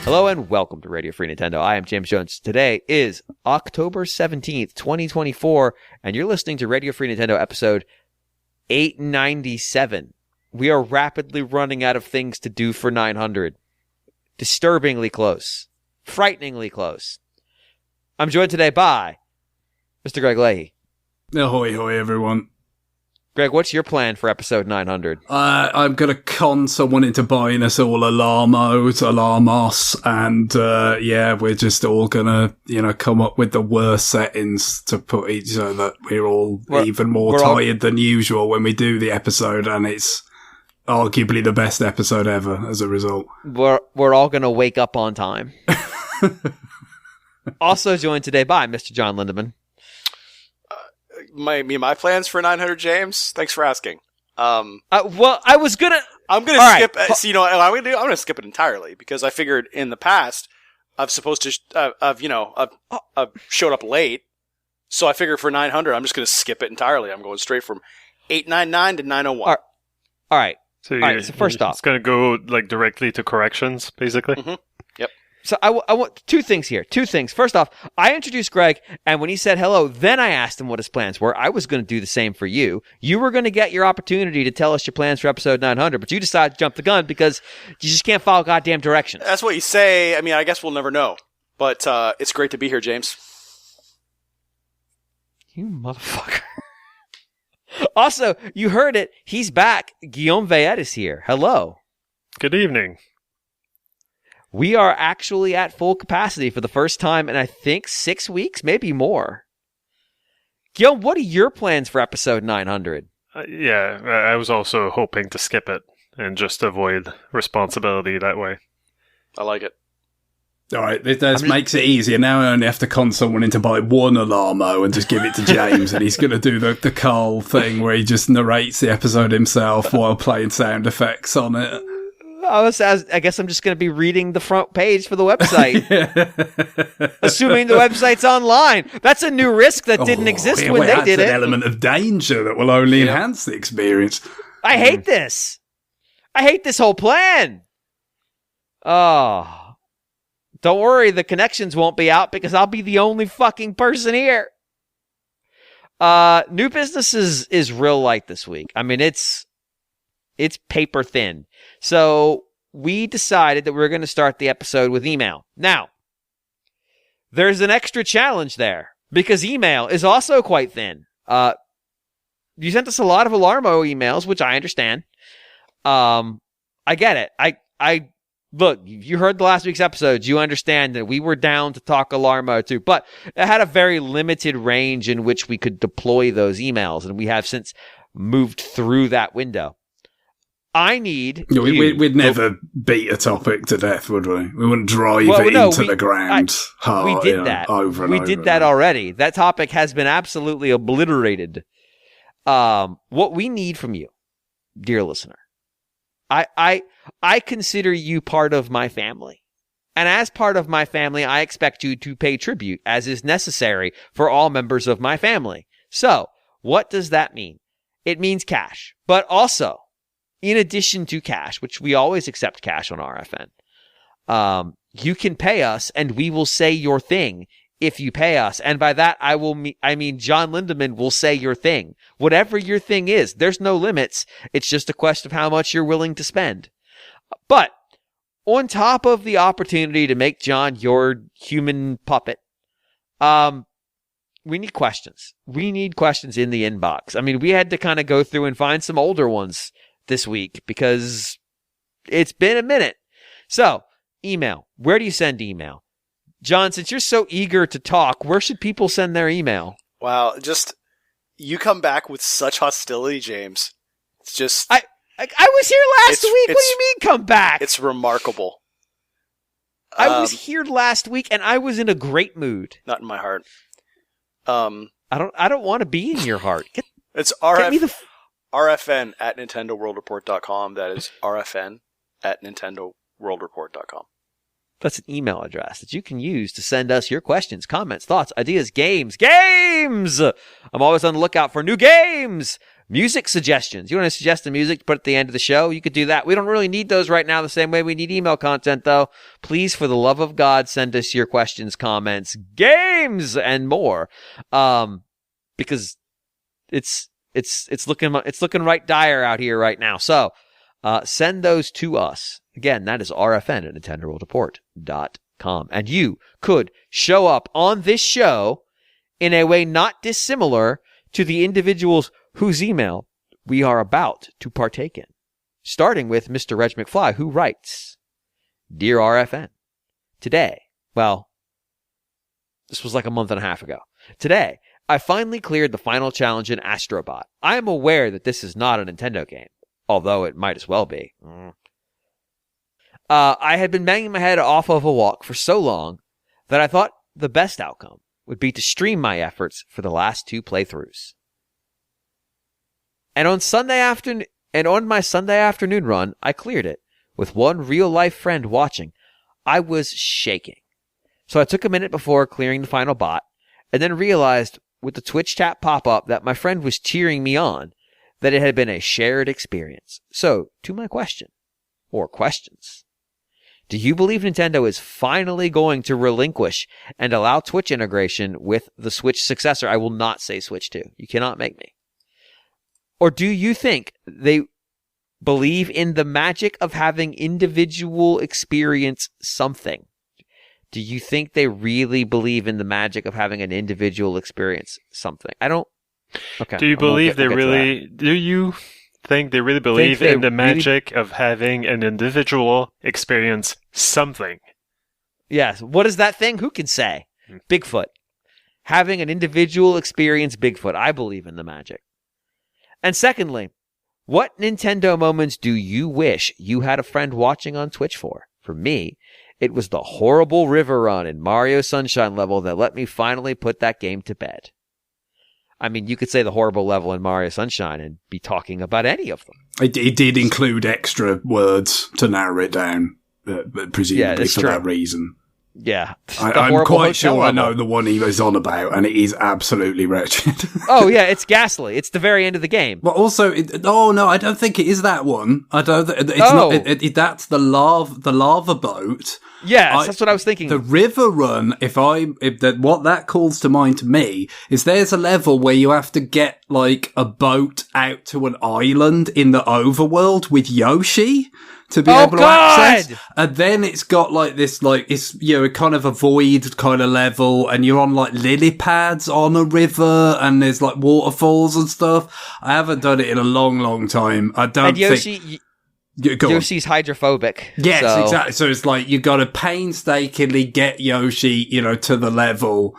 Hello and welcome to Radio Free Nintendo. I am James Jones. Today is October 17th, 2024, and you're listening to Radio Free Nintendo episode 897. We are rapidly running out of things to do for 900. Disturbingly close. Frighteningly close. I'm joined today by Mr. Greg Leahy. Ahoy, hoy, everyone. Greg, what's your plan for episode 900? I'm going to con someone into buying us all alarmos, and we're just all going to, come up with the worst settings to put each so that we're all even more tired than usual when we do the episode, and it's arguably the best episode ever as a result. We're all going to wake up on time. Also joined today by Mr. John Lindemann. My plans for 900, James. Thanks for asking. I'm gonna skip. Right. I'm gonna skip it entirely because I figured in the past I've showed up late, so I figured for 900 I'm just gonna skip it entirely. I'm going straight from 899 to 901. All right. So, So first off, it's gonna go directly to corrections, basically. Mm-hmm. Yep. So I want two things here. Two things. First off, I introduced Greg, and when he said hello, then I asked him what his plans were. I was going to do the same for you. You were going to get your opportunity to tell us your plans for episode 900, but you decided to jump the gun because you just can't follow goddamn directions. That's what you say. I mean, I guess we'll never know. But it's great to be here, James. You motherfucker. Also, you heard it. He's back. Guillaume Veillette is here. Hello. Good evening. We are actually at full capacity for the first time in, I think, 6 weeks, maybe more. Guillaume, what are your plans for episode 900? I was also hoping to skip it and just avoid responsibility that way. I like it. All right, this makes it easier. Now I only have to con someone into buy one alarmo and just give it to James, and he's going to do the Carl thing where he just narrates the episode himself while playing sound effects on it. I guess I'm just going to be reading the front page for the website. Assuming the website's online. That's a new risk that didn't exist when they did it. That's an element of danger that will only enhance the experience. I hate this. I hate this whole plan. Oh. Don't worry, the connections won't be out because I'll be the only fucking person here. New business is real light this week. I mean, it's paper thin. So we decided that we were going to start the episode with email. Now, there's an extra challenge there because email is also quite thin. You sent us a lot of Alarmo emails, which I understand. I get it. I look, you heard the last week's episode. You understand that we were down to talk Alarmo too, but it had a very limited range in which we could deploy those emails, and we have since moved through that window. I need we'd never beat a topic to death, would we? We wouldn't drive into the ground hard. We did that. We did that already. That topic has been absolutely obliterated. What we need from you, dear listener, I consider you part of my family. And as part of my family, I expect you to pay tribute, as is necessary for all members of my family. So, what does that mean? It means cash, but also, in addition to cash, which we always accept cash on RFN, you can pay us and we will say your thing if you pay us. And by that, I mean John Lindemann will say your thing. Whatever your thing is, there's no limits. It's just a question of how much you're willing to spend. But on top of the opportunity to make John your human puppet, we need questions. We need questions in the inbox. I mean, we had to kind of go through and find some older ones this week because it's been a minute. So, email. Where do you send email? John, since you're so eager to talk, where should people send their email? Wow, you come back with such hostility, James. It's just... I was here last week. What do you mean come back? It's remarkable. I was here last week and I was in a great mood. Not in my heart. I don't want to be in your heart. It's RFN at NintendoWorldReport.com. That is RFN at NintendoWorldReport.com. That's an email address that you can use to send us your questions, comments, thoughts, ideas, games. Games! I'm always on the lookout for new games. Music suggestions. You want to suggest a music to put at the end of the show? You could do that. We don't really need those right now the same way we need email content, though. Please, for the love of God, send us your questions, comments, games, and more. Because it's looking right dire out here right now. So send those to us. Again, that is RFN at NintendoWorldReport.com. And you could show up on this show in a way not dissimilar to the individuals whose email we are about to partake in. Starting with Mr. Reg McFly, who writes, Dear RFN, today, well, this was like a month and a half ago. Today, I finally cleared the final challenge in Astrobot. I am aware that this is not a Nintendo game, although it might as well be. I had been banging my head off of a walk for so long that I thought the best outcome would be to stream my efforts for the last 2 playthroughs. And on my Sunday afternoon run, I cleared it with one real-life friend watching. I was shaking. So I took a minute before clearing the final bot, and then realized with the Twitch chat pop-up that my friend was cheering me on, that it had been a shared experience. So, to my question, or questions. Do you believe Nintendo is finally going to relinquish and allow Twitch integration with the Switch successor? I will not say Switch 2. You cannot make me. Or do you think they believe in the magic of having individual experience something? Do you think they really believe in the magic of having an individual experience something? I don't. Okay. Do you believe they really? Do you think they really believe in the magic of having an individual experience something? Yes. What is that thing? Who can say? Bigfoot. Having an individual experience Bigfoot. I believe in the magic. And secondly, what Nintendo moments do you wish you had a friend watching on Twitch for? For me, it was the horrible river run in Mario Sunshine level that let me finally put that game to bed. I mean, you could say the horrible level in Mario Sunshine and be talking about any of them. It did include extra words to narrow it down, presumably for that reason. Yeah. I'm quite sure I know the one he was on about, and it is absolutely wretched. Oh, yeah, it's ghastly. It's the very end of the game. But also, no, I don't think it is that one. I don't. That's the lava boat. Yes, that's what I was thinking. The river run, what that calls to mind to me is there's a level where you have to get like a boat out to an island in the overworld with Yoshi to be able to access. And then it's got like this, like, it's, you know, kind of a void kind of level, and you're on like lily pads on a river, and there's like waterfalls and stuff. I haven't done it in a long, long time. I don't think... Yoshi's hydrophobic. Yes, exactly. So it's like you got to painstakingly get Yoshi, you know, to the level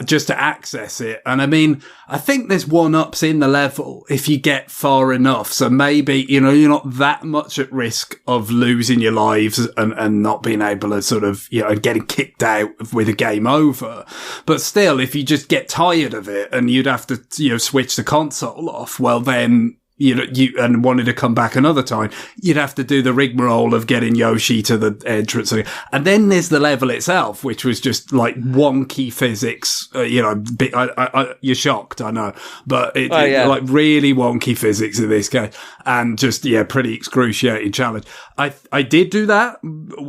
just to access it. And I mean, I think there's one-ups in the level if you get far enough. So maybe, you know, you're not that much at risk of losing your lives and not being able to sort of, you know, and getting kicked out with a game over. But still, if you just get tired of it and you'd have to, you know, switch the console off, well then, you and wanted to come back another time, you'd have to do the rigmarole of getting Yoshi to the entrance. And then there's the level itself, which was just like wonky physics. You're shocked, I know, but it like really wonky physics in this case, and just pretty excruciating challenge. I did do that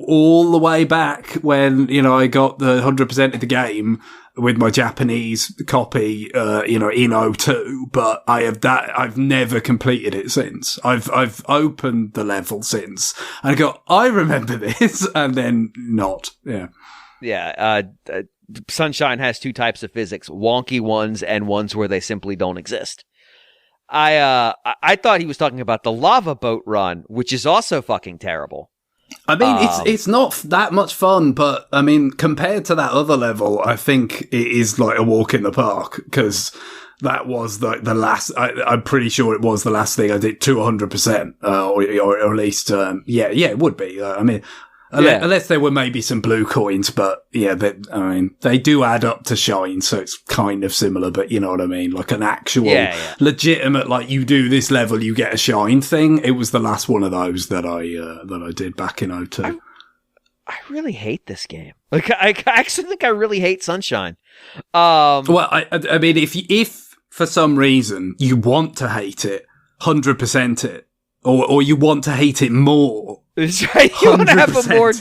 all the way back when I got the 100% of the game with my Japanese copy, in 02, but I've never completed it since. I've opened the level since and I go, I remember this, and then not. Yeah. Yeah. Sunshine has two types of physics, wonky ones and ones where they simply don't exist. I thought he was talking about the lava boat run, which is also fucking terrible. I mean, it's not that much fun, but I mean, compared to that other level, I think it is like a walk in the park, because that was the last. I'm pretty sure it was the last thing I did to 100%, or at least, it would be. I mean, unless there were maybe some blue coins, but they do add up to shine, so it's kind of similar. But you know what I mean, like an actual legitimate, like you do this level, you get a shine thing. It was the last one of those that I did back in 02. I really hate this game. Like I actually think I really hate Sunshine. Well, I mean, if for some reason you want to hate it, 100% it, or you want to hate it more, It's right. You want to have a more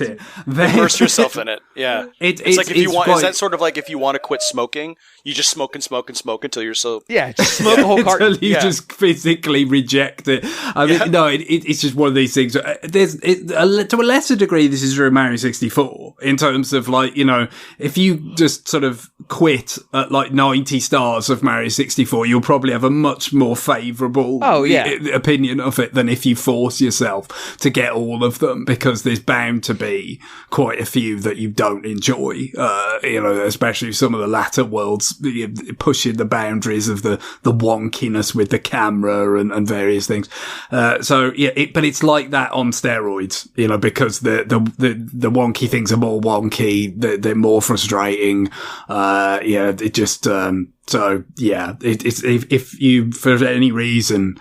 immerse yourself in it. Yeah, it's like if you want. Is that sort of like if you want to quit smoking, you just smoke and smoke and smoke until you're so just smoke a whole carton. Until you just physically reject it. I mean, no, it's just one of these things. To a lesser degree, this is from Mario 64 in terms of like, you know, if you just sort of quit at like 90 stars of Mario 64, you'll probably have a much more favourable opinion of it than if you force yourself to get all of them, because there's bound to be quite a few that you don't enjoy, you know, especially some of the latter worlds pushing the boundaries of the wonkiness with the camera and various things. But it's like that on steroids, you know, because the wonky things are more wonky, they're more frustrating. If you, for any reason,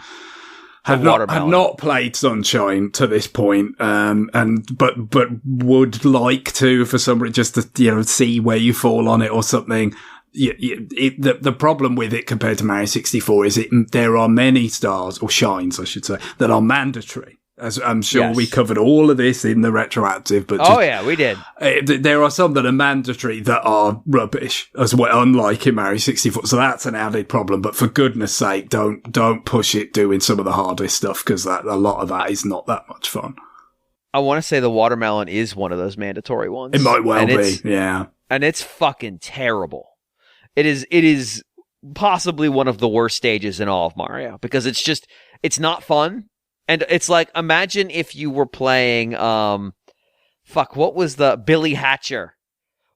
have not played Sunshine to this point, but would like to for some reason, just to, you know, see where you fall on it or something. The problem with it compared to Mario 64 is there are many stars, or shines, I should say, that are mandatory. As I'm sure we covered all of this in the retroactive, but we did. There are some that are mandatory that are rubbish as well, unlike in Mario 64. So that's an added problem. But for goodness sake, don't push it doing some of the hardest stuff, because a lot of that is not that much fun. I want to say the watermelon is one of those mandatory ones. It might well be, yeah. And it's fucking terrible. It is possibly one of the worst stages in all of Mario, because it's not fun. And it's like, imagine if you were playing, what was the Billy Hatcher?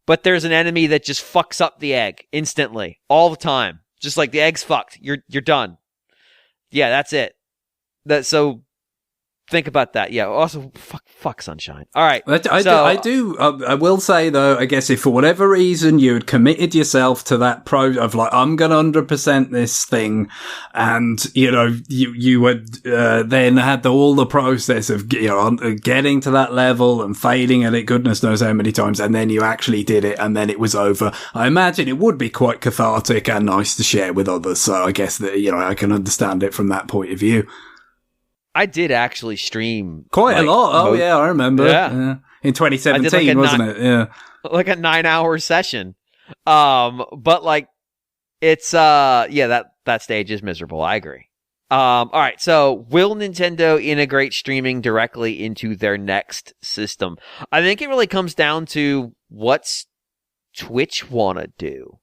But there's an enemy that just fucks up the egg instantly, all the time. Just like the egg's fucked. You're done. Yeah, that's it. So think about that. Yeah. Also, fuck Sunshine. All right. I will say though, I guess if for whatever reason you had committed yourself to that of like, I'm going to 100% this thing, and you know, you would then had all the process of, you know, getting to that level and failing at it, goodness knows how many times, and then you actually did it, and then it was over. I imagine it would be quite cathartic and nice to share with others. So I guess that, you know, I can understand it from that point of view. I did actually stream quite a lot. I remember. Yeah. In 2017, wasn't it? Yeah. Like a 9-hour session. But like, it's, that stage is miserable. I agree. All right. So will Nintendo integrate streaming directly into their next system? I think it really comes down to what's Twitch want to do.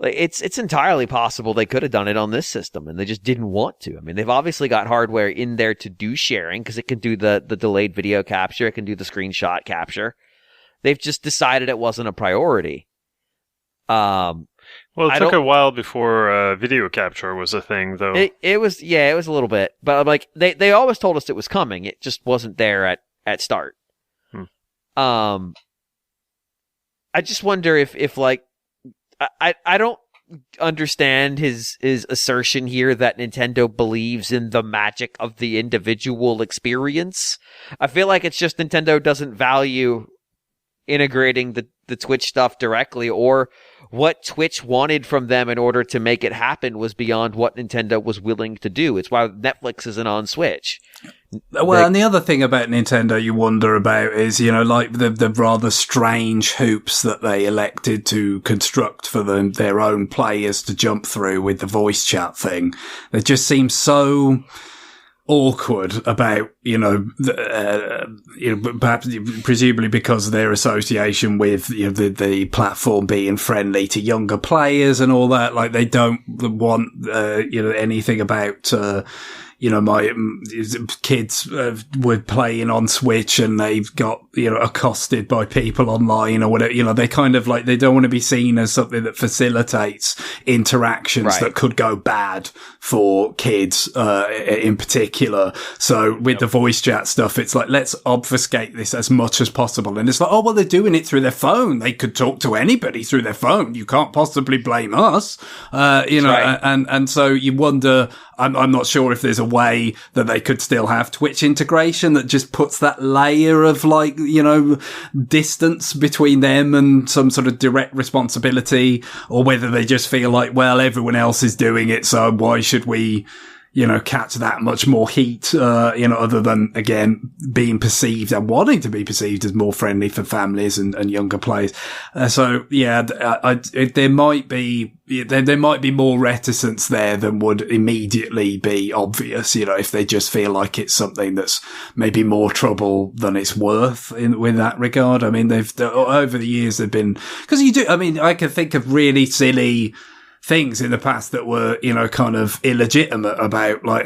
Like, it's entirely possible they could have done it on this system, and they just didn't want to. I mean, they've obviously got hardware in there to do sharing, because it can do the delayed video capture, it can do the screenshot capture. They've just decided it wasn't a priority. Well, it took a while before video capture was a thing, though. It was a little bit, but like they always told us it was coming. It just wasn't there at start. I just wonder if like. I don't understand his assertion here that Nintendo believes in the magic of the individual experience. I feel like it's just Nintendo doesn't value integrating the Twitch stuff directly, or what Twitch wanted from them in order to make it happen was beyond what Nintendo was willing to do. It's why Netflix isn't on Switch. Well, and the other thing about Nintendo you wonder about is, you know, like the rather strange hoops that they elected to construct for their own players to jump through with the voice chat thing. It just seems so awkward about, you know, perhaps presumably because of their association with, you know, the platform being friendly to younger players and all that. Like, they don't want, you know, anything about, you know, my kids were playing on Switch and they've got, you know, accosted by people online or whatever. You know, they kind of like, they don't want to be seen as something that facilitates interactions that could go bad for kids, in particular. So with the voice chat stuff, it's like, let's obfuscate this as much as possible. And it's like, oh, well, they're doing it through their phone. They could talk to anybody through their phone. You can't possibly blame us. You know, and so you wonder, I'm not sure if there's a way that they could still have Twitch integration that just puts that layer of like, distance between them and some sort of direct responsibility, or whether they just feel like, well, everyone else is doing it, so why should we, catch that much more heat, other than, again, being perceived and wanting to be perceived as more friendly for families and younger players. There might be more reticence there than would immediately be obvious, if they just feel like it's something that's maybe more trouble than it's worth with that regard. I mean, over the years they've been, because I can think of really silly things in the past that were, kind of illegitimate about, like,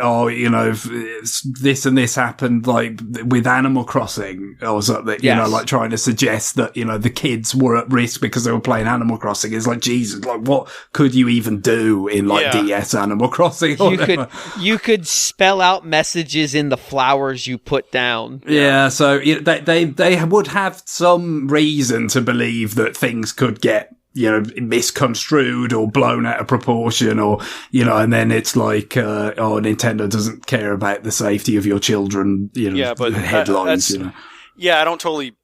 this and this happened, like, with Animal Crossing or something, like trying to suggest that, the kids were at risk because they were playing Animal Crossing. It's like, Jesus, like, what could you even do in, like, DS Animal Crossing? You could spell out messages in the flowers you put down. Yeah, so they would have some reason to believe that things could get misconstrued or blown out of proportion, or, and then it's like, Nintendo doesn't care about the safety of your children, but headlines, Yeah, I don't totally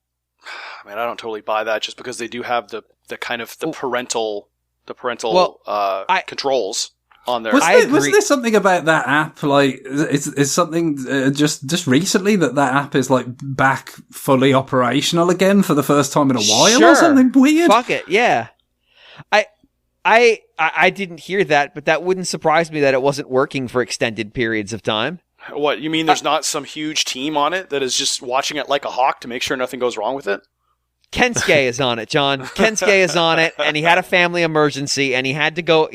buy that, just because they do have the kind of the parental controls on there. Was there something about that app? Like, is something just recently that app is like back fully operational again for the first time in a while, or something weird? Fuck it, yeah. I didn't hear that, but that wouldn't surprise me that it wasn't working for extended periods of time. What, you mean there's not some huge team on it that is just watching it like a hawk to make sure nothing goes wrong with it? Kensuke is on it, John. Kensuke is on it, and he had a family emergency, and he had to go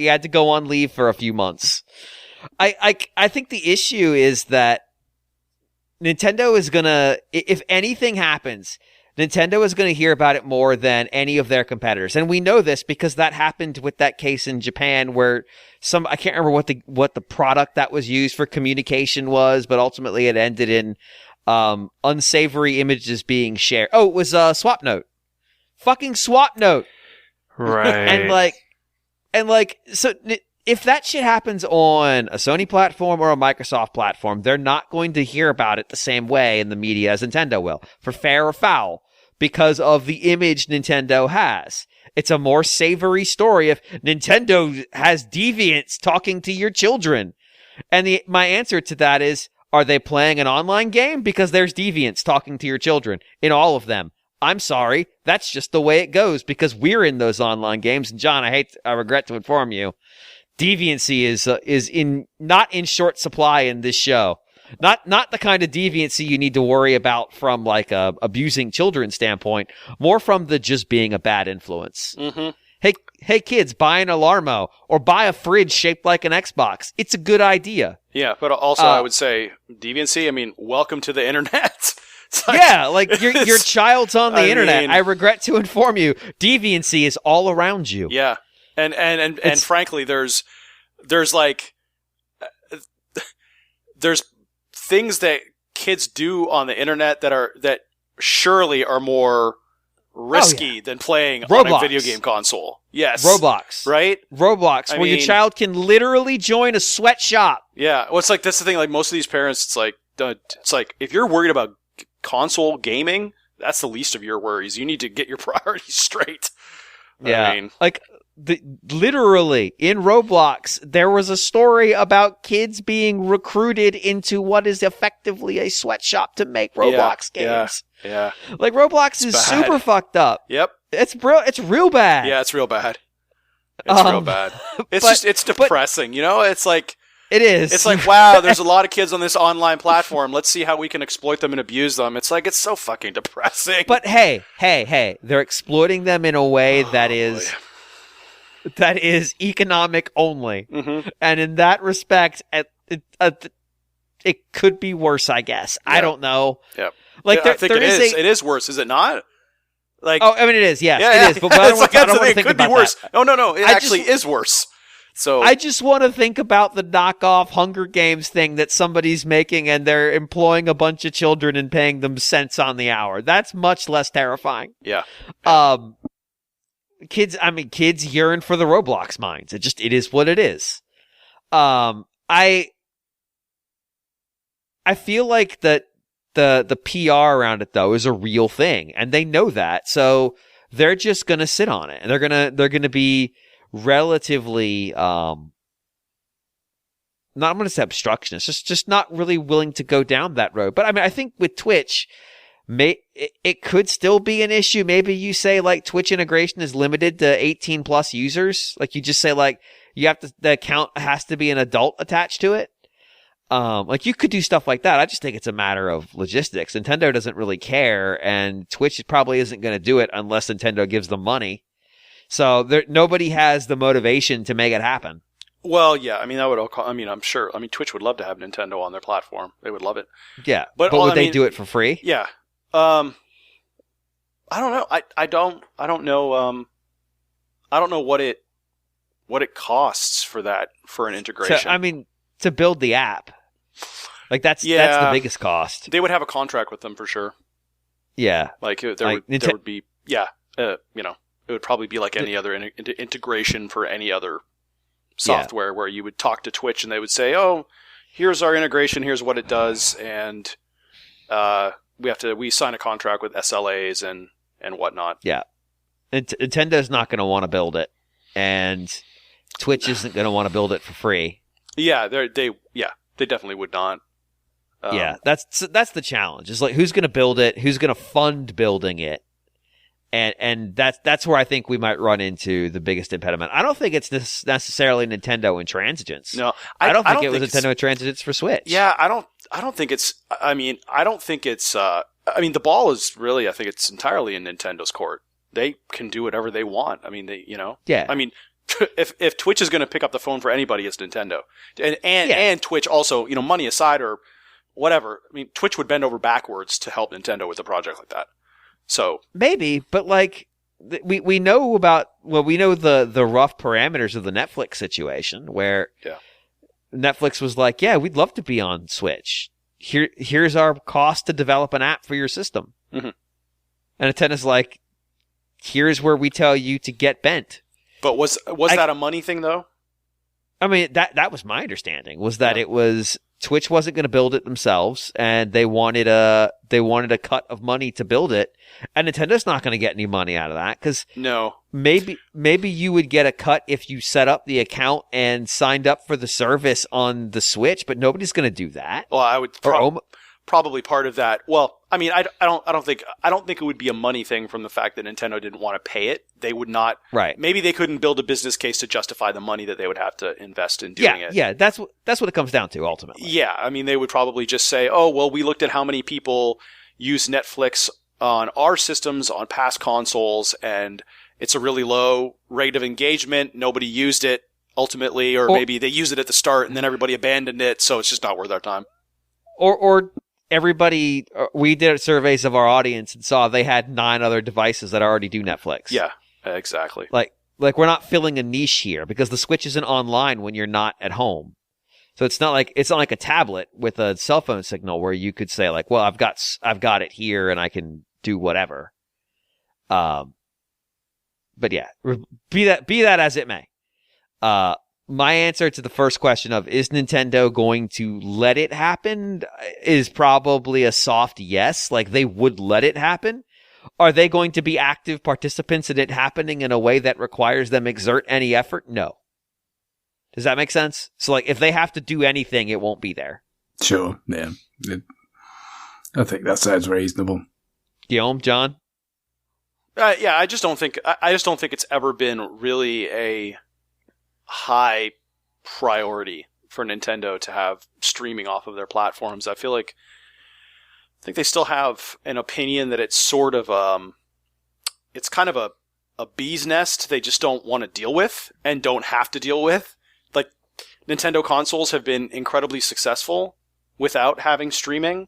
on leave for a few months. I think the issue is that Nintendo is gonna, if anything happens, Nintendo is going to hear about it more than any of their competitors. And we know this because that happened with that case in Japan where I can't remember what the product that was used for communication was, but ultimately it ended in unsavory images being shared. Oh, it was Swap Note. Fucking Swap Note. Right. So if that shit happens on a Sony platform or a Microsoft platform, they're not going to hear about it the same way in the media as Nintendo will, for fair or foul, because of the image Nintendo has. It's a more savory story if Nintendo has deviants talking to your children. And my answer to that is, are they playing an online game? Because there's deviants talking to your children in all of them. I'm sorry, that's just the way it goes because we're in those online games. And John, I regret to inform you, deviancy is not in short supply in this show. Not the kind of deviancy you need to worry about from like a abusing children standpoint, more from the just being a bad influence. Mm-hmm. Hey kids, buy an Alarmo or buy a fridge shaped like an Xbox. It's a good idea. Yeah, but also I would say deviancy. I mean, welcome to the internet. Like your child's on the internet. I regret to inform you, deviancy is all around you. Yeah, and frankly, there's things that kids do on the internet that surely are more risky than playing on a video game console. Yes. Roblox. Right? Roblox, where your child can literally join a sweatshop. Yeah. Well, it's like, that's the thing, like most of these parents, it's like, if you're worried about console gaming, that's the least of your worries. You need to get your priorities straight. Yeah. I mean, literally in Roblox, there was a story about kids being recruited into what is effectively a sweatshop to make Roblox games. Yeah. Like Roblox is super fucked up. Yep. It's real bad. Yeah, it's real bad. It's real bad. It's depressing, It's like, it is. It's like, wow, there's a lot of kids on this online platform. Let's see how we can exploit them and abuse them. It's like, it's so fucking depressing. But hey, they're exploiting them in a way that is economic only. Mm-hmm. And in that respect, it could be worse, I guess. Yeah. I don't know. Yeah. Like, I think it is worse, is it not? Like, oh, I mean, it is. Yes, it is. But I don't want to think about worse. That. No. It actually is worse. So I just want to think about the knockoff Hunger Games thing that somebody's making, and they're employing a bunch of children and paying them cents on the hour. That's much less terrifying. Yeah. Kids yearn for the Roblox mines. It is what it is. I feel like that the PR around it though is a real thing, and they know that, so they're just gonna sit on it, and they're gonna be relatively not, I'm gonna say obstructionist, just not really willing to go down that road. But I mean, I think with Twitch, it could still be an issue. Maybe you say like Twitch integration is limited to 18 plus users. Like you just say like you have to, the account has to be an adult attached to it. Like you could do stuff like that. I just think it's a matter of logistics. Nintendo doesn't really care, and Twitch probably isn't going to do it unless Nintendo gives them money. So nobody has the motivation to make it happen. Well, yeah, I mean, that would all. I mean, I'm sure. I mean, Twitch would love to have Nintendo on their platform. They would love it. Yeah, but would they do it for free? Yeah. I don't know. I don't know. I don't know what it costs for an integration. I mean, to build the app, like that's the biggest cost. They would have a contract with them for sure. Yeah, like there would be it would probably be like any other integration for any other software where you would talk to Twitch and they would say, "Oh, here's our integration, here's what it does," and we sign a contract with SLAs and whatnot. Yeah, and Nintendo's not going to want to build it, and Twitch isn't going to want to build it for free. Yeah, they definitely would not. Yeah, that's the challenge. It's like who's going to build it, who's going to fund building it. And that's where I think we might run into the biggest impediment. I don't think it's necessarily Nintendo intransigence. No, I don't think it was Nintendo intransigence for Switch. Yeah, I don't think it's. I mean, I don't think it's. I mean, the ball is really. I think it's entirely in Nintendo's court. They can do whatever they want. I mean, Yeah. I mean, if Twitch is going to pick up the phone for anybody, it's Nintendo. And Twitch also, money aside or whatever. I mean, Twitch would bend over backwards to help Nintendo with a project like that. So maybe, but like we know the rough parameters of the Netflix situation where Netflix was like, yeah, we'd love to be on Switch. Here's our cost to develop an app for your system. Mm-hmm. And Nintendo's like, here's where we tell you to get bent. But was that a money thing though? I mean, that was my understanding, was that it was Twitch wasn't going to build it themselves, and they wanted a cut of money to build it, and Nintendo's not going to get any money out of that because maybe you would get a cut if you set up the account and signed up for the service on the Switch, but nobody's going to do that. Well, I would probably part of that. Well, I mean, I don't think it would be a money thing from the fact that Nintendo didn't want to pay it. They would not. Right. Maybe they couldn't build a business case to justify the money that they would have to invest in doing it. Yeah, that's what it comes down to ultimately. Yeah, I mean, they would probably just say, "Oh, well, we looked at how many people use Netflix on our systems on past consoles, and it's a really low rate of engagement. Nobody used it ultimately, or maybe they used it at the start and then everybody abandoned it, so it's just not worth our time." Or everybody, we did surveys of our audience and saw they had 9 other devices that already do Netflix. Yeah, exactly. Like we're not filling a niche here because the Switch isn't online when you're not at home. So it's not like a tablet with a cell phone signal where you could say like, well, I've got it here and I can do whatever. But yeah, be that as it may. My answer to the first question of is Nintendo going to let it happen is probably a soft yes. Like they would let it happen. Are they going to be active participants in it happening in a way that requires them exert any effort? No. Does that make sense? So like if they have to do anything, it won't be there. Sure. Yeah. I think that sounds reasonable. Guillaume, John? Yeah, I just don't think it's ever been really a high priority for Nintendo to have streaming off of their platforms. I think they still have an opinion that it's sort of it's kind of a bee's nest they just don't want to deal with and don't have to deal with. Like Nintendo consoles have been incredibly successful without having streaming,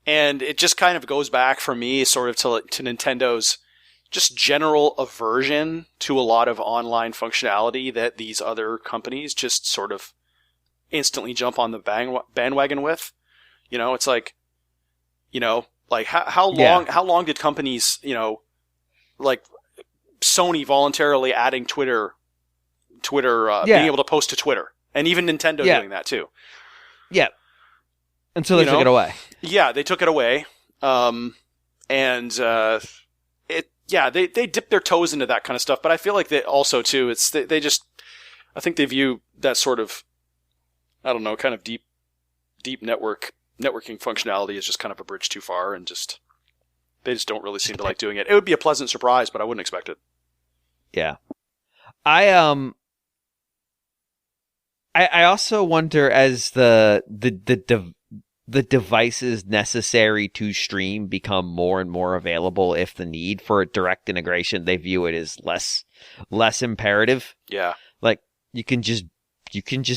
and it just kind of goes back for me sort of to Nintendo's just general aversion to a lot of online functionality that these other companies just sort of instantly jump on the bandwagon with. It's like, like how long did companies, like Sony voluntarily adding Twitter, being able to post to Twitter, and even Nintendo doing that too. Yeah. Until they took it away. Yeah, they took it away. They dip their toes into that kind of stuff, but I feel like they also too, I think they view that sort of, I don't know, kind of deep networking functionality as just kind of a bridge too far, and they just don't really seem to like doing it. It would be a pleasant surprise, but I wouldn't expect it. Yeah. I also wonder, as the devices necessary to stream become more and more available, if the need for a direct integration, they view it as less imperative. Yeah. Like you can just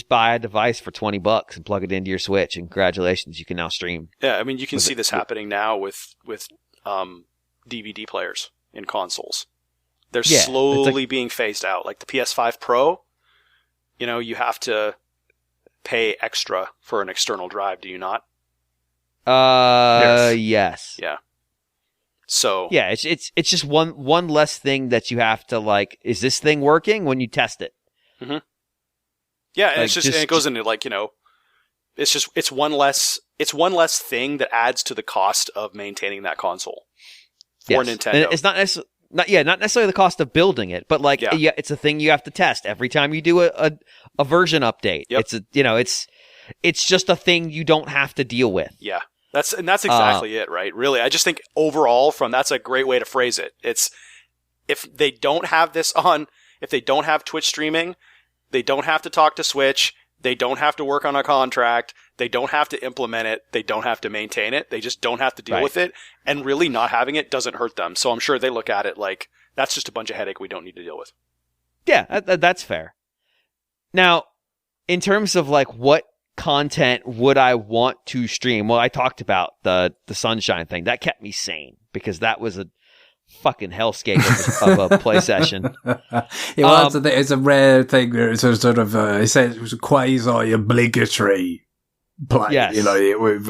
buy a device for $20 and plug it into your Switch, and congratulations, you can now stream. Yeah, I mean, you can see this happening now with DVD players in consoles. They're slowly being phased out. Like the PS5 Pro, you have to pay extra for an external drive, do you not? Yes. Yeah. So yeah, it's just one less thing that you have to, like, is this thing working, when you test it? Mm-hmm. Yeah, and like, and it goes into it's one less thing that adds to the cost of maintaining that console for Nintendo. And it's not necessarily the cost of building it, but it's a thing you have to test every time you do a version update. Yep. It's just a thing you don't have to deal with. Yeah. That's exactly it, right? Really, I just think overall, that's a great way to phrase it. It's, if they don't have Twitch streaming, they don't have to talk to Switch, they don't have to work on a contract, they don't have to implement it, they don't have to maintain it, they just don't have to deal with it, and really not having it doesn't hurt them. So I'm sure they look at it like, that's just a bunch of headache we don't need to deal with. Yeah, that's fair. Now, in terms of like what content would I want to stream? Well, I talked about the Sunshine thing. That kept me sane, because that was a fucking hellscape of a play session. It's a rare thing. It's a sort of, it says it was a quasi-obligatory play, yes.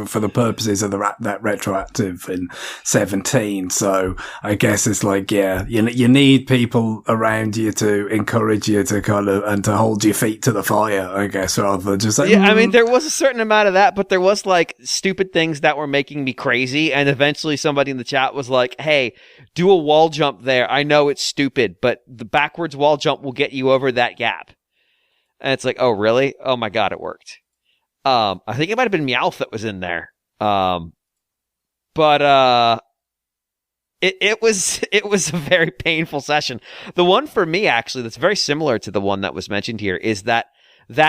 For the purposes of that retroactive in 17. So I guess it's like, you need people around you to encourage you to kind of, and to hold your feet to the fire, I guess, rather than just like, I mean, there was a certain amount of that, but there was like stupid things that were making me crazy. And eventually somebody in the chat was like, hey, do a wall jump there. I know it's stupid, but the backwards wall jump will get you over that gap. And it's like, oh, really? Oh my God, it worked. I think it might have been Meowth that was in there. It was a very painful session. The one for me, actually, that's very similar to the one that was mentioned here, is that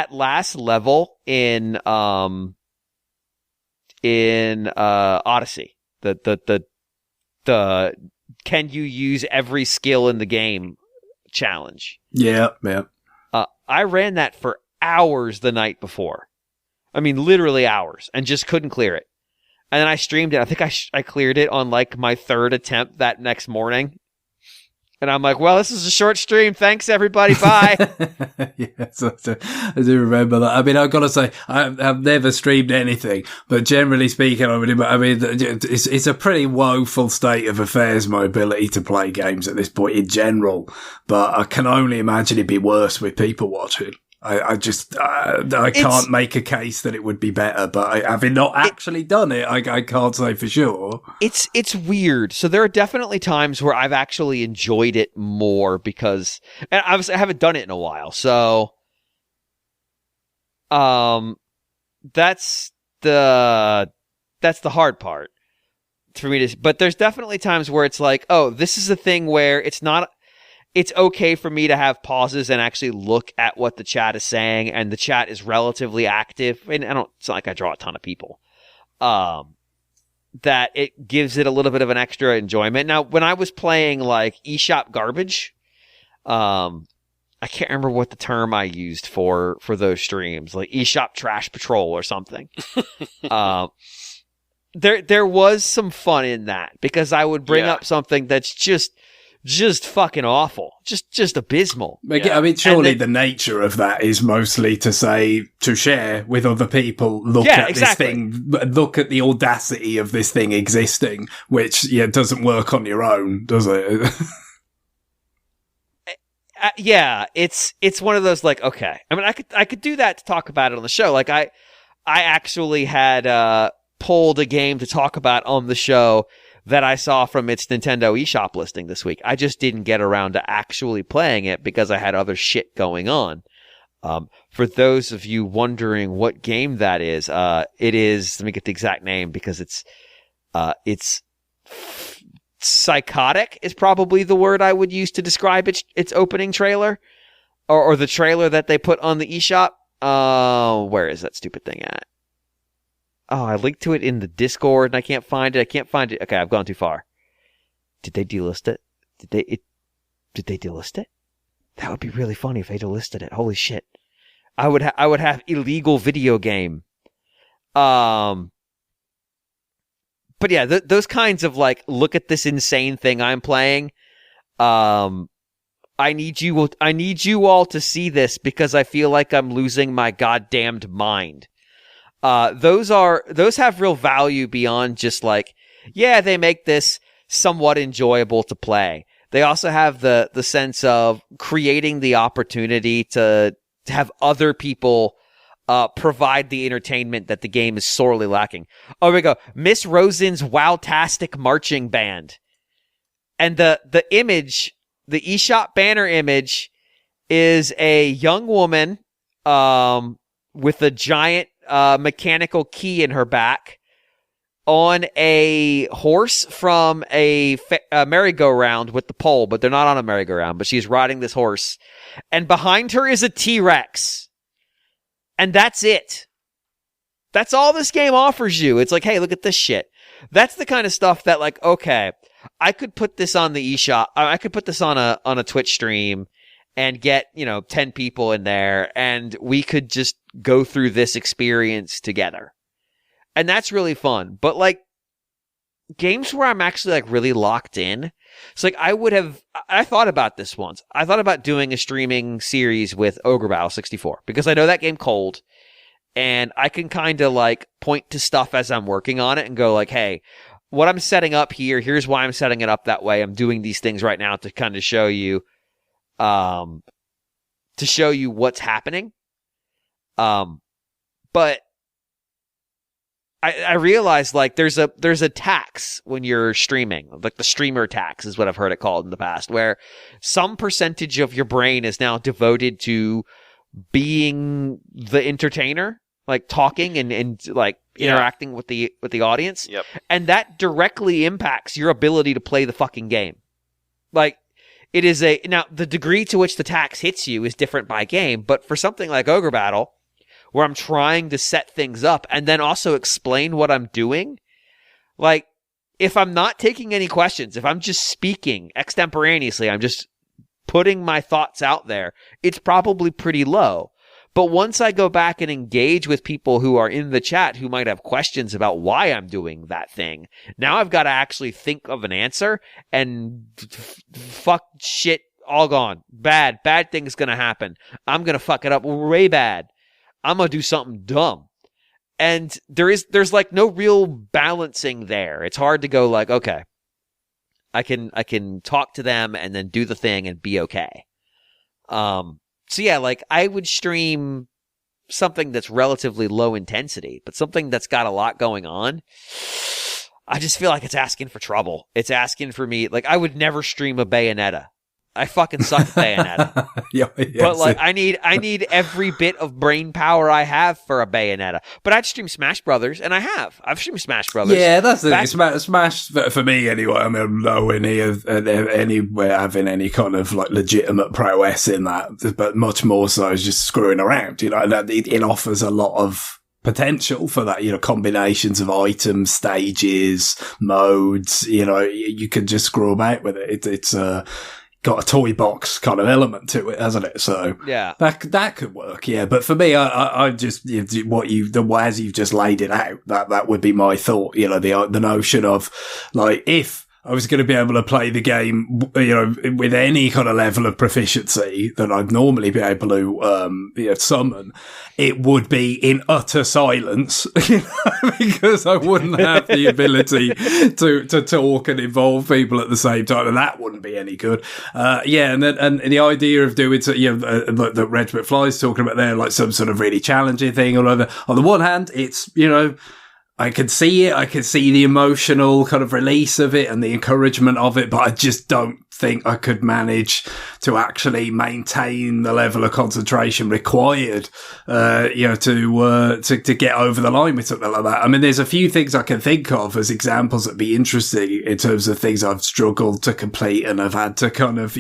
last level in Odyssey, the can you use every skill in the game challenge. Yeah. I ran that for hours the night before. I mean, literally hours, and just couldn't clear it. And then I streamed it. I think I cleared it on like my third attempt that next morning. And I'm like, well, this is a short stream. Thanks, everybody. Bye. Yes, I do remember that. I mean, I've got to say, I've never streamed anything, but generally speaking, I mean, it's a pretty woeful state of affairs, my ability to play games at this point in general. But I can only imagine it'd be worse with people watching. I can't make a case that it would be better, but having not actually done it, I can't say for sure. It's weird. So there are definitely times where I've actually enjoyed it more because, and obviously I haven't done it in a while. So, that's the hard part for me to, but there's definitely times where it's like, oh, this is a thing where it's okay for me to have pauses and actually look at what the chat is saying, and the chat is relatively active. And it's not like I draw a ton of people. That it gives it a little bit of an extra enjoyment. Now, when I was playing like eShop Garbage, I can't remember what the term I used for those streams, like eShop Trash Patrol or something. There was some fun in that, because I would bring up something that's just fucking awful. Just abysmal. I mean, surely the nature of that is mostly to share with other people, this thing, look at the audacity of this thing existing, which, doesn't work on your own, does it? It's one of those, like, okay. I mean, I could do that to talk about it on the show. Like, I actually had pulled a game to talk about on the show that I saw from its Nintendo eShop listing this week. I just didn't get around to actually playing it because I had other shit going on. For those of you wondering what game that is, it is, let me get the exact name because it's psychotic is probably the word I would use to describe its opening trailer or the trailer that they put on the eShop. Where is that stupid thing at? Oh, I linked to it in the Discord and I can't find it. Okay, I've gone too far. Did they delist it? Did they delist it? That would be really funny if they delisted it. Holy shit. I would have illegal video game. But yeah, those kinds of like, look at this insane thing I'm playing. I need you all to see this because I feel like I'm losing my goddamned mind. Those have real value beyond just like, yeah, they make this somewhat enjoyable to play. They also have the sense of creating the opportunity to have other people provide the entertainment that the game is sorely lacking. Oh, here we go. Miss Rosen's Wowtastic Marching Band. And the image, the eShop banner image, is a young woman with a giant mechanical key in her back on a horse from a merry-go-round with the pole, but they're not on a merry-go-round, but she's riding this horse. And behind her is a T-Rex. And that's it. That's all this game offers you. It's like, hey, look at this shit. That's the kind of stuff that, like, okay, I could put this on the eShop. I could put this on a Twitch stream and get, 10 people in there, and we could just go through this experience together. And that's really fun. But, like, games where I'm actually, like, really locked in. So, like, I thought about this once. I thought about doing a streaming series with Ogre Battle 64 because I know that game cold. And I can kind of, like, point to stuff as I'm working on it and go, like, hey, what I'm setting up here, here's why I'm setting it up that way. I'm doing these things right now to kind of show you, what's happening. But I realized, like, there's a tax when you're streaming, like the streamer tax is what I've heard it called in the past, where some percentage of your brain is now devoted to being the entertainer, like talking and like interacting with the audience. Yep. And that directly impacts your ability to play the fucking game. Like, it is now the degree to which the tax hits you is different by game, but for something like Ogre Battle, where I'm trying to set things up and then also explain what I'm doing, like, if I'm not taking any questions, if I'm just speaking extemporaneously, I'm just putting my thoughts out there, it's probably pretty low. But once I go back and engage with people who are in the chat who might have questions about why I'm doing that thing, now I've got to actually think of an answer, and fuck shit, all gone. Bad thing's gonna happen. I'm gonna fuck it up way bad. I'm gonna do something dumb. And there's like no real balancing there. It's hard to go like, okay, I can talk to them and then do the thing and be okay. So yeah, like, I would stream something that's relatively low intensity, but something that's got a lot going on. I just feel like it's asking for trouble. It's asking for me. Like, I would never stream a Bayonetta. I fucking suck at Bayonetta. But like, I need every bit of brain power I have for a Bayonetta. But I'd stream Smash Brothers, and I've streamed Smash Brothers. Yeah, that's the thing. Smash for me anyway. I mean, I'm nowhere near anywhere having any kind of like legitimate prowess in that, but much more so is just screwing around. It offers a lot of potential for that, combinations of items, stages, modes. You can just screw about with it. It's got a toy box kind of element to it, hasn't it? So yeah, that could work. Yeah, but for me, I just as you've just laid it out, that would be my thought. The notion of like, if I was going to be able to play the game, with any kind of level of proficiency that I'd normally be able to, summon, it would be in utter silence, because I wouldn't have the ability to talk and involve people at the same time, and that wouldn't be any good. And the idea of doing, that Reg McFly's talking about there, like some sort of really challenging thing or whatever. On the one hand, it's, I could see it. I could see the emotional kind of release of it and the encouragement of it, but I just don't think I could manage to actually maintain the level of concentration required, to get over the line with something like that. I mean, there's a few things I can think of as examples that'd be interesting in terms of things I've struggled to complete and I've had to kind of,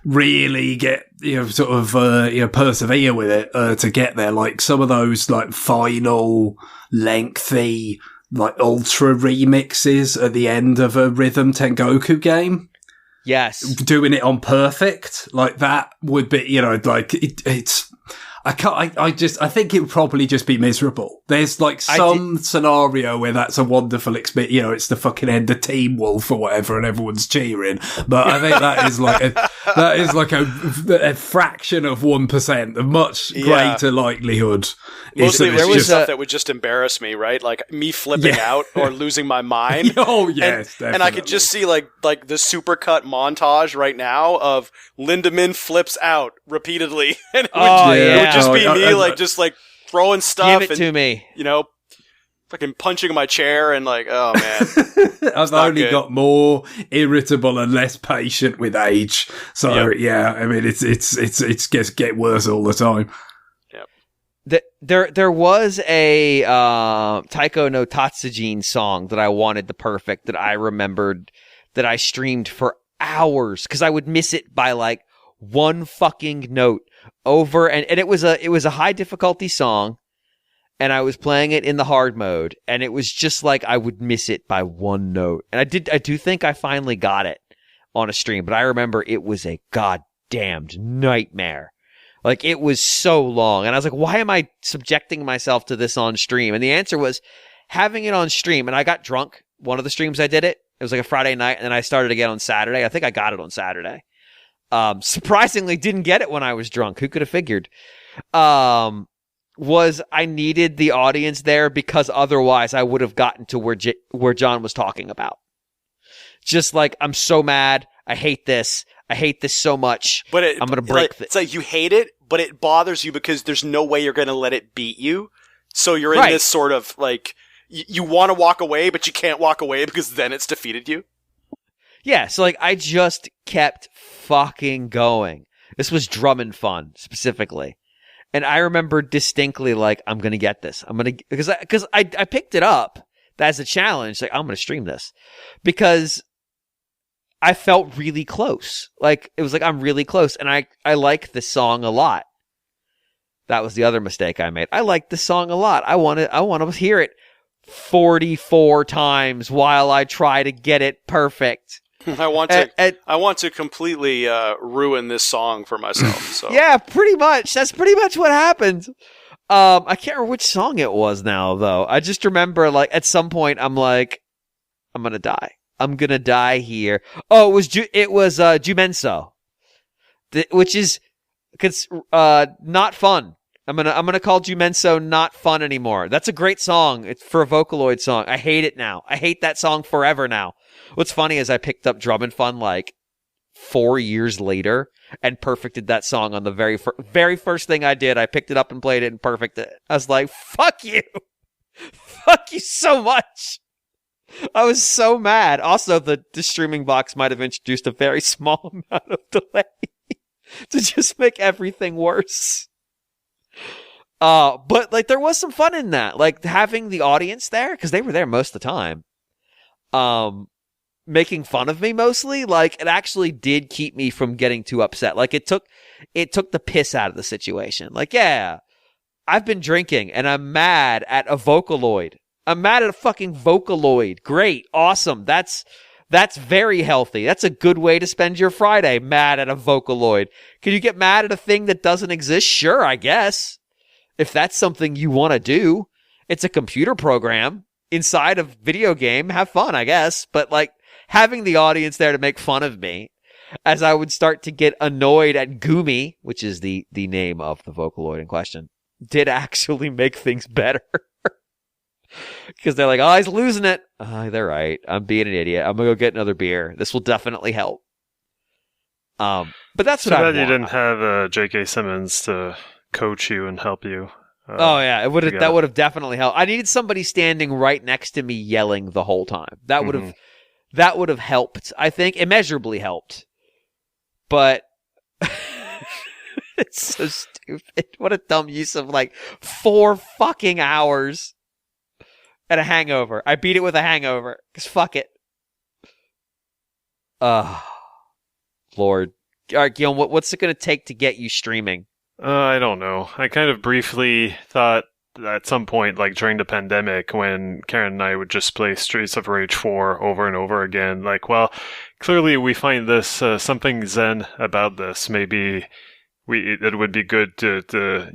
really get, persevere with it, to get there. Like some of those, like, final lengthy, like, ultra remixes at the end of a Rhythm Tengoku game. Yes. Doing it on perfect, like, that would be, it's, I think it would probably just be miserable. There's like some scenario where that's a wonderful experience. It's the fucking end of Team Wolf or whatever, and everyone's cheering. But I think that is like a fraction of 1%, a much greater likelihood. Mostly there was stuff that would just embarrass me, right? Like me flipping out or losing my mind. Oh yes, definitely. And I could just see like the supercut montage right now of Lindemann flips out repeatedly, and it would just be me just throwing stuff. Give it to me. Fucking punching my chair and oh man. I've only got more irritable and less patient with age. So I mean it's just get worse all the time. There was a Taiko no Tatsujin song that I wanted to perfect, that I remembered that I streamed for hours because I would miss it by like one fucking note over, and it was a high difficulty song, and I was playing it in the hard mode, and it was just like I would miss it by one note. And I do think I finally got it on a stream, but I remember it was a goddamned nightmare. Like, it was so long. And I was like, why am I subjecting myself to this on stream? And the answer was having it on stream. And I got drunk. One of the streams I did it. It was like a Friday night. And then I started again on Saturday. I think I got it on Saturday. Surprisingly, didn't get it when I was drunk. Who could have figured? Was I needed the audience there because otherwise I would have gotten to where John was talking about. Just like, I'm so mad. I hate this. I hate this so much. But I'm going to break this. It's like you hate it, but it bothers you because there's no way you're going to let it beat you. So you're in this sort of like, you want to walk away, but you can't walk away because then it's defeated you. Yeah. So like, I just kept fucking going. This was Drummond Fun specifically. And I remember distinctly like, I'm going to get this. Because I picked it up as a challenge. Like, I'm going to stream this because I felt really close. Like, it was like, I'm really close. And I like this song a lot. That was the other mistake I made. I like this song a lot. I want to hear it 44 times while I try to get it perfect. I want to completely ruin this song for myself. So. Yeah, pretty much. That's pretty much what happened. I can't remember which song it was now, though. I just remember, like, at some point, I'm like, I'm going to die. I'm gonna die here. Oh, it was Jumenso, which is not fun. I'm gonna call Jumenso not fun anymore. That's a great song. It's for a Vocaloid song. I hate it now. I hate that song forever now. What's funny is I picked up Drummond Fun like 4 years later and perfected that song on the very first thing I did. I picked it up and played it and perfected it. I was like, fuck you, fuck you so much. I was so mad. Also, the streaming box might have introduced a very small amount of delay to just make everything worse. But like, there was some fun in that, like having the audience there, because they were there most of the time, making fun of me mostly. Like, it actually did keep me from getting too upset. Like, it took the piss out of the situation. Like, yeah, I've been drinking and I'm mad at a Vocaloid. I'm mad at a fucking Vocaloid. Great. Awesome. That's very healthy. That's a good way to spend your Friday, mad at a Vocaloid. Can you get mad at a thing that doesn't exist? Sure, I guess. If that's something you want to do. It's a computer program inside a video game. Have fun, I guess. But like, having the audience there to make fun of me as I would start to get annoyed at Gumi, which is the name of the Vocaloid in question, did actually make things better. Because they're like, oh, he's losing it. Oh, they're right. I'm being an idiot. I'm going to go get another beer. This will definitely help. But that's what I want. You didn't have J.K. Simmons to coach you and help you. Yeah, that would have definitely helped. I needed somebody standing right next to me yelling the whole time. That would have helped. I think immeasurably helped. But it's so stupid. What a dumb use of 4 fucking hours and a hangover. I beat it with a hangover because fuck it. Lord. All right, Guillaume, what's it going to take to get you streaming? I don't know. I kind of briefly thought at some point, during the pandemic, when Karen and I would just play Streets of Rage 4 over and over again, clearly we find this something zen about this. Maybe it would be good to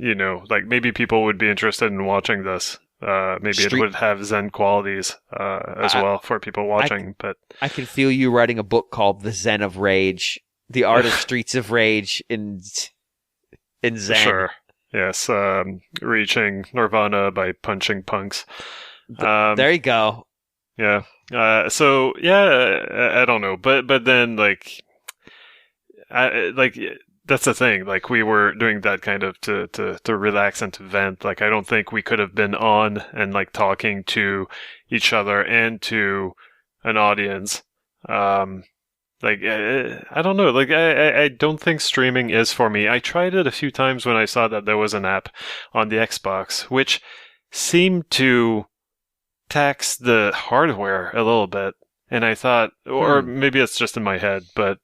maybe people would be interested in watching this. Maybe it would have zen qualities as well for people watching. But I can feel you writing a book called The Zen of Rage, The Art of Streets of Rage in Zen. Sure. Yes. Reaching Nirvana by punching punks. There you go. Yeah. So yeah, I don't know, but then that's the thing. We were doing that kind of to relax and to vent. I don't think we could have been on and talking to each other and to an audience. I don't know. I don't think streaming is for me. I tried it a few times when I saw that there was an app on the Xbox, which seemed to tax the hardware a little bit. And I thought, or maybe it's just in my head, but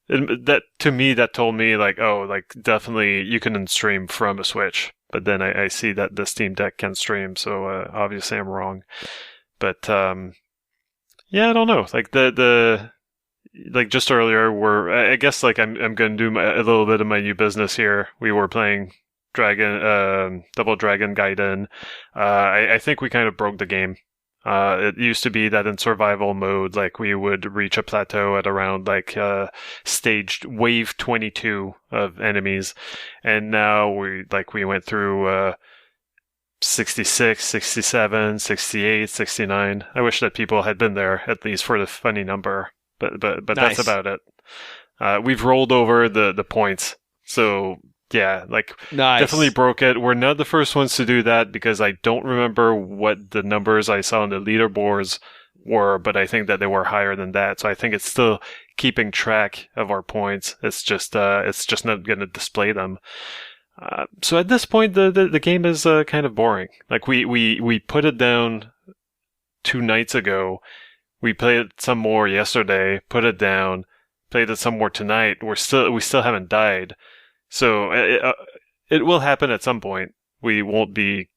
that to me, that told me definitely you can stream from a Switch. But then I see that the Steam Deck can stream, so obviously I'm wrong. But yeah, I don't know. Just earlier, I guess I'm going to do a little bit of my new business here. We were playing Double Dragon Gaiden. I think we kind of broke the game. It used to be that in survival mode, we would reach a plateau at around staged wave 22 of enemies, and now we went through 66, 67, 68, 69. I wish that people had been there at least for the funny number. But Nice. That's about it. We've rolled over the points. So, yeah, nice. Definitely broke it. We're not the first ones to do that because I don't remember what the numbers I saw on the leaderboards were, but I think that they were higher than that. So I think it's still keeping track of our points. It's just not going to display them. So at this point, the game is kind of boring. We put it down 2 nights ago. We played it some more yesterday, put it down, played it some more tonight. We still haven't died. So it will happen at some point. We won't be,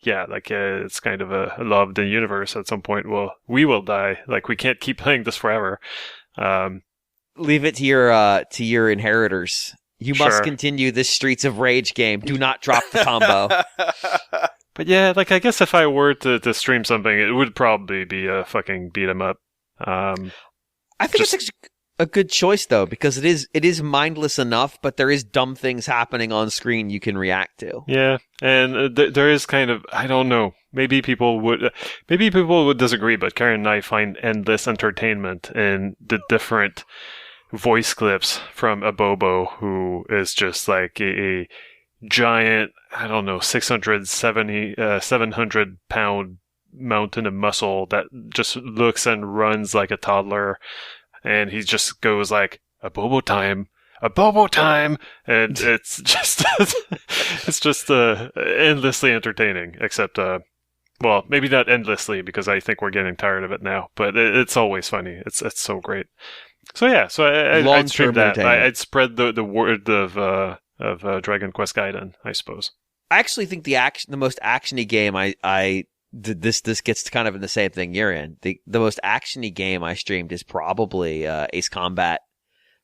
it's kind of a law of the universe. At some point, we will die. We can't keep playing this forever. Leave it to your inheritors. You must continue this Streets of Rage game. Do not drop the combo. But yeah, I guess if I were to stream something, it would probably be a fucking beat 'em up. I think it's a good choice though, because it is mindless enough, but there is dumb things happening on screen you can react to. Yeah, and there is kind of, I don't know, maybe people would disagree, but Karen and I find endless entertainment in the different voice clips from Abobo, who is just a giant, I don't know, 700-pound mountain of muscle that just looks and runs like a toddler, and he just goes Abobo time, and it's just endlessly entertaining. Except, well, maybe not endlessly because I think we're getting tired of it now, but it's always funny. It's so great. So yeah, I'd stream that. I'd spread the word of Dragon Quest Gaiden, I suppose. I actually think the most actiony game this gets kind of in the same thing you're in. The most actiony game I streamed is probably Ace Combat,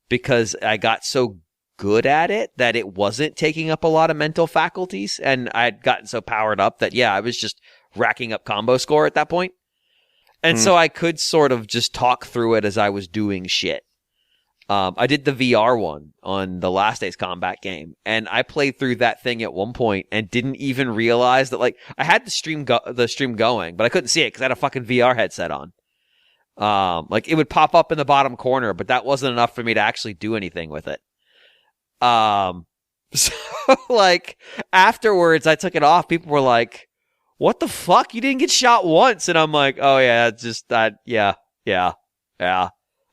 because I got so good at it that it wasn't taking up a lot of mental faculties, and I had gotten so powered up that I was just racking up combo score at that point. And so I could sort of just talk through it as I was doing shit. I did the VR one on the Last Days Combat game, and I played through that thing at one point and didn't even realize that, like, I had the stream going, but I couldn't see it because I had a fucking VR headset on. Like, it would pop up in the bottom corner, but that wasn't enough for me to actually do anything with it. So, like, afterwards, I took it off. People were like, what the fuck? You didn't get shot once. And I'm like, oh, yeah, it's just that. Yeah.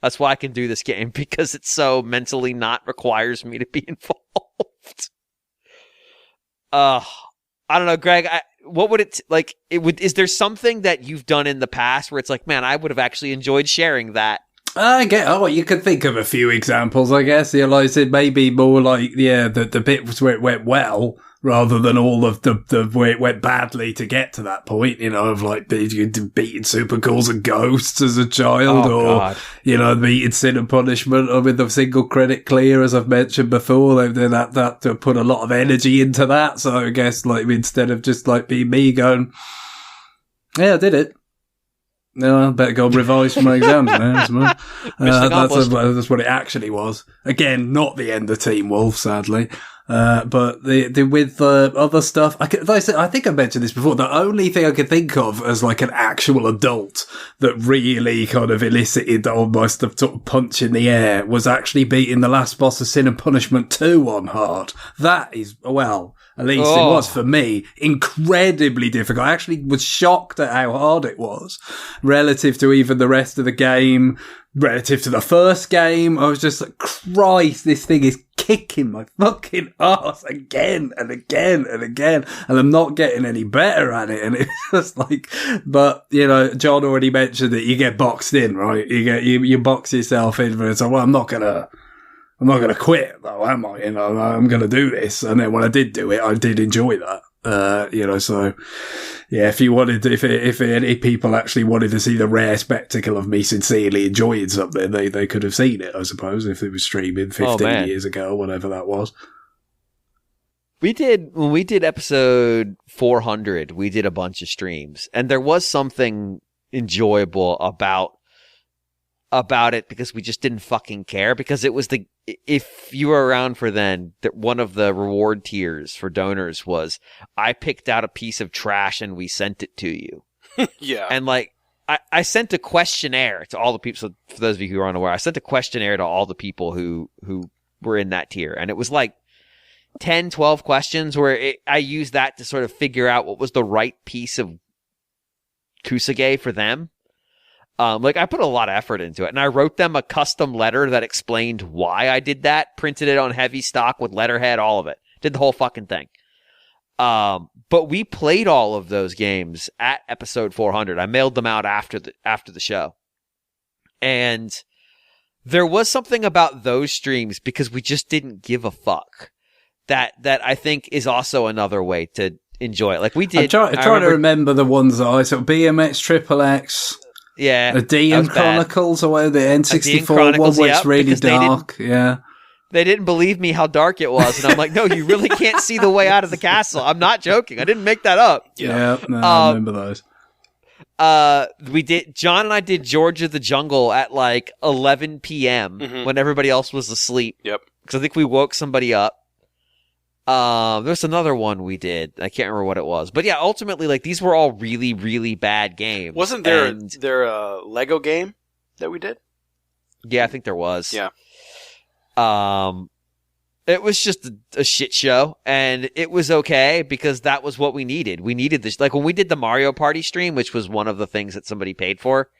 That's why I can do this game, because it so mentally not requires me to be involved. I don't know, Greg. What would it like? Is there something that you've done in the past where it's like, man, I would have actually enjoyed sharing that? You could think of a few examples, I guess. Like, it may be more like, the bits where it went well, rather than all of the where it went badly to get to that point, of like beating super calls and ghosts as a child, God. Beating Sin and Punishment with the single credit clear, as I've mentioned before. That to put a lot of energy into that. So I guess, like, instead of just like being me going, yeah, I did it. No, I better go and revise for my exams now. That's what it actually was. Again, not the end of Team Wolf, sadly. But with other stuff, I think I mentioned this before. The only thing I could think of as like an actual adult that really kind of elicited almost the sort of punch in the air was actually beating the last boss of Sin and Punishment 2 on hard. That is, well, at least it was for me, incredibly difficult. I actually was shocked at how hard it was relative to even the rest of the game, relative to the first game. I was just like, Christ, this thing is kicking my fucking ass again and again and again, and I'm not getting any better at it. And it's just like, but John already mentioned that you get boxed in, right? You box yourself in, but it's like, well, I'm not gonna quit though, am I? I'm gonna do this. And then when I did do it, I did enjoy that. So yeah, if any people actually wanted to see the rare spectacle of me sincerely enjoying something, they could have seen it, I suppose, if it was streaming 15 years ago, whatever that was. When we did episode 400, we did a bunch of streams, and there was something enjoyable about it because we just didn't fucking care, because it was if you were around for then, that one of the reward tiers for donors was, I picked out a piece of trash and we sent it to you. Yeah. And like, I sent a questionnaire to all the people. So for those of you who are unaware, I sent a questionnaire to all the people who were in that tier. And it was like 10, 12 questions where I used that to sort of figure out what was the right piece of Kusage for them. Like, I put a lot of effort into it, and I wrote them a custom letter that explained why I did that, printed it on heavy stock with letterhead, all of it. Did the whole fucking thing. But we played all of those games at episode 400. I mailed them out after the show. And there was something about those streams, because we just didn't give a fuck, that I think is also another way to enjoy it. Like, we did. I try to remember the ones that I saw. BMX, Triple X. Yeah. The DM Chronicles, or whatever, the N64 one where it's really dark. Yeah. They didn't believe me how dark it was. And I'm like, no, you really can't see the way out of the castle. I'm not joking. I didn't make that up. Yeah, no, I remember those. John and I did George of the Jungle at like 11 p.m. When everybody else was asleep. Yep. Because I think we woke somebody up. There's another one we did. I can't remember what it was. But yeah, ultimately, like, these were all really, really bad games. Wasn't there a Lego game that we did? Yeah, I think there was. Yeah. It was just a shit show, and it was okay because that was what we needed. We needed this. Like, when we did the Mario Party stream, which was one of the things that somebody paid for,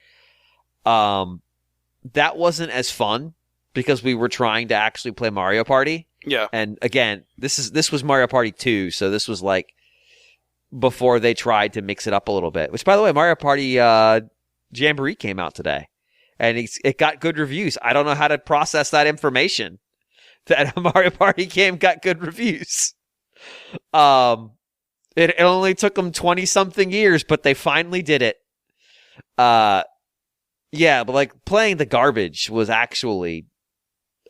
that wasn't as fun because we were trying to actually play Mario Party. Yeah. And again, this was Mario Party 2, so this was like before they tried to mix it up a little bit. Which, by the way, Mario Party Jamboree came out today, and it got good reviews. I don't know how to process that information, that a Mario Party game got good reviews. It only took them 20-something years, but they finally did it. Yeah, but like, playing the garbage was actually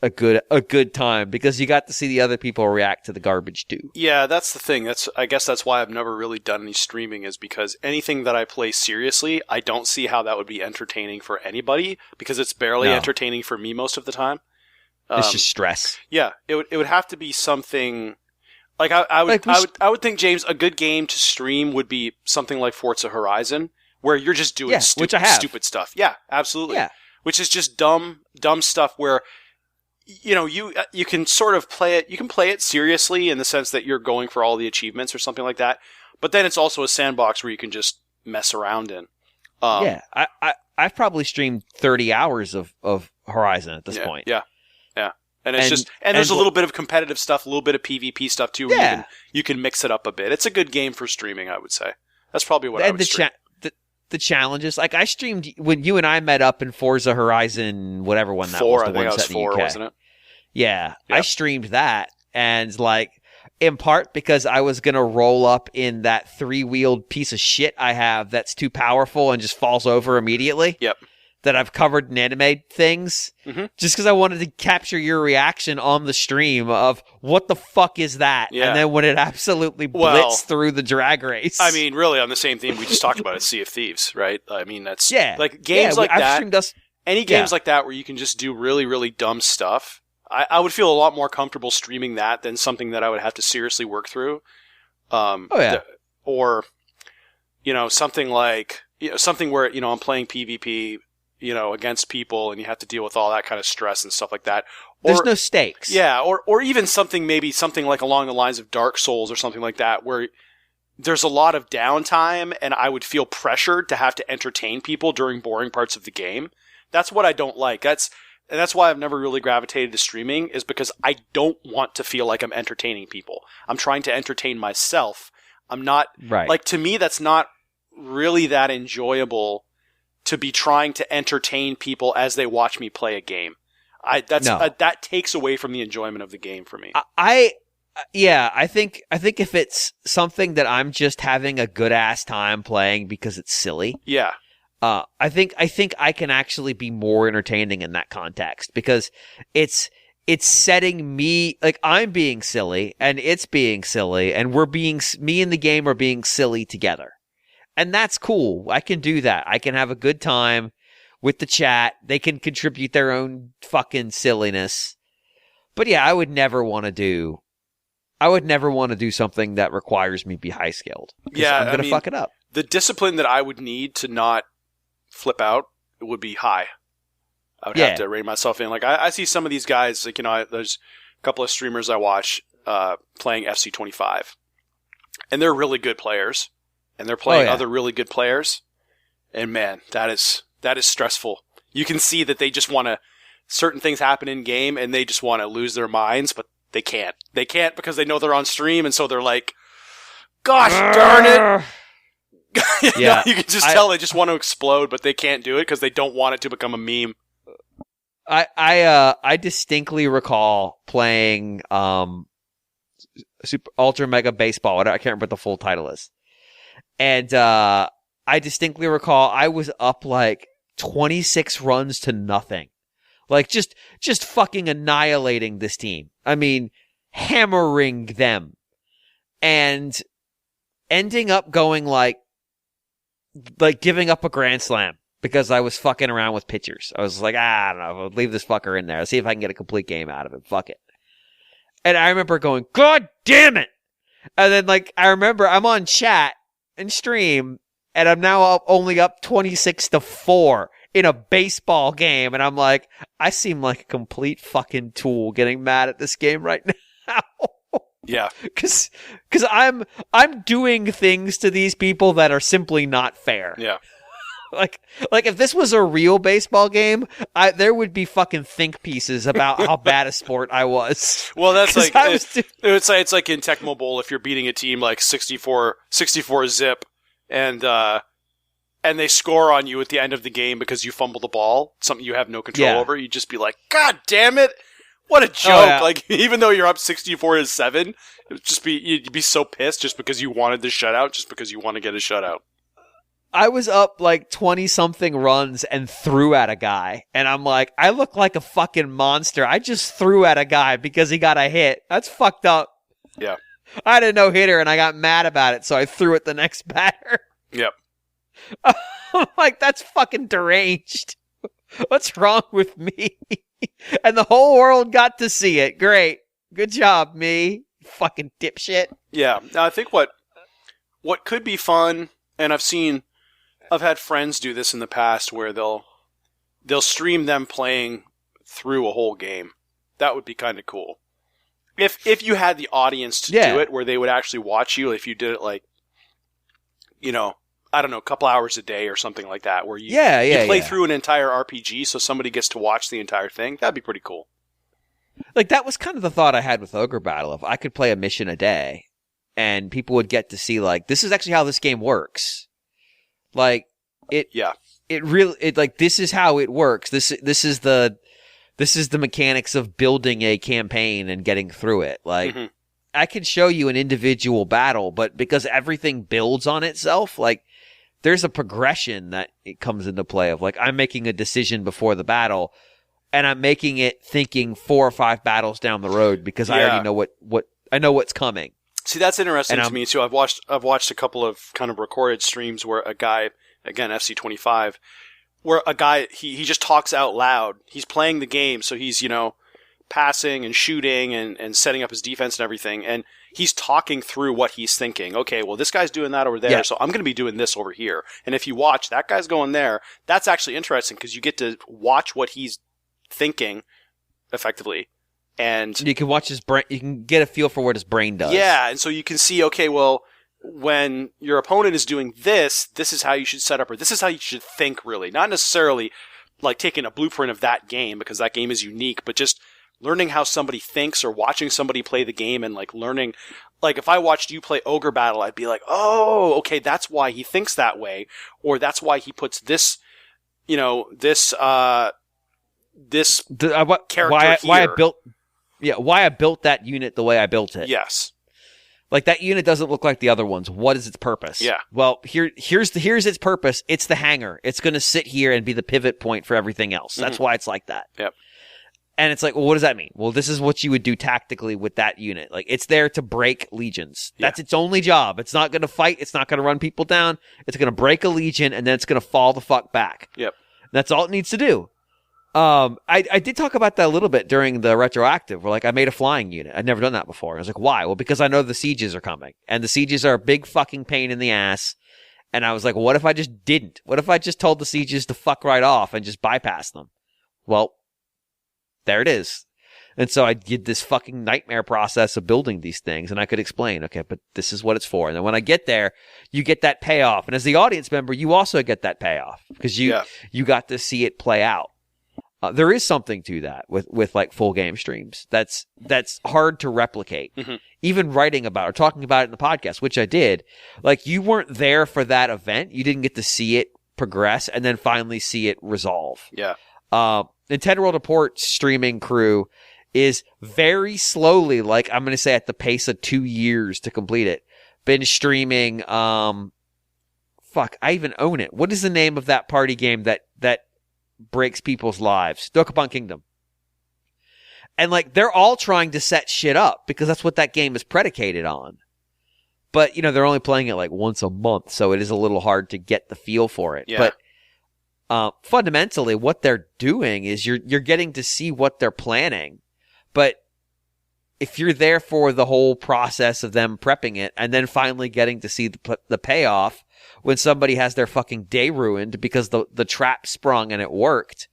a good time because you got to see the other people react to the garbage too. Yeah, that's the thing. I guess that's why I've never really done any streaming, is because anything that I play seriously, I don't see how that would be entertaining for anybody, because it's barely entertaining for me most of the time. It's just stress. Yeah, it would have to be something like I would think, James, a good game to stream would be something like Forza Horizon, where you're just doing stupid stuff. Yeah, absolutely. Yeah. Which is just dumb stuff where, you know, you can sort of play it. You can play it seriously in the sense that you're going for all the achievements or something like that. But then it's also a sandbox where you can just mess around in. I've probably streamed 30 hours of Horizon at this point. Yeah. And it's there's a little bit of competitive stuff, a little bit of PvP stuff too. Where you can mix it up a bit. It's a good game for streaming, I would say. That's probably what I would stream. The challenges, like I streamed when you and I met up in Forza Horizon, whatever one that was, the one set in the UK. Wasn't it? Yeah, I streamed that, and like in part because I was gonna roll up in that 3-wheeled piece of shit I have that's too powerful and just falls over immediately. Yep. That I've covered in anime things, just because I wanted to capture your reaction on the stream of what the fuck is that, and then when it absolutely blitzed through the drag race. I mean, really, on the same theme we just talked about it, Sea of Thieves, right? I mean, that's like games like that. Any games like that where you can just do really, really dumb stuff. I would feel a lot more comfortable streaming that than something that I would have to seriously work through. Or, you know, something like something where I'm playing PvP. Against people, and you have to deal with all that kind of stress and stuff like that. There's no stakes. Yeah, or even something like along the lines of Dark Souls or something like that, where there's a lot of downtime, and I would feel pressured to have to entertain people during boring parts of the game. That's what I don't like. That's why I've never really gravitated to streaming, is because I don't want to feel like I'm entertaining people. I'm trying to entertain myself. I'm not, like, to me, that's not really that enjoyable to be trying to entertain people as they watch me play a game. That takes away from the enjoyment of the game for me. I think if it's something that I'm just having a good ass time playing because it's silly. Yeah. I think I can actually be more entertaining in that context, because it's setting me, like, I'm being silly and it's being silly, and me and the game are being silly together. And that's cool. I can do that. I can have a good time with the chat. They can contribute their own fucking silliness. But yeah, I would never want to do something that requires me to be high skilled. Yeah, I'm going to fuck it up. The discipline that I would need to not flip out would be high. I would have to rein myself in. Like, I see some of these guys, like, there's a couple of streamers I watch playing FC25. And they're really good players. And they're playing other really good players. And man, that is stressful. You can see that they just want to, certain things happen in game and they just want to lose their minds, but they can't. They can't because they know they're on stream, and so they're like, gosh darn it. You can just tell they just want to explode, but they can't do it because they don't want it to become a meme. I distinctly recall playing Super Ultra Mega Baseball. I can't remember what the full title is. And I distinctly recall I was up like 26 runs to nothing. Like just fucking annihilating this team. I mean, hammering them. And ending up going like giving up a grand slam because I was fucking around with pitchers. I was like, I don't know, I'll leave this fucker in there. I'll see if I can get a complete game out of it. Fuck it. And I remember going, God damn it! And then like I remember I'm on chat and stream, and I'm now only up 26-4 in a baseball game, and I'm like, I seem like a complete fucking tool getting mad at this game right now. Yeah. Cause I'm doing things to these people that are simply not fair. Yeah. Like if this was a real baseball game, there would be fucking think pieces about how bad a sport I was. Well, that's like it's like in Tecmo Bowl if you're beating a team like 64 zip and they score on you at the end of the game because you fumble the ball, something you have no control over. You'd just be like, God damn it! What a joke! Oh, yeah. Like even though you're up 64-7, you'd be so pissed just because you wanted the shutout, just because you want to get a shutout. I was up like 20 something runs and threw at a guy. And I'm like, I look like a fucking monster. I just threw at a guy because he got a hit. That's fucked up. Yeah. I had a no hitter and I got mad about it. So I threw at the next batter. Yep. I'm like, that's fucking deranged. What's wrong with me? And the whole world got to see it. Great. Good job, me. Fucking dipshit. Yeah. Now, I think what could be fun, and I've had friends do this in the past where they'll stream them playing through a whole game. That would be kind of cool. If you had the audience to do it, where they would actually watch you, if you did it like, I don't know, a couple hours a day or something like that, where you play through an entire RPG so somebody gets to watch the entire thing. That'd be pretty cool. Like, that was kind of the thought I had with Ogre Battle. If I could play a mission a day and people would get to see, like, this is actually how this game works. Like, this is how it works. This is the mechanics of building a campaign and getting through it. Like, I can show you an individual battle, but because everything builds on itself, like, there's a progression that it comes into play of, like, I'm making a decision before the battle, and I'm making it thinking 4 or 5 battles down the road because I already know I know what's coming. See, that's interesting to me too. I've watched a couple of kind of recorded streams where a guy, again FC25, where a guy he just talks out loud. He's playing the game, so he's passing and shooting and setting up his defense and everything, and he's talking through what he's thinking. Okay, well, this guy's doing that over there, so I'm going to be doing this over here. And if you watch, that guy's going there. That's actually interesting because you get to watch what he's thinking effectively. And you can watch his brain, you can get a feel for what his brain does. Yeah, and so you can see, okay, well, when your opponent is doing this is how you should set up, or this is how you should think, really. Not necessarily like taking a blueprint of that game, because that game is unique, but just learning how somebody thinks or watching somebody play the game and like learning, like if I watched you play Ogre Battle, I'd be like, oh, okay, that's why he thinks that way, or that's why he puts this, character why I built that unit the way I built it. Yes. Like, that unit doesn't look like the other ones. What is its purpose? Yeah. Well, here's its purpose. It's the hangar. It's going to sit here and be the pivot point for everything else. That's why it's like that. Yep. And it's like, well, what does that mean? Well, this is what you would do tactically with that unit. Like, it's there to break legions. That's its only job. It's not going to fight. It's not going to run people down. It's going to break a legion, and then it's going to fall the fuck back. Yep. That's all it needs to do. I did talk about that a little bit during the retroactive, where like I made a flying unit. I'd never done that before. I was like, why? Well, because I know the sieges are coming, and the sieges are a big fucking pain in the ass. And I was like, what if I just didn't? What if I just told the sieges to fuck right off and just bypass them? Well, there it is. And so I did this fucking nightmare process of building these things, and I could explain, okay, but this is what it's for. And then when I get there, you get that payoff. And as the audience member, you also get that payoff because you got to see it play out. There is something to that with like full game streams. That's hard to replicate. Mm-hmm. Even writing about or talking about it in the podcast, which I did. Like, you weren't there for that event. You didn't get to see it progress and then finally see it resolve. Yeah. Nintendo World Report streaming crew is very slowly, like I'm going to say at the pace of 2 years to complete it, been streaming. I even own it. What is the name of that party game that breaks people's lives? Dokapon Kingdom. And like, they're all trying to set shit up because that's what that game is predicated on. But, they're only playing it like once a month, so it is a little hard to get the feel for it. Yeah. But fundamentally, what they're doing is you're getting to see what they're planning. But if you're there for the whole process of them prepping it and then finally getting to see the payoff when somebody has their fucking day ruined because the trap sprung and it worked,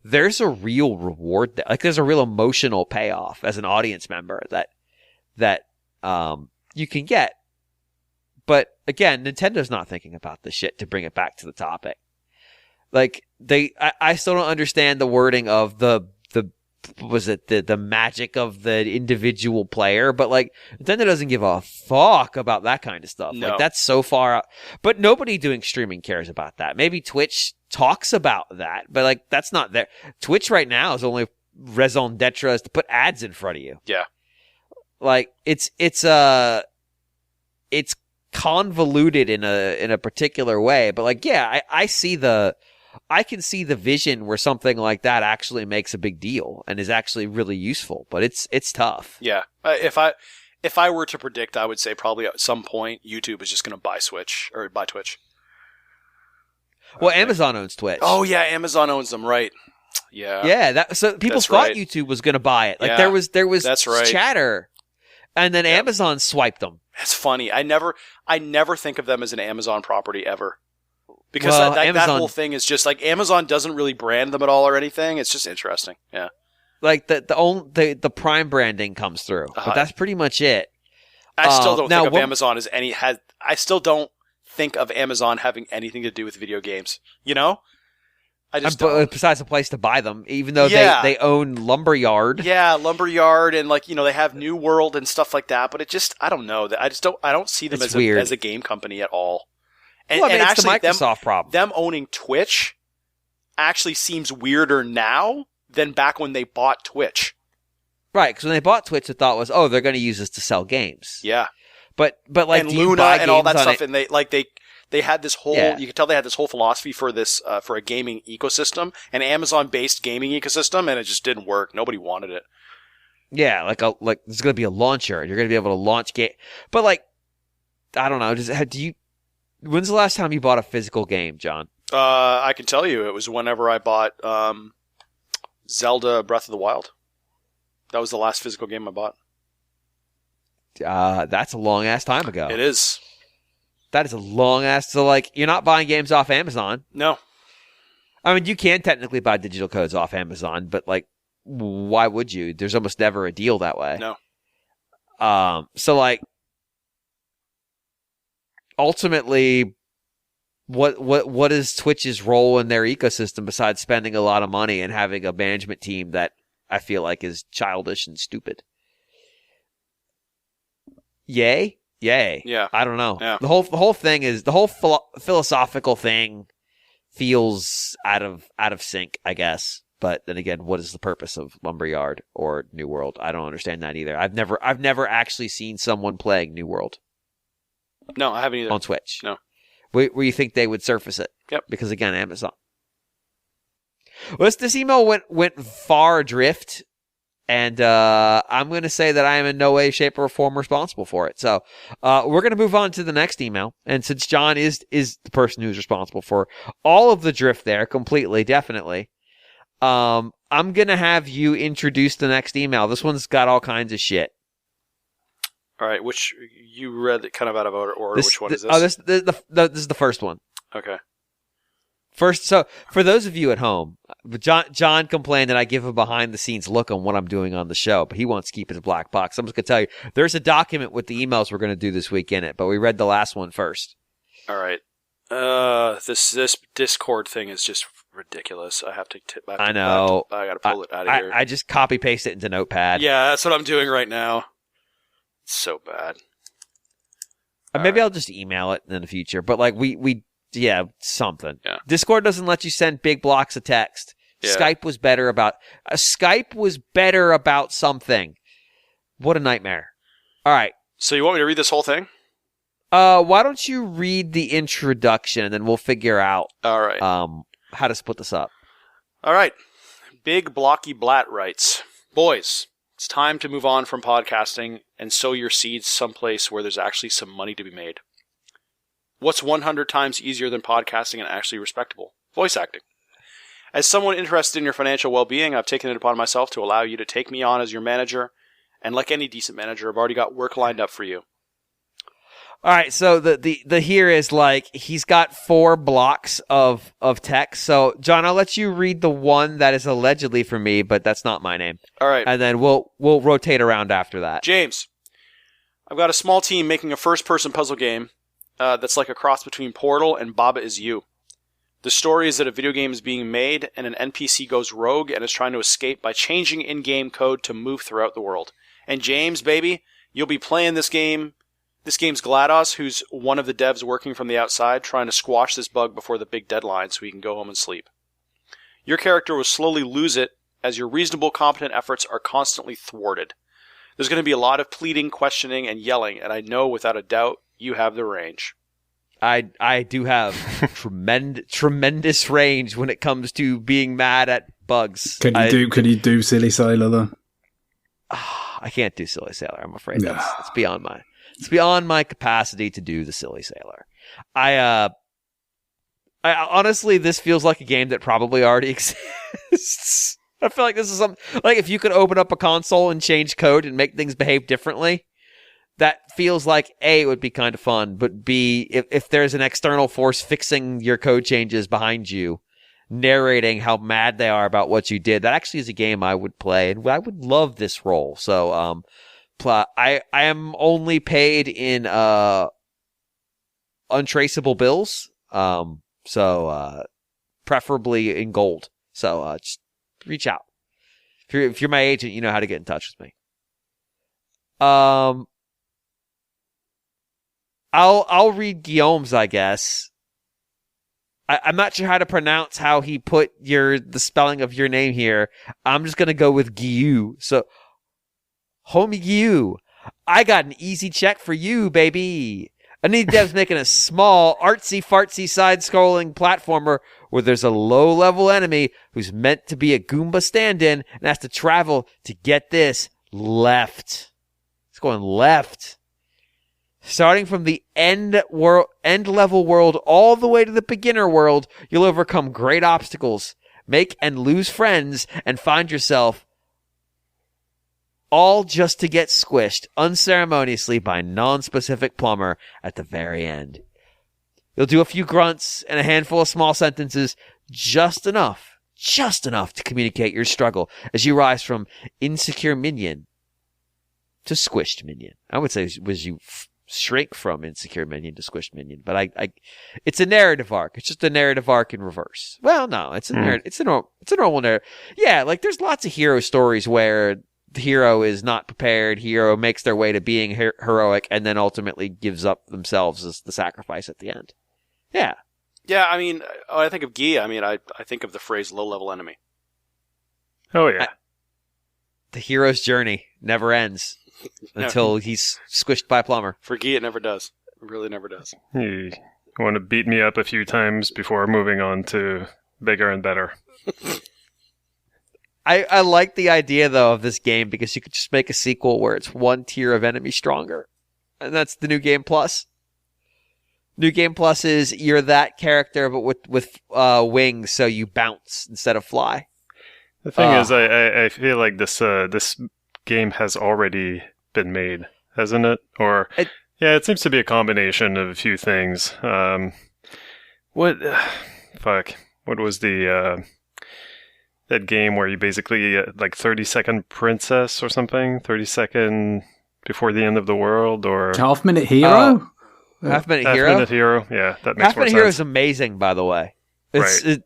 there's a real reward there. Like, there's a real emotional payoff as an audience member that you can get. But again, Nintendo's not thinking about this shit to bring it back to the topic. Like, I still don't understand the wording of the magic of the individual player, but like, Nintendo doesn't give a fuck about that kind of stuff. No. Like, that's so far out. But nobody doing streaming cares about that. Maybe Twitch talks about that, but like, that's not there. Twitch right now is only raison d'etre is to put ads in front of you. Yeah. Like, it's convoluted in a particular way. But like, yeah, I can see the vision where something like that actually makes a big deal and is actually really useful. But it's tough. Yeah, if I were to predict, I would say probably at some point YouTube is just going to buy Twitch. Well, Amazon owns Twitch. Oh yeah, Amazon owns them, right? Yeah. Yeah, so people thought YouTube was going to buy it. Like there was that's right. chatter, and then Amazon swiped them. That's funny. I never think of them as an Amazon property ever. Because that whole thing is just like Amazon doesn't really brand them at all or anything. It's just interesting. Yeah. Like the Prime branding comes through, but that's pretty much it. I still don't think of Amazon as I still don't think of Amazon having anything to do with video games. You know? I just don't. Besides a place to buy them, even though they own Lumberyard. Yeah, Lumberyard, and like, you know, they have New World and stuff like that, but it just, I don't know. I don't see them as a game company at all. And, well, I mean, and it's actually, the Microsoft problem. Them owning Twitch actually seems weirder now than back when they bought Twitch. Right, because when they bought Twitch, the thought was, oh, they're going to use this to sell games. Yeah. But like, and Luna and all that stuff, and they had this whole, you could tell they had this whole philosophy for this, for a gaming ecosystem, an Amazon-based gaming ecosystem, and it just didn't work. Nobody wanted it. Yeah, like there's going to be a launcher, and you're going to be able to launch game. But like, I don't know, when's the last time you bought a physical game, John? I can tell you, it was whenever I bought, Zelda Breath of the Wild. That was the last physical game I bought. That's a long ass time ago. It is. That is a long ass. So like, you're not buying games off Amazon. No. I mean, you can technically buy digital codes off Amazon, but like, why would you? There's almost never a deal that way. No. So like, ultimately, what is Twitch's role in their ecosystem besides spending a lot of money and having a management team that I feel like is childish and stupid? Yay. Yeah. I don't know. Yeah. The whole thing is the whole philosophical thing feels out of sync, I guess. But then again, what is the purpose of Lumberyard or New World? I don't understand that either. I've never actually seen someone playing New World. No, I haven't either. On Twitch. No. Where you think they would surface it? Yep. Because again, Amazon. Well, this email went far adrift. And I'm going to say that I am in no way, shape, or form responsible for it. So we're going to move on to the next email. And since John is the person who's responsible for all of the drift there, completely, definitely, I'm going to have you introduce the next email. This one's got all kinds of shit. All right, which you read it kind of out of order. Which one is this? Oh, this is the first one. Okay. First, so for those of you at home, John complained that I give a behind-the-scenes look on what I'm doing on the show, but he wants to keep his black box. I'm just going to tell you, there's a document with the emails we're going to do this week in it, but we read the last one first. All right. This Discord thing is just ridiculous. I have to tip back. I know. I got to pull it out of here. I just copy-paste it into Notepad. Yeah, that's what I'm doing right now. It's so bad. Maybe I'll just email it in the future, but like yeah, something. Yeah. Discord doesn't let you send big blocks of text. Yeah. Skype was better about something. What a nightmare. All right. So you want me to read this whole thing? Why don't you read the introduction and then we'll figure out all right. How to split this up. All right. Big Blocky Blat writes, "Boys, it's time to move on from podcasting and sow your seeds someplace where there's actually some money to be made. What's 100 times easier than podcasting and actually respectable? Voice acting. As someone interested in your financial well-being, I've taken it upon myself to allow you to take me on as your manager, and like any decent manager, I've already got work lined up for you." All right, so the here is like he's got 4 blocks of text. So John, I'll let you read the one that is allegedly for me, but that's not my name. All right, and then we'll rotate around after that. James, I've got a small team making a first-person puzzle game that's like a cross between Portal and Baba Is You. The story is that a video game is being made and an NPC goes rogue and is trying to escape by changing in-game code to move throughout the world. And James, baby, you'll be playing this game. This game's GLaDOS, who's one of the devs working from the outside, trying to squash this bug before the big deadline so he can go home and sleep. Your character will slowly lose it as your reasonable, competent efforts are constantly thwarted. There's going to be a lot of pleading, questioning, and yelling, and I know without a doubt you have the range. I do have tremendous range when it comes to being mad at bugs. Can you do Silly Sailor though? I can't do Silly Sailor. I'm afraid it's beyond my capacity to do the Silly Sailor. I honestly, this feels like a game that probably already exists. I feel like this is something like if you could open up a console and change code and make things behave differently. That feels like A, it would be kind of fun, but B, if there's an external force fixing your code changes behind you, narrating how mad they are about what you did, that actually is a game I would play, and I would love this role. So, I am only paid in untraceable bills, so preferably in gold. So just reach out. If you're my agent, you know how to get in touch with me. I'll read Guillaume's, I guess. I'm not sure how to pronounce how he put the spelling of your name here. I'm just gonna go with Guillaume. So, homie Guillaume, I got an easy check for you, baby. Indie Dev's making a small, artsy-fartsy side-scrolling platformer where there's a low-level enemy who's meant to be a Goomba stand-in and has to travel to get this left. It's going left. Starting from the end level world all the way to the beginner world, you'll overcome great obstacles, make and lose friends, and find yourself all just to get squished unceremoniously by non-specific plumber at the very end. You'll do a few grunts and a handful of small sentences, just enough to communicate your struggle as you rise from insecure minion to squished minion. I would say was you shrink from insecure minion to squished minion, but it's a narrative arc. It's just a narrative arc in reverse. Well, no, it's a normal narrative. Yeah, like there's lots of hero stories where the hero is not prepared. Hero makes their way to being heroic and then ultimately gives up themselves as the sacrifice at the end. Yeah. Yeah, I mean, when I think of Guy, I think of the phrase low-level enemy. Oh, yeah. The hero's journey never ends. Until he's squished by a plumber. For Guy, it never does. It really never does. You want to beat me up a few times before moving on to bigger and better. I like the idea, though, of this game because you could just make a sequel where it's one tier of enemy stronger. And that's the New Game Plus. New Game Plus is you're that character, but with wings, so you bounce instead of fly. The thing is, I feel like this game has already been made, hasn't it? Or it seems to be a combination of a few things. What was the that game where you basically like 30-second princess or something, 30-second before the end of the world, or half-minute hero? Half-minute hero? Half-minute hero, yeah, that makes more sense. Half-minute hero is amazing, by the way. Right. The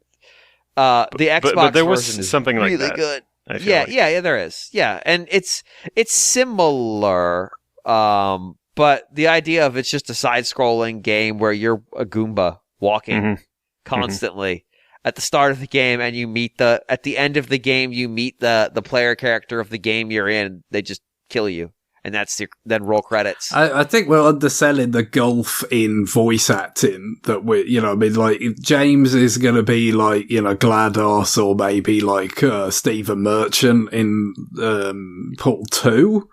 Xbox but there was version is something like really that. good. Yeah, yeah, there is. Yeah, and it's similar, but the idea of it's just a side-scrolling game where you're a Goomba walking constantly at the start of the game, and you meet at the end of the game, you meet the player character of the game you're in. They just kill you, and then roll credits. I think we're underselling the gulf in voice acting that like if James is going to be like, GLaDOS or maybe like Stephen Merchant in Portal 2.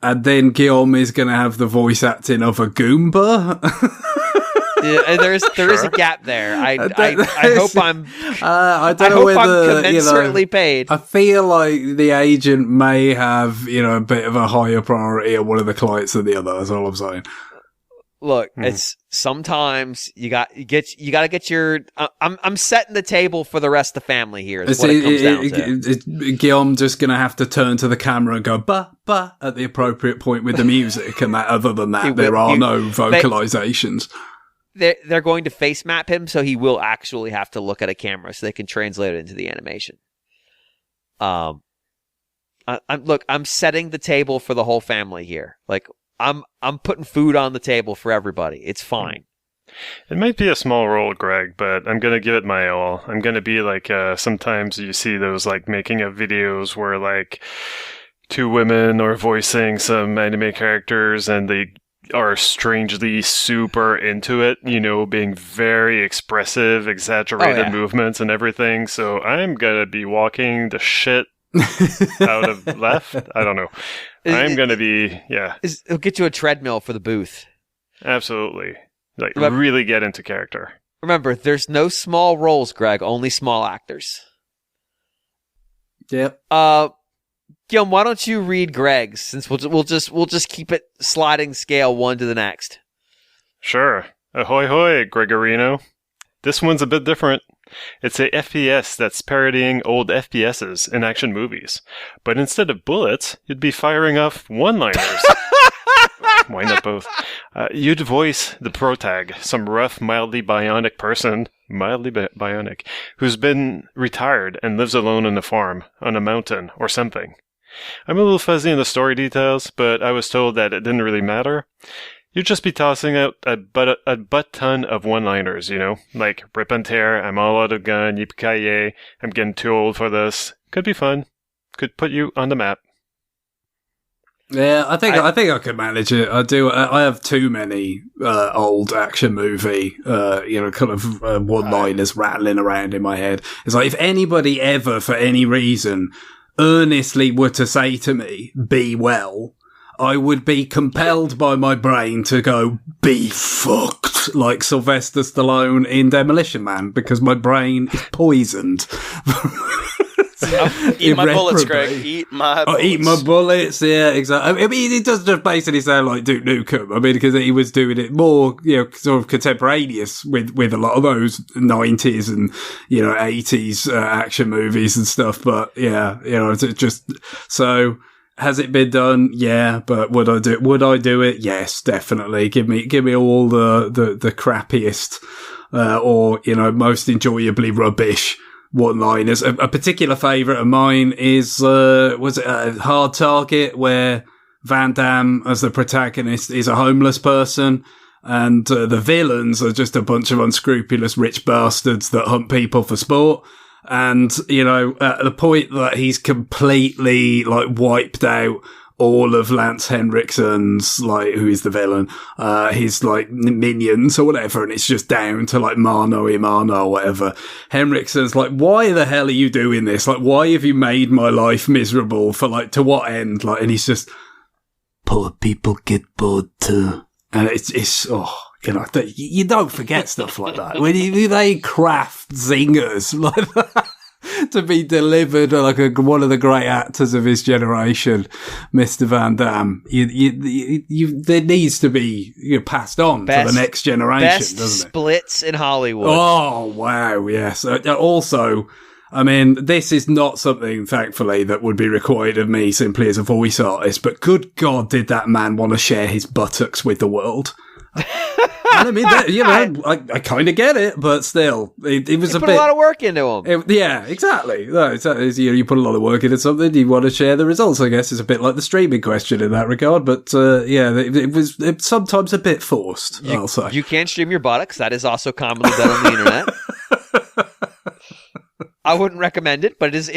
And then Guillaume is going to have the voice acting of a Goomba. Yeah, there is a gap there. I hope I'm. I don't know whether I'm commensurately paid. I feel like the agent may have a bit of a higher priority on one of the clients than the other. That's all I'm saying. Look, it's sometimes you got to get your. I'm setting the table for the rest of the family here. Is what it comes down to. Guillaume just going to have to turn to the camera and go ba at the appropriate point with the music, and that. Other than that, there are no vocalizations. They're going to face map him, so he will actually have to look at a camera so they can translate it into the animation. I'm setting the table for the whole family here. Like I'm putting food on the table for everybody. It's fine. It might be a small role, Greg, but I'm gonna give it my all. I'm gonna be like sometimes you see those like making of videos where like two women are voicing some anime characters and they are strangely super into it, being very expressive, exaggerated movements and everything. So I'm going to be walking the shit out of left. I don't know. I'm going to be, It'll get you a treadmill for the booth. Absolutely. Really get into character. Remember, there's no small roles, Greg, only small actors. Yep. Gilm, why don't you read Greg's, since we'll just keep it sliding scale one to the next. Sure. Ahoy hoy, Gregorino. This one's a bit different. It's a FPS that's parodying old FPSs in action movies. But instead of bullets, you'd be firing off one-liners. Why not both? You'd voice the protag, some rough, mildly bionic person, bionic, who's been retired and lives alone on a farm, on a mountain, or something. I'm a little fuzzy in the story details, but I was told that it didn't really matter. You'd just be tossing out a butt ton of one-liners, like rip and tear, I'm all out of gun, yippee-ki-yay, I'm getting too old for this. Could be fun. Could put you on the map. Yeah, I think I could manage it. I do. I have too many old action movie, kind of one-liners rattling around in my head. It's like if anybody ever, for any reason, earnestly were to say to me, "Be well," I would be compelled by my brain to go, "Be fucked," like Sylvester Stallone in Demolition Man, because my brain is poisoned. Eat my bullets, Greg. Eat my bullets. Eat my bullets, yeah, exactly. I mean, it does just basically sound like Duke Nukem. I mean, because he was doing it more, sort of contemporaneous with a lot of those 90s and, 80s action movies and stuff. But, it's just, so... Has it been done? Yeah, but would I do it? Yes, definitely. Give me all the crappiest, or, most enjoyably rubbish one-liners. A particular favourite of mine is, was it a Hard Target, where Van Damme, as the protagonist, is a homeless person, and the villains are just a bunch of unscrupulous rich bastards that hunt people for sport. And, at the point that he's completely, wiped out all of Lance Henriksen's, who is the villain, his, minions or whatever, and it's just down to, Mano Imano or whatever. Henriksen's why the hell are you doing this? Why have you made my life miserable for, to what end? And he's just, poor people get bored too. And it's you don't forget stuff like that. When they craft zingers like that to be delivered like one of the great actors of his generation, Mr. Van Damme, there needs to be passed on to the next generation, doesn't it? Best splits in Hollywood. Oh, wow, yes. Also, I mean, this is not something, thankfully, that would be required of me simply as a voice artist, but good God, did that man want to share his buttocks with the world? And I mean, I kind of get it, but still, it was put a lot of work into him. Yeah, exactly. No, you put a lot of work into something, you want to share the results, I guess. It's a bit like the streaming question in that regard, but it was sometimes a bit forced, I'll say. You can stream your buttocks. That is also commonly done on the internet. I wouldn't recommend it, but it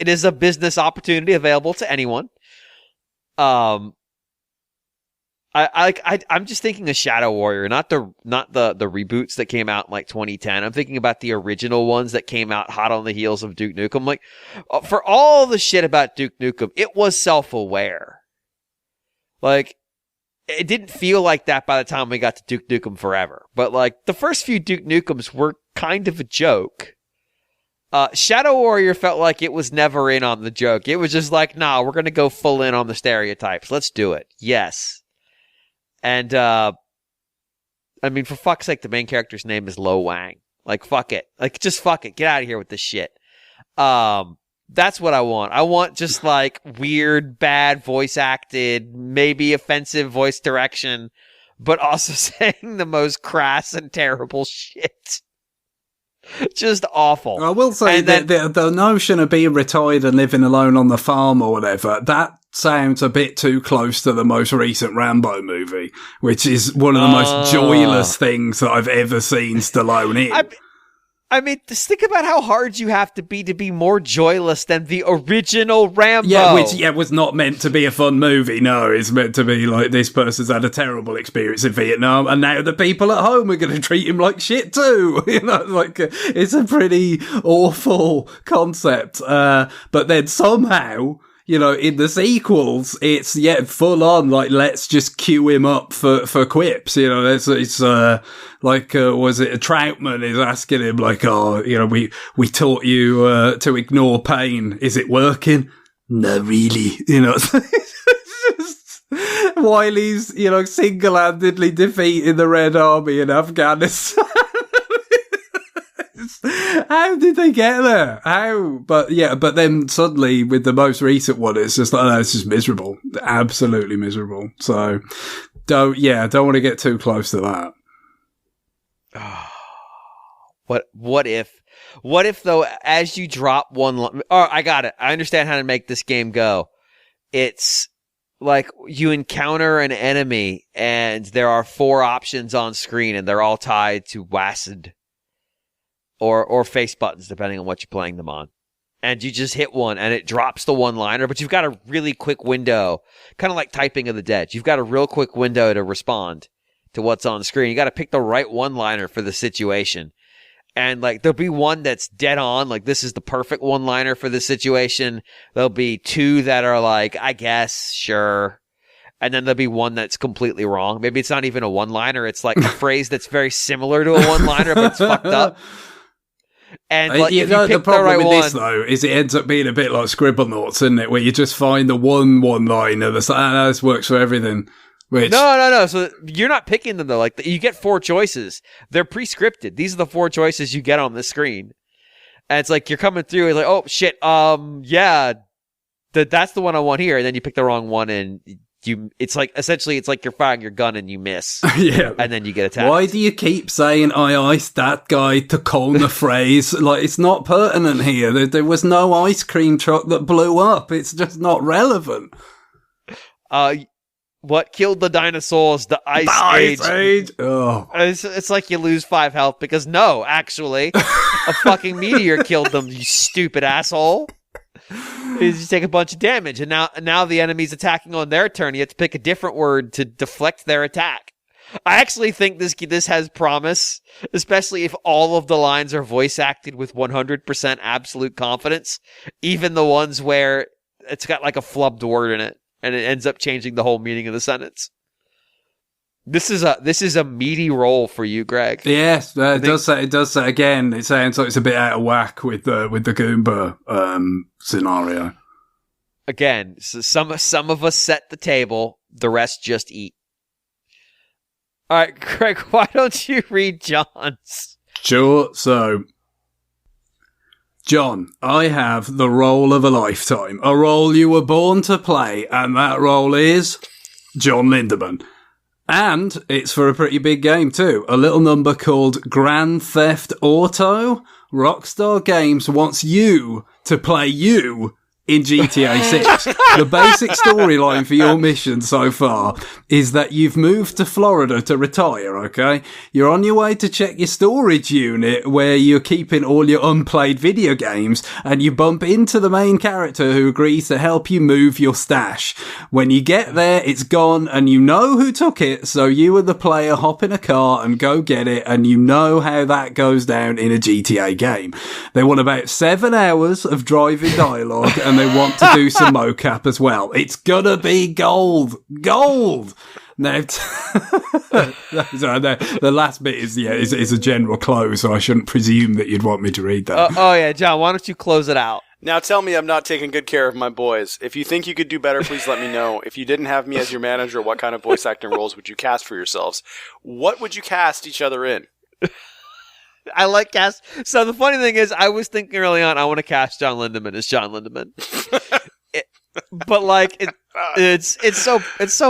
is a business opportunity available to anyone. I'm just thinking of Shadow Warrior, not the reboots that came out in 2010. I'm thinking about the original ones that came out hot on the heels of Duke Nukem. For all the shit about Duke Nukem, it was self-aware. It didn't feel like that by the time we got to Duke Nukem Forever. But the first few Duke Nukems were kind of a joke. Shadow Warrior felt like it was never in on the joke. It was just nah, we're going to go full in on the stereotypes. Let's do it. Yes. And, I mean, for fuck's sake, the main character's name is Lo Wang. Fuck it. Just fuck it. Get out of here with this shit. That's what I want. I want just weird, bad voice acted, maybe offensive voice direction, but also saying the most crass and terrible shit. Just awful. I will say that the notion of being retired and living alone on the farm or whatever, that sounds a bit too close to the most recent Rambo movie, which is one of the most joyless things that I've ever seen Stallone in. I mean, just think about how hard you have to be more joyless than the original Rambo. Yeah, which was not meant to be a fun movie. No, it's meant to be like this person's had a terrible experience in Vietnam, and now the people at home are going to treat him like shit too. It's a pretty awful concept. But then somehow, in the sequels, it's full on, like, let's just cue him up for quips. Was it Troutman is asking him, like, we taught you to ignore pain. Is it working? No, really. It's just, while he's, single-handedly defeating the Red Army in Afghanistan. How did they get there? How? But then suddenly with the most recent one, it's just like, it's just miserable. Absolutely miserable. So don't want to get too close to that. What if though, as you drop one, I got it. I understand how to make this game go. It's like you encounter an enemy and there are 4 options on screen and they're all tied to WASD. Or face buttons, depending on what you're playing them on. And you just hit one, and it drops the one-liner, but you've got a really quick window, kind of like typing of the dead. You've got a real quick window to respond to what's on screen. You got to pick the right one-liner for the situation. And, like, there'll be one that's dead on, like, this is the perfect one-liner for this situation. There'll be 2 that are like, I guess, sure. And then there'll be one that's completely wrong. Maybe it's not even a one-liner. It's like a phrase that's very similar to a one-liner, but it's fucked up. And like, the problem with this though is it ends up being a bit like Scribblenauts, isn't it? Where you just find the one-liner that's like, this works for everything. Which... No. So you're not picking them though. Like you get 4 choices. They're pre-scripted. These are the 4 choices you get on the screen. And it's like you're coming through. It's like, oh shit, that's the one I want here. And then you pick the wrong one, and it's like you're firing your gun and you miss. Yeah. And then you get attacked. Why do you keep saying I iced that guy to coin the phrase? Like, it's not pertinent here. There was no ice cream truck that blew up. It's just not relevant. What killed the dinosaurs? The Ice Age. Oh. It's like you lose 5 health because no, actually, a fucking meteor killed them, you stupid asshole. You take a bunch of damage, and now the enemy's attacking on their turn. You have to pick a different word to deflect their attack. I actually think this has promise, especially if all of the lines are voice acted with 100% absolute confidence, even the ones where it's got like a flubbed word in it, and it ends up changing the whole meaning of the sentence. This is a meaty role for you, Greg. Yes, it does say again. It sounds like it's a bit out of whack with the Goomba scenario. Again, so some of us set the table, the rest just eat. All right, Greg, why don't you read John's? Sure. So, John, I have the role of a lifetime, a role you were born to play, and that role is John Lindemann. And it's for a pretty big game too. A little number called Grand Theft Auto. Rockstar Games wants you to play you in GTA 6. The basic storyline for your mission so far is that you've moved to Florida to retire, okay? You're on your way to check your storage unit where you're keeping all your unplayed video games, and you bump into the main character who agrees to help you move your stash. When you get there, it's gone, and you know who took it, so you and the player hop in a car and go get it, and you know how that goes down in a GTA game. They want about 7 hours of driving dialogue, and they want to do some mocap as well. It's gonna be gold. Now, the last bit is a general close, so I shouldn't presume that you'd want me to read that. Oh yeah, John, why don't you close it out? Now tell me I'm not taking good care of my boys. If you think you could do better, please let me know. If you didn't have me as your manager, what kind of voice acting roles would you cast for yourselves? What would you cast each other in? I like cast. So the funny thing is, I was thinking early on, I want to cast John Lindemann as John Lindemann. But like it's so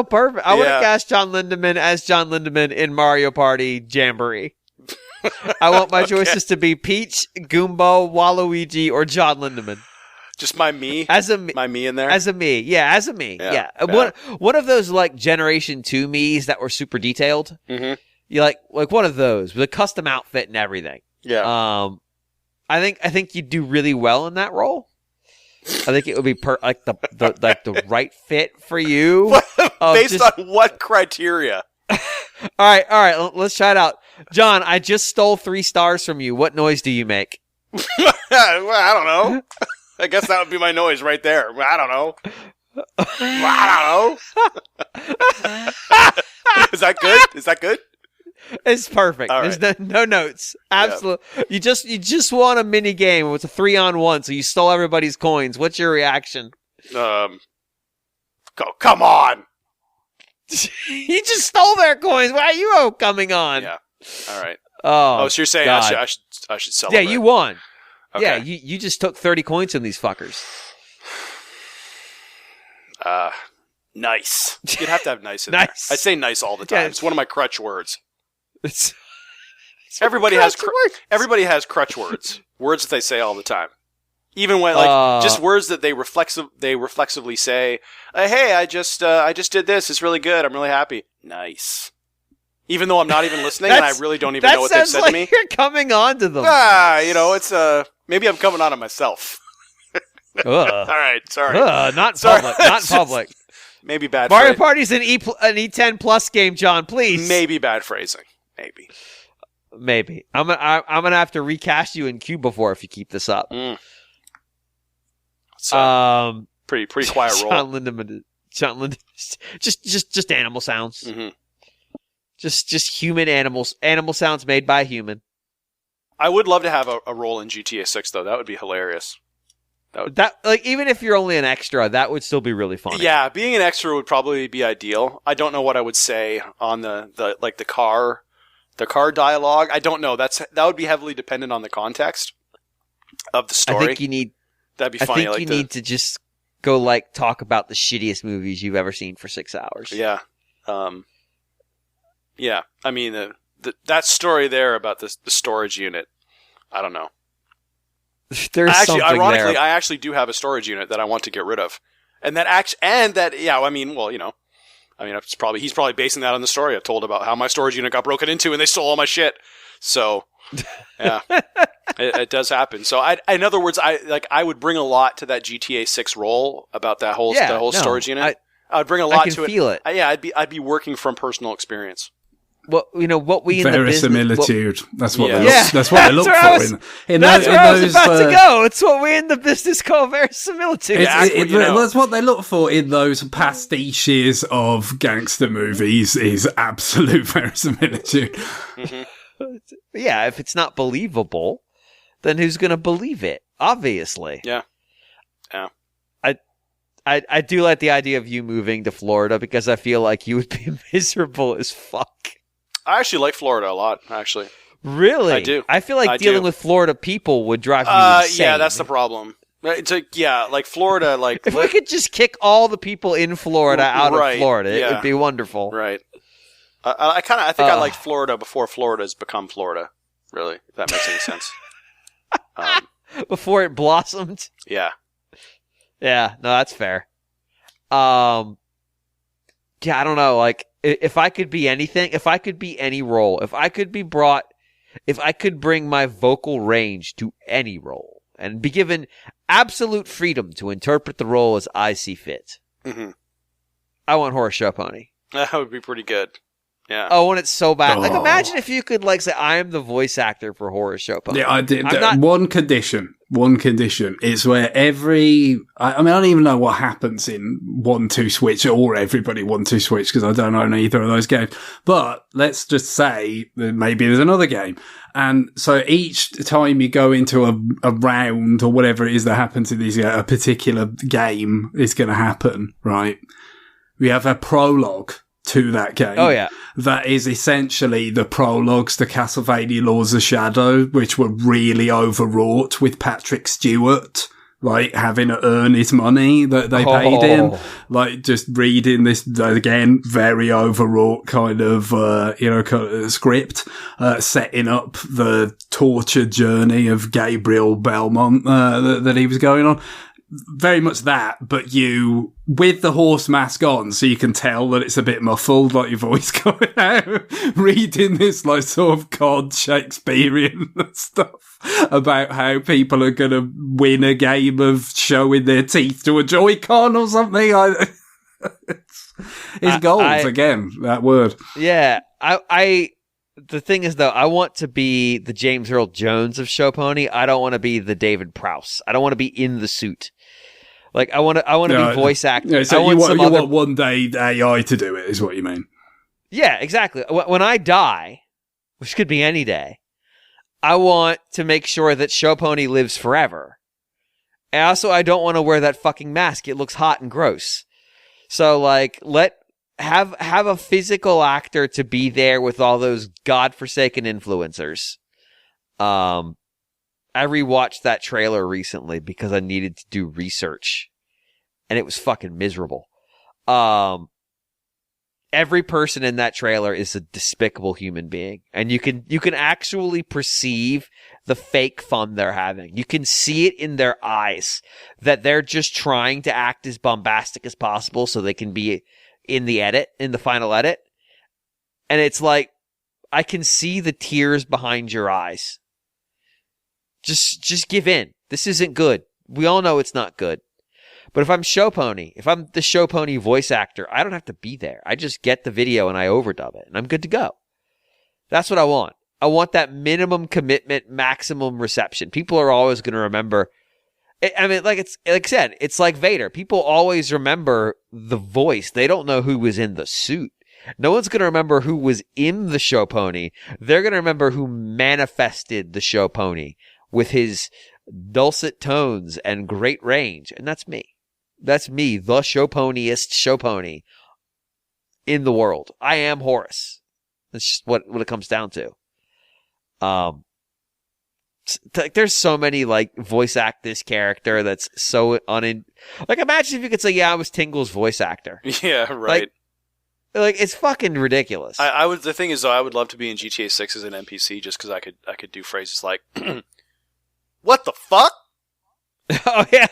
perfect. I want to cast John Lindemann as John Lindemann in Mario Party Jamboree. I want my choices to be Peach, Goomba, Waluigi, or John Lindemann. Just my me in there. As a me. Yeah. One of those like Generation 2 me's that were super detailed. Mm-hmm. You like one of those with a custom outfit and everything. Yeah. I think you'd do really well in that role. I think it would be the right fit for you. Based on what criteria? All right. Let's try it out. John, I just stole 3 stars from you. What noise do you make? I don't know. I guess that would be my noise right there. I don't know. Is that good? It's perfect. All There's right. no notes. Absolutely. Yeah. You just won a mini game. It was a 3-on-1, so you stole everybody's coins. What's your reaction? Come on. You just stole their coins. Why are you coming on? Yeah. All right. Oh, so you're saying God. I should celebrate? Yeah, you won. Okay. Yeah, you just took 30 coins from these fuckers. Nice. You'd have to have nice in Nice. there. I say nice all the time. Yeah. It's one of my crutch words. It's Everybody has crutch words. Words that they say all the time. Even when just words that they reflexively say, "Hey, I just did this. It's really good. I'm really happy." Nice. Even though I'm not even listening and I really don't even know what they've said like to me. You're coming on to them. It's maybe I'm coming on to myself. All right, sorry. Not Sorry. public. Not public. Maybe bad. Mario Party's an E10 plus game, John. Please. Maybe bad phrasing. Maybe. I'm gonna have to recast you in Q4 if you keep this up. So pretty quiet role. John Lindemann. Just animal sounds. Mm-hmm. Just human animals. Animal sounds made by a human. I would love to have a role in GTA 6 though. That would be hilarious. Even if you're only an extra, that would still be really funny. Yeah, being an extra would probably be ideal. I don't know what I would say on the car dialogue. I don't know. That would be heavily dependent on the context of the story. I think you need. That'd be funny. I think you need to just go talk about the shittiest movies you've ever seen for 6 hours. Yeah. Yeah. I mean, that story there about the storage unit. I don't know. There's something ironically, there. I actually do have a storage unit that I want to get rid of, and he's probably basing that on the story I've told about how my storage unit got broken into and they stole all my shit. So, yeah, it does happen. So, in other words, I would bring a lot to that GTA 6 role about that whole storage unit. I would bring a lot I can to it. feel it. I'd be working from personal experience. What we in the business. Verisimilitude. That's what they Yeah. look. That's what they look for. That's where I was about to go. It's what we in the business call verisimilitude. That's what they look for in those pastiches of gangster movies. Is absolute verisimilitude. Mm-hmm. Yeah, if it's not believable, then who's going to believe it? Obviously. Yeah. I do like the idea of you moving to Florida because I feel like you would be miserable as fuck. I actually like Florida a lot, actually. Really? I do. I feel like dealing with Florida people would drive me insane. Yeah, that's the problem. Like Florida, if we could just kick all the people in Florida out of Florida, it would be wonderful. Right. I think I liked Florida before Florida's become Florida. Really, if that makes any sense. Before it blossomed. Yeah. Yeah. No, that's fair. Yeah, I don't know. If I could be anything, if I could be any role, if I could bring my vocal range to any role and be given absolute freedom to interpret the role as I see fit, I want Horace Show Pony. That would be pretty good. Yeah. Oh, and it's so bad. Imagine if you could say, I am the voice actor for Horace Show Pony. Yeah, I did. One condition. Is where I don't even know what happens in 1-2 Switch or everybody 1-2 Switch because I don't own either of those games. But let's just say that maybe there's another game. And so each time you go into a round or whatever it is that happens in these, a particular game is going to happen, right? We have a prologue to that game. Oh, yeah. That is essentially the prologues to Castlevania Lords of Shadow, which were really overwrought with Patrick Stewart, having to earn his money that they paid him. Just reading this, again, very overwrought kind of script, setting up the torture journey of Gabriel Belmont, that he was going on. very much that, but you with the horse mask on, so you can tell that it's a bit muffled, like your voice coming out, reading this like sort of cod Shakespearean stuff about how people are going to win a game of showing their teeth to a Joy-Con or something. It's gold again. That word. Yeah, the thing is, though, I want to be the James Earl Jones of Show Pony. I don't want to be the David Prowse. I don't want to be in the suit. Like, I want to be voice acting. Yeah, so you want one day AI to do it, is what you mean? Yeah, exactly. When I die, which could be any day, I want to make sure that Show Pony lives forever. And also, I don't want to wear that fucking mask. It looks hot and gross. So, like, have a physical actor to be there with all those godforsaken influencers. I rewatched that trailer recently because I needed to do research, and it was fucking miserable. Every person in that trailer is a despicable human being, and you can actually perceive the fake fun they're having. You can see it in their eyes that they're just trying to act as bombastic as possible so they can be in the final edit. And it's like, I can see the tears behind your eyes. Just give in. This isn't good. We all know it's not good. But if I'm Show Pony, if I'm the Show Pony voice actor, I don't have to be there. I just get the video and I overdub it and I'm good to go. That's what I want. I want that minimum commitment, maximum reception. People are always going to remember. I mean, like I said, it's like Vader. People always remember the voice. They don't know who was in the suit. No one's going to remember who was in the Show Pony. They're going to remember who manifested the Show Pony with his dulcet tones and great range. And that's me. That's me, the Show Ponyest Show Pony in the world. I am Horus. That's just what it comes down to. There's so many, like, voice act this character that's so like, imagine if you could say, yeah, I was Tingle's voice actor. Yeah, right. Like it's fucking ridiculous. The thing is, though, I would love to be in GTA 6 as an NPC just because I could do phrases like, what the fuck? Oh, yeah.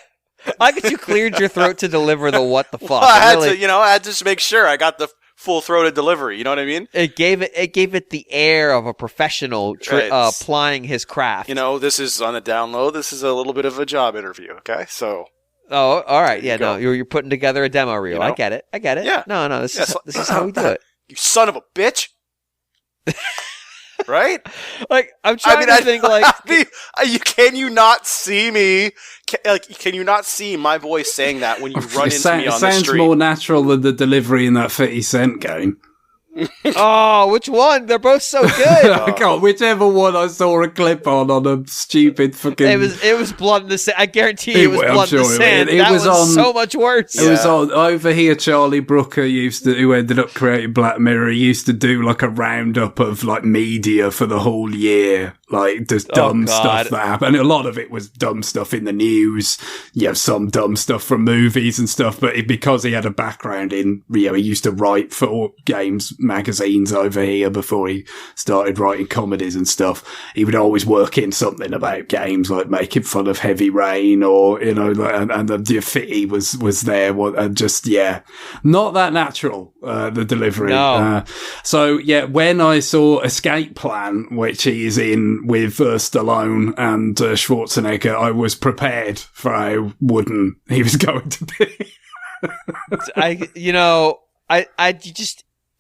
I guess you cleared your throat to deliver the what the fuck. Well, I had to just make sure I got the full-throated delivery. You know what I mean? It gave it the air of a professional applying his craft. This is on the down low. This is a little bit of a job interview. Okay, so. Oh, all right. Yeah, no, you're putting together a demo reel. I get it. Yeah. No, this is how we do it. You son of a bitch. Right? Like, I'm trying to think, can you not see me? Can you not see my voice saying that when you run into me on the street? It sounds more natural than the delivery in that 50 Cent game. Oh, which one? They're both so good. I can't. Whichever one I saw a clip on a stupid fucking. It was Blood in the Sand. I guarantee you it was Blood in the Sand. It was on, so much worse. It was on over here. Charlie Brooker who ended up creating Black Mirror. He used to do like a roundup of like media for the whole year, like just dumb stuff that happened. And a lot of it was dumb stuff in the news. Some dumb stuff from movies and stuff. But because he had a background in, he used to write for games magazines over here before he started writing comedies and stuff. He would always work in something about games, like making fun of Heavy Rain or, and the Fitty was there. And just, not that natural, the delivery. No. When I saw Escape Plan, which he's in with Stallone and Schwarzenegger, I was prepared for how wooden he was going to be.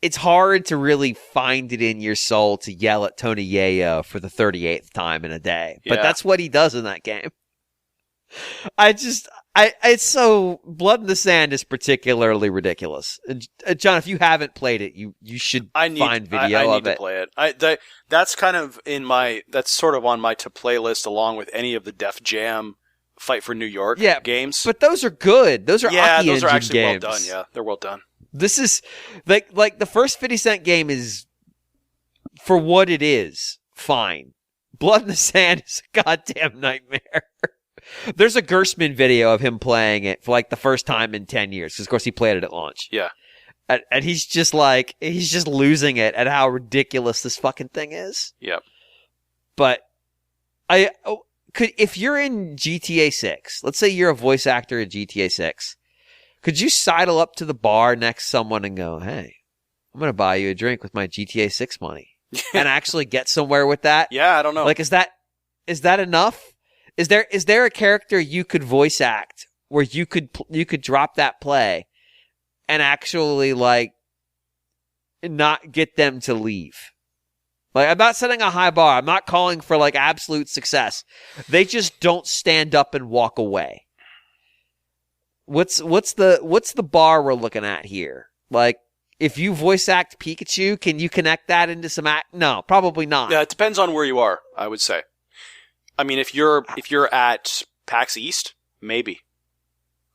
It's hard to really find it in your soul to yell at Tony Yayo for the 38th time in a day. But that's what he does in that game. It's so, Blood in the Sand is particularly ridiculous. John, if you haven't played it, you should find video I of need it. To play it. That's kind of that's sort of on my to play list along with any of the Def Jam Fight for New York games. But those are good. Those are Aki those are Engine actually games. well done. Yeah, they're well done. This is like the first 50 Cent game is, for what it is, fine. Blood in the Sand is a goddamn nightmare. There's a Gerstmann video of him playing it for like the first time in 10 years. Because of course he played it at launch. Yeah. And he's just losing it at how ridiculous this fucking thing is. Yep. But if you're in GTA 6, let's say you're a voice actor in GTA 6, could you sidle up to the bar next to someone and go, "Hey, I'm going to buy you a drink with my GTA 6 money," and actually get somewhere with that? Yeah, I don't know. Like, is that enough? Is there a character you could voice act where you could drop that play and actually like not get them to leave? Like, I'm not setting a high bar. I'm not calling for like absolute success. They just don't stand up and walk away. What's the bar we're looking at here? Like, if you voice act Pikachu, can you connect that into some act? No, probably not. Yeah, it depends on where you are, I would say. I mean, if you're at PAX East, maybe.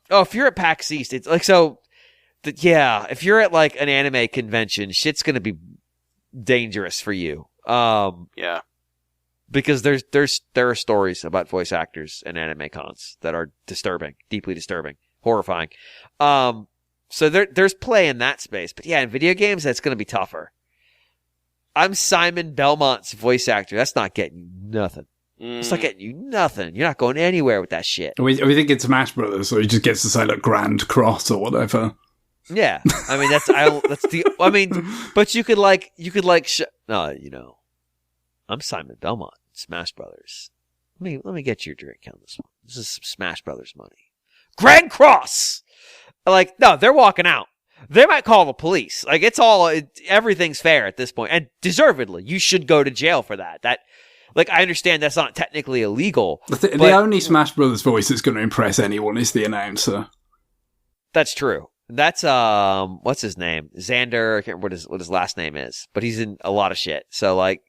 Oh, if you're at PAX East, it's like so. Yeah, if you're at like an anime convention, shit's gonna be dangerous for you. Yeah, because there are stories about voice actors and anime cons that are disturbing, deeply disturbing, horrifying. So there's play in that space, but yeah, in video games that's gonna be tougher. I'm Simon Belmont's voice actor. That's not getting you nothing. It's not getting you nothing. You're not going anywhere with that shit. We think it's Smash Brothers, so he just gets to say like Grand Cross or whatever. Yeah, I mean but you could I'm Simon Belmont, Smash Brothers. Let me get your drink on this one. This is some Smash Brothers money. Grand Cross. Like, no, they're walking out. They might call the police. Like, everything's fair at this point, and deservedly, you should go to jail for that. Like, I understand that's not technically illegal. The only Smash Brothers voice that's going to impress anyone is the announcer. That's true. That's, what's his name? Xander. I can't remember what his last name is, but he's in a lot of shit. So, like,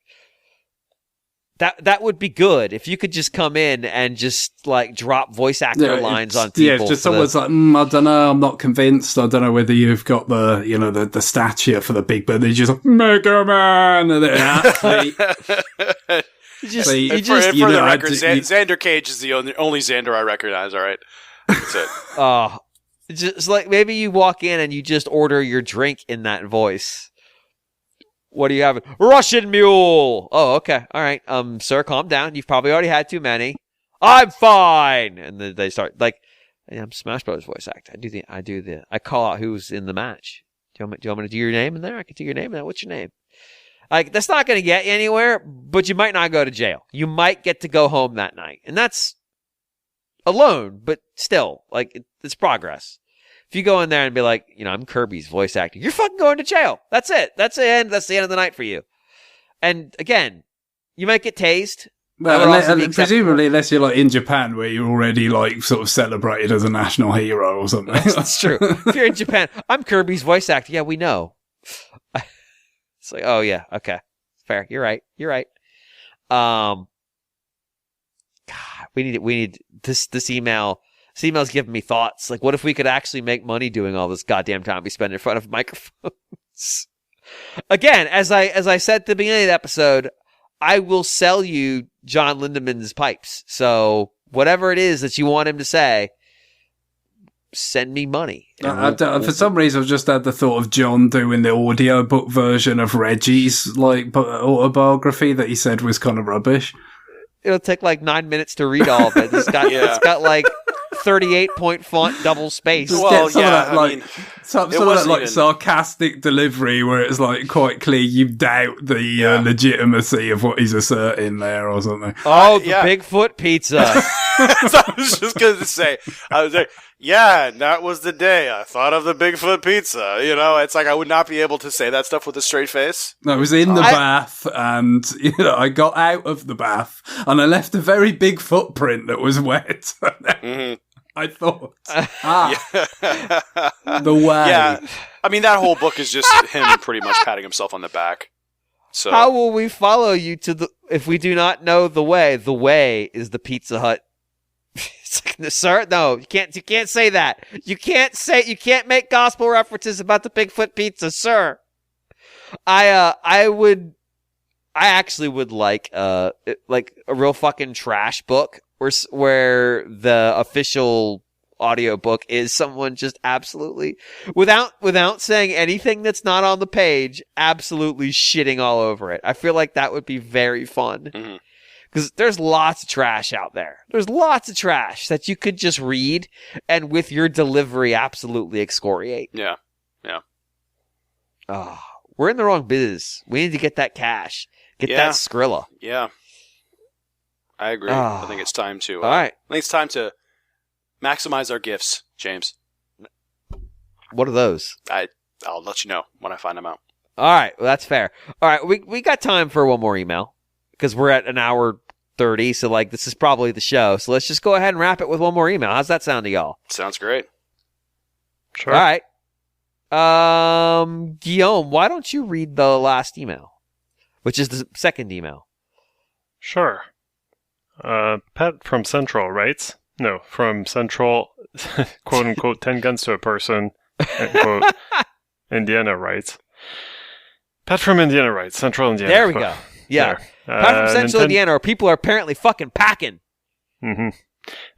that would be good if you could just come in and just, like, drop voice actor lines on people. Yeah, just someone's like, I don't know, I'm not convinced. I don't know whether you've got the stature for the big, but they're just like, Mega Man! And Xander Cage is the only Xander I recognize, all right? That's it. Just like maybe you walk in and you just order your drink in that voice. What do you have? Russian Mule! Oh, okay. All right. Sir, calm down. You've probably already had too many. I'm fine! And then they start, like, I'm Smash Brothers voice actor. I call out who's in the match. Do you want me to do your name in there? I can do your name in there. What's your name? Like, that's not going to get you anywhere, but you might not go to jail. You might get to go home that night. And that's alone, but still, like, it's progress. If you go in there and be like, I'm Kirby's voice actor, you're fucking going to jail. That's it. That's the end of the night for you. And again, you might get tased. Well, presumably, unless you're like in Japan where you're already like sort of celebrated as a national hero or something. That's true. If you're in Japan, I'm Kirby's voice actor. Yeah, we know. It's like, oh yeah, okay, fair. You're right. God, we need this email. This email's giving me thoughts. Like, what if we could actually make money doing all this goddamn time we spend in front of microphones? Again, as I said at the beginning of the episode, I will sell you John Lindemann's pipes. So whatever it is that you want him to say, send me money. For some reason, I've just had the thought of John doing the audiobook version of Reggie's like autobiography that he said was kind of rubbish. It'll take like 9 minutes to read all of it. It's got like 38-point font, double space. Well, some of that sarcastic delivery where it's like quite clear you doubt the legitimacy of what he's asserting there or something. Oh, the Bigfoot pizza. I was just going to say, I was like, yeah, that was the day I thought of the Bigfoot pizza. It's like I would not be able to say that stuff with a straight face. I was in the bath and I got out of the bath and I left a very big footprint that was wet. Mm-hmm. I thought, the way. Yeah, I mean, that whole book is just him pretty much patting himself on the back. So how will we follow you if we do not know the way? The way is the Pizza Hut. Sir, no, you can't say that. You can't make gospel references about the Bigfoot pizza, sir. I actually would like a real fucking trash book where the official audiobook is someone just absolutely without saying anything that's not on the page, absolutely shitting all over it. I feel like that would be very fun. Mm-hmm. Because there's lots of trash out there. There's lots of trash that you could just read and with your delivery absolutely excoriate. Yeah. Oh, we're in the wrong business. We need to get that cash. Get that Skrilla. Yeah. I agree. Oh. I think it's time to. All right. I think it's time to maximize our gifts, James. What are those? I'll let you know when I find them out. All right. Well, that's fair. All right. We got time for one more email because we're at an hour 30. So, like, this is probably the show. So let's just go ahead and wrap it with one more email. How's that sound to y'all? Sounds great. Sure. All right. Guillaume, why don't you read the last email, which is the second email? Sure. Pat from Central writes, no, from Central, quote unquote, 10 guns to a person, end quote, Indiana writes. Pat from Indiana writes, Central Indiana. There we go. Yeah. Pat from Central Indiana, where people are apparently fucking packing. Mm-hmm.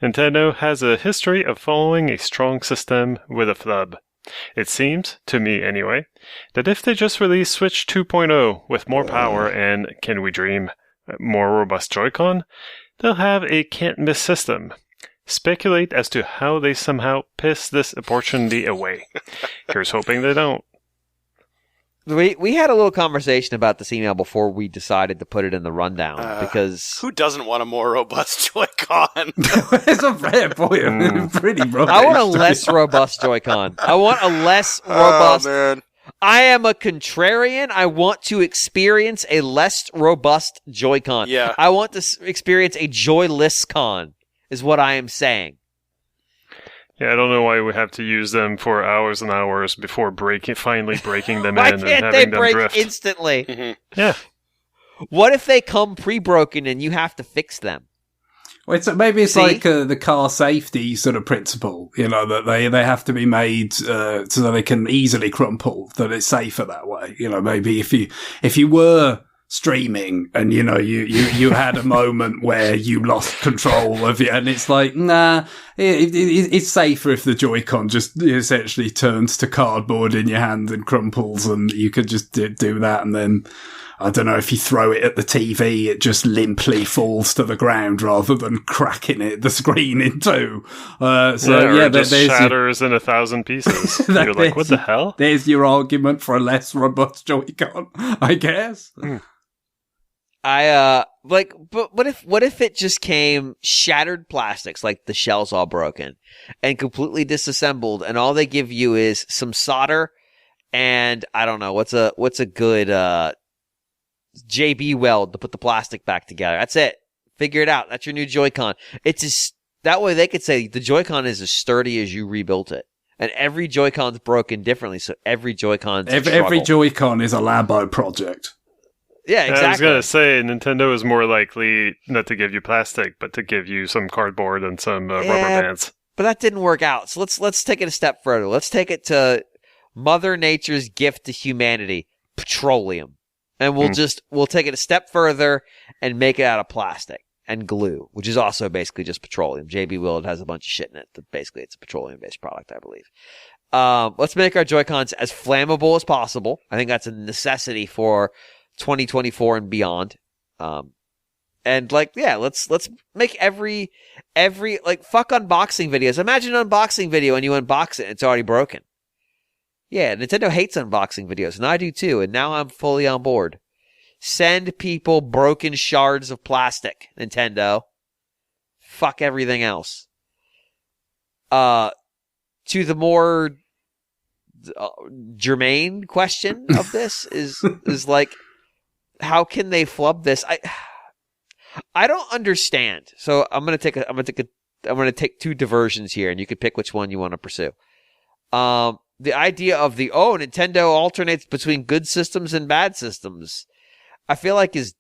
Nintendo has a history of following a strong system with a flub. It seems, to me anyway, that if they just release Switch 2.0 with more power and, can we dream, more robust Joy-Con, they'll have a can't-miss system. Speculate as to how they somehow piss this opportunity away. Here's hoping they don't. We had a little conversation about this email before we decided to put it in the rundown because who doesn't want a more robust Joy-Con? It's a fair point. Pretty rubbish. I want a less robust Joy-Con. I want a less robust. Oh, man. I am a contrarian. I want to experience a less robust Joy-Con. Yeah. I want to experience a joyless con, is what I am saying. Yeah, I don't know why we have to use them for hours and hours before finally breaking them Why in and can't having they them break drift. instantly? Mm-hmm. Yeah. What if they come pre-broken and you have to fix them? Well, maybe it's See? like the car safety sort of principle, that they have to be made so that they can easily crumple, that it's safer that way. Maybe if you were streaming and you had a moment where you lost control of it, and it's like, nah, it's safer if the Joy-Con just essentially turns to cardboard in your hand and crumples, and you could just do that, and then I don't know, if you throw it at the TV, it just limply falls to the ground rather than cracking the screen in two. It just shatters in 1,000 pieces. You're like, what the hell? There's your argument for a less robust Joy-Con, I guess. But what if it just came shattered plastics, like the shell's all broken and completely disassembled, and all they give you is some solder and I don't know what's a good JB weld to put the plastic back together. That's it. Figure it out. That's your new Joy-Con. That way they could say the Joy-Con is as sturdy as you rebuilt it. And every Joy-Con's broken differently, so every Joy-Con's every Joy-Con is a Labo project. Yeah, exactly. I was going to say, Nintendo is more likely not to give you plastic, but to give you some cardboard and some rubber bands. But that didn't work out. So let's take it a step further. Let's take it to Mother Nature's gift to humanity, petroleum. And we'll take it a step further and make it out of plastic and glue, which is also basically just petroleum. JB Willard has a bunch of shit in it. Basically, it's a petroleum-based product, I believe. Let's make our Joy-Cons as flammable as possible. I think that's a necessity for 2024 and beyond. Let's make every fuck unboxing videos. Imagine an unboxing video and you unbox it and it's already broken. Yeah, Nintendo hates unboxing videos, and I do too, and now I'm fully on board. Send people broken shards of plastic, Nintendo. Fuck everything else. To the more germane question of this is like, how can they flub this? I don't understand. So I'm gonna take two diversions here, and you can pick which one you want to pursue. The idea of Nintendo alternates between good systems and bad systems, I feel like is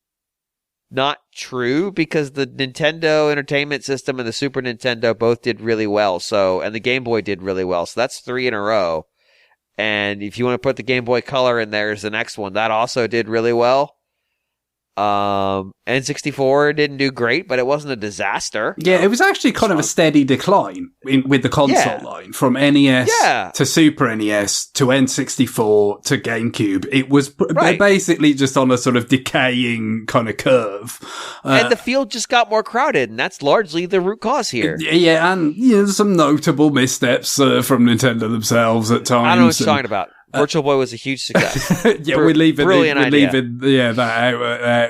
not true, because the Nintendo Entertainment System and the Super Nintendo both did really well. And the Game Boy did really well. So that's 3 in a row. And if you want to put the Game Boy Color in there as the next one, that also did really well. N64 didn't do great, but it wasn't a disaster. Yeah, it was actually kind of a steady decline with the console line from NES to Super NES to N64 to GameCube. It was basically just on a sort of decaying kind of curve. And the field just got more crowded, and that's largely the root cause here. Yeah, and some notable missteps from Nintendo themselves at times. I don't know what you're talking about. Virtual Boy was a huge success. We're leaving that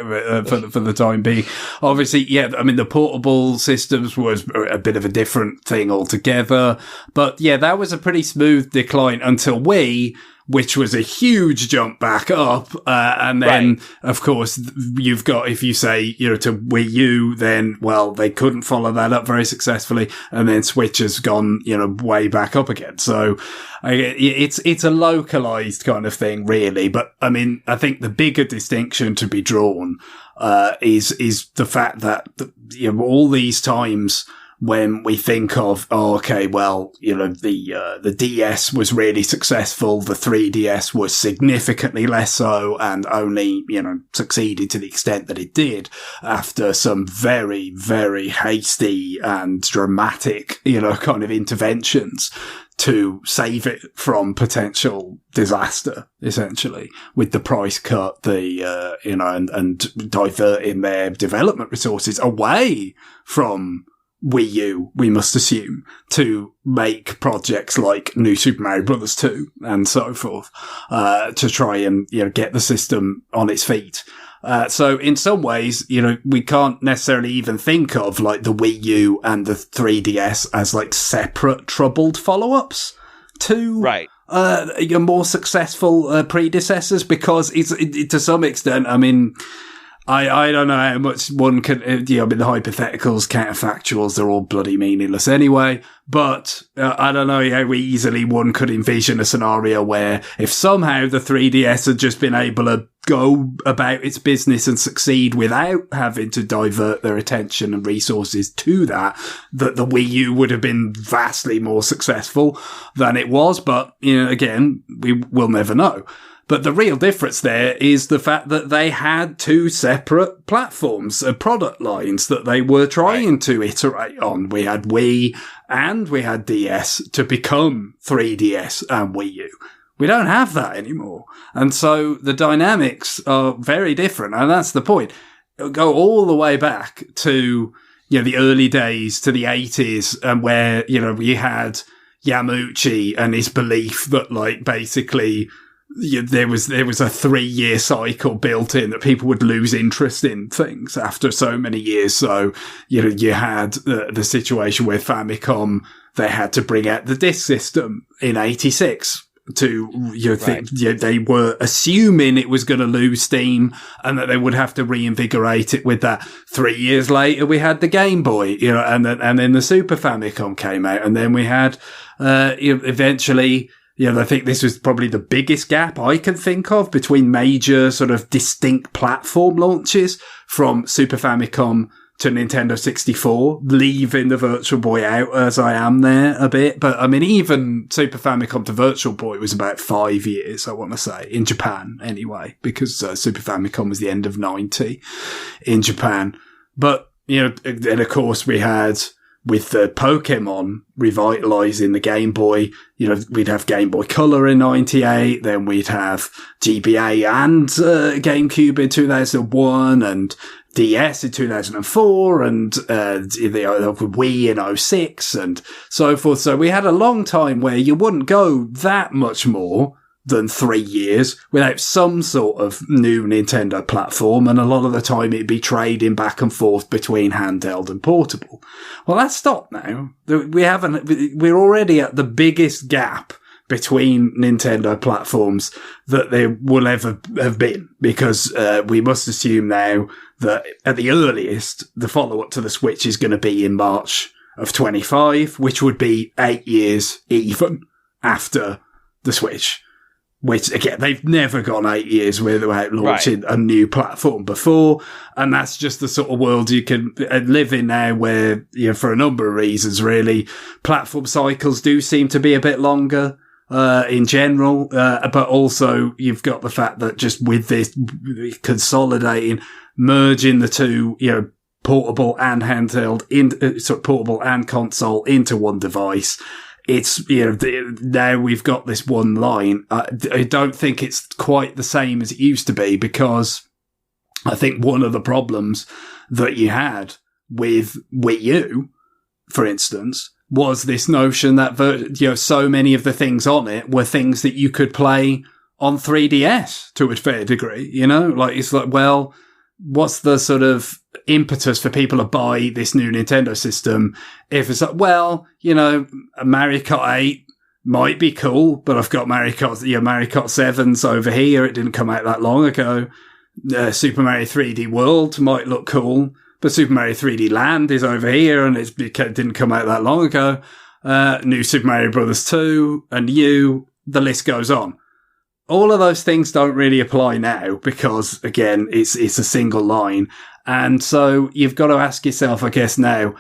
out for the time being. Obviously, the portable systems was a bit of a different thing altogether. But that was a pretty smooth decline until Wii, which was a huge jump back up. And then, of course, you've got, if you say, to Wii U, then, well, they couldn't follow that up very successfully. And then Switch has gone, way back up again. So it's a localized kind of thing, really. But I mean, I think the bigger distinction to be drawn, is the fact that, all these times, when we think of, the DS was really successful, the 3DS was significantly less so, and only, succeeded to the extent that it did after some very, very hasty and dramatic, kind of interventions to save it from potential disaster, essentially, with the price cut, and diverting their development resources away from Wii U, we must assume, to make projects like New Super Mario Bros. 2 and so forth, to try and, get the system on its feet. So in some ways, we can't necessarily even think of like the Wii U and the 3DS as like separate troubled follow-ups to your more successful predecessors, because it's to some extent, I mean, I don't know how much one can, the hypotheticals, counterfactuals, they're all bloody meaningless anyway. But I don't know how easily one could envision a scenario where if somehow the 3DS had just been able to go about its business and succeed without having to divert their attention and resources to that the Wii U would have been vastly more successful than it was. But, again, we will never know. But the real difference there is the fact that they had two separate platforms, product lines that they were trying to iterate on. We had Wii and we had DS to become 3DS and Wii U. We don't have that anymore. And so the dynamics are very different. And that's the point. It'll go all the way back to, the early days, to the 80s, and where, we had Yamauchi and his belief that, like, basically, there was a 3-year cycle built in that people would lose interest in things after so many years. So, you had the situation where Famicom, they had to bring out the disc system in 86 to, they were assuming it was going to lose steam and that they would have to reinvigorate it with that. 3 years later, we had the Game Boy, and then the Super Famicom came out, and then we had, eventually, I think this was probably the biggest gap I can think of between major sort of distinct platform launches, from Super Famicom to Nintendo 64, leaving the Virtual Boy out as I am there a bit. But I mean, even Super Famicom to Virtual Boy was about 5 years, I want to say, in Japan anyway, because Super Famicom was the end of 90 in Japan. But, then of course we had, with the Pokemon revitalizing the Game Boy, we'd have Game Boy Color in 98, then we'd have GBA and GameCube in 2001, and DS in 2004, and the Wii in 06, and so forth. So we had a long time where you wouldn't go that much more than 3 years without some sort of new Nintendo platform, and a lot of the time it'd be trading back and forth between handheld and portable. Well, that's stopped now. We're already at the biggest gap between Nintendo platforms that there will ever have been, because we must assume now that at the earliest, the follow-up to the Switch is going to be in March of 25, which would be 8 years even after the Switch. Which, again, they've never gone 8 years without launching a new platform before. And that's just the sort of world you can live in now, where, for a number of reasons, really, platform cycles do seem to be a bit longer, in general. But also, you've got the fact that just with this consolidating merging the two, portable and handheld, portable and console into one device. It's, now we've got this one line. I don't think it's quite the same as it used to be, because I think one of the problems that you had with Wii U, for instance, was this notion that, so many of the things on it were things that you could play on 3DS to a fair degree, it's like, well, what's the sort of impetus for people to buy this new Nintendo system if it's like, well, Mario Kart 8 might be cool, but I've got Mario Kart 7's over here. It didn't come out that long ago. Super Mario 3D World might look cool, but Super Mario 3D Land is over here and it didn't come out that long ago. New Super Mario Bros. 2 and the list goes on. All of those things don't really apply now because, again, it's a single line. And so you've got to ask yourself, I guess now,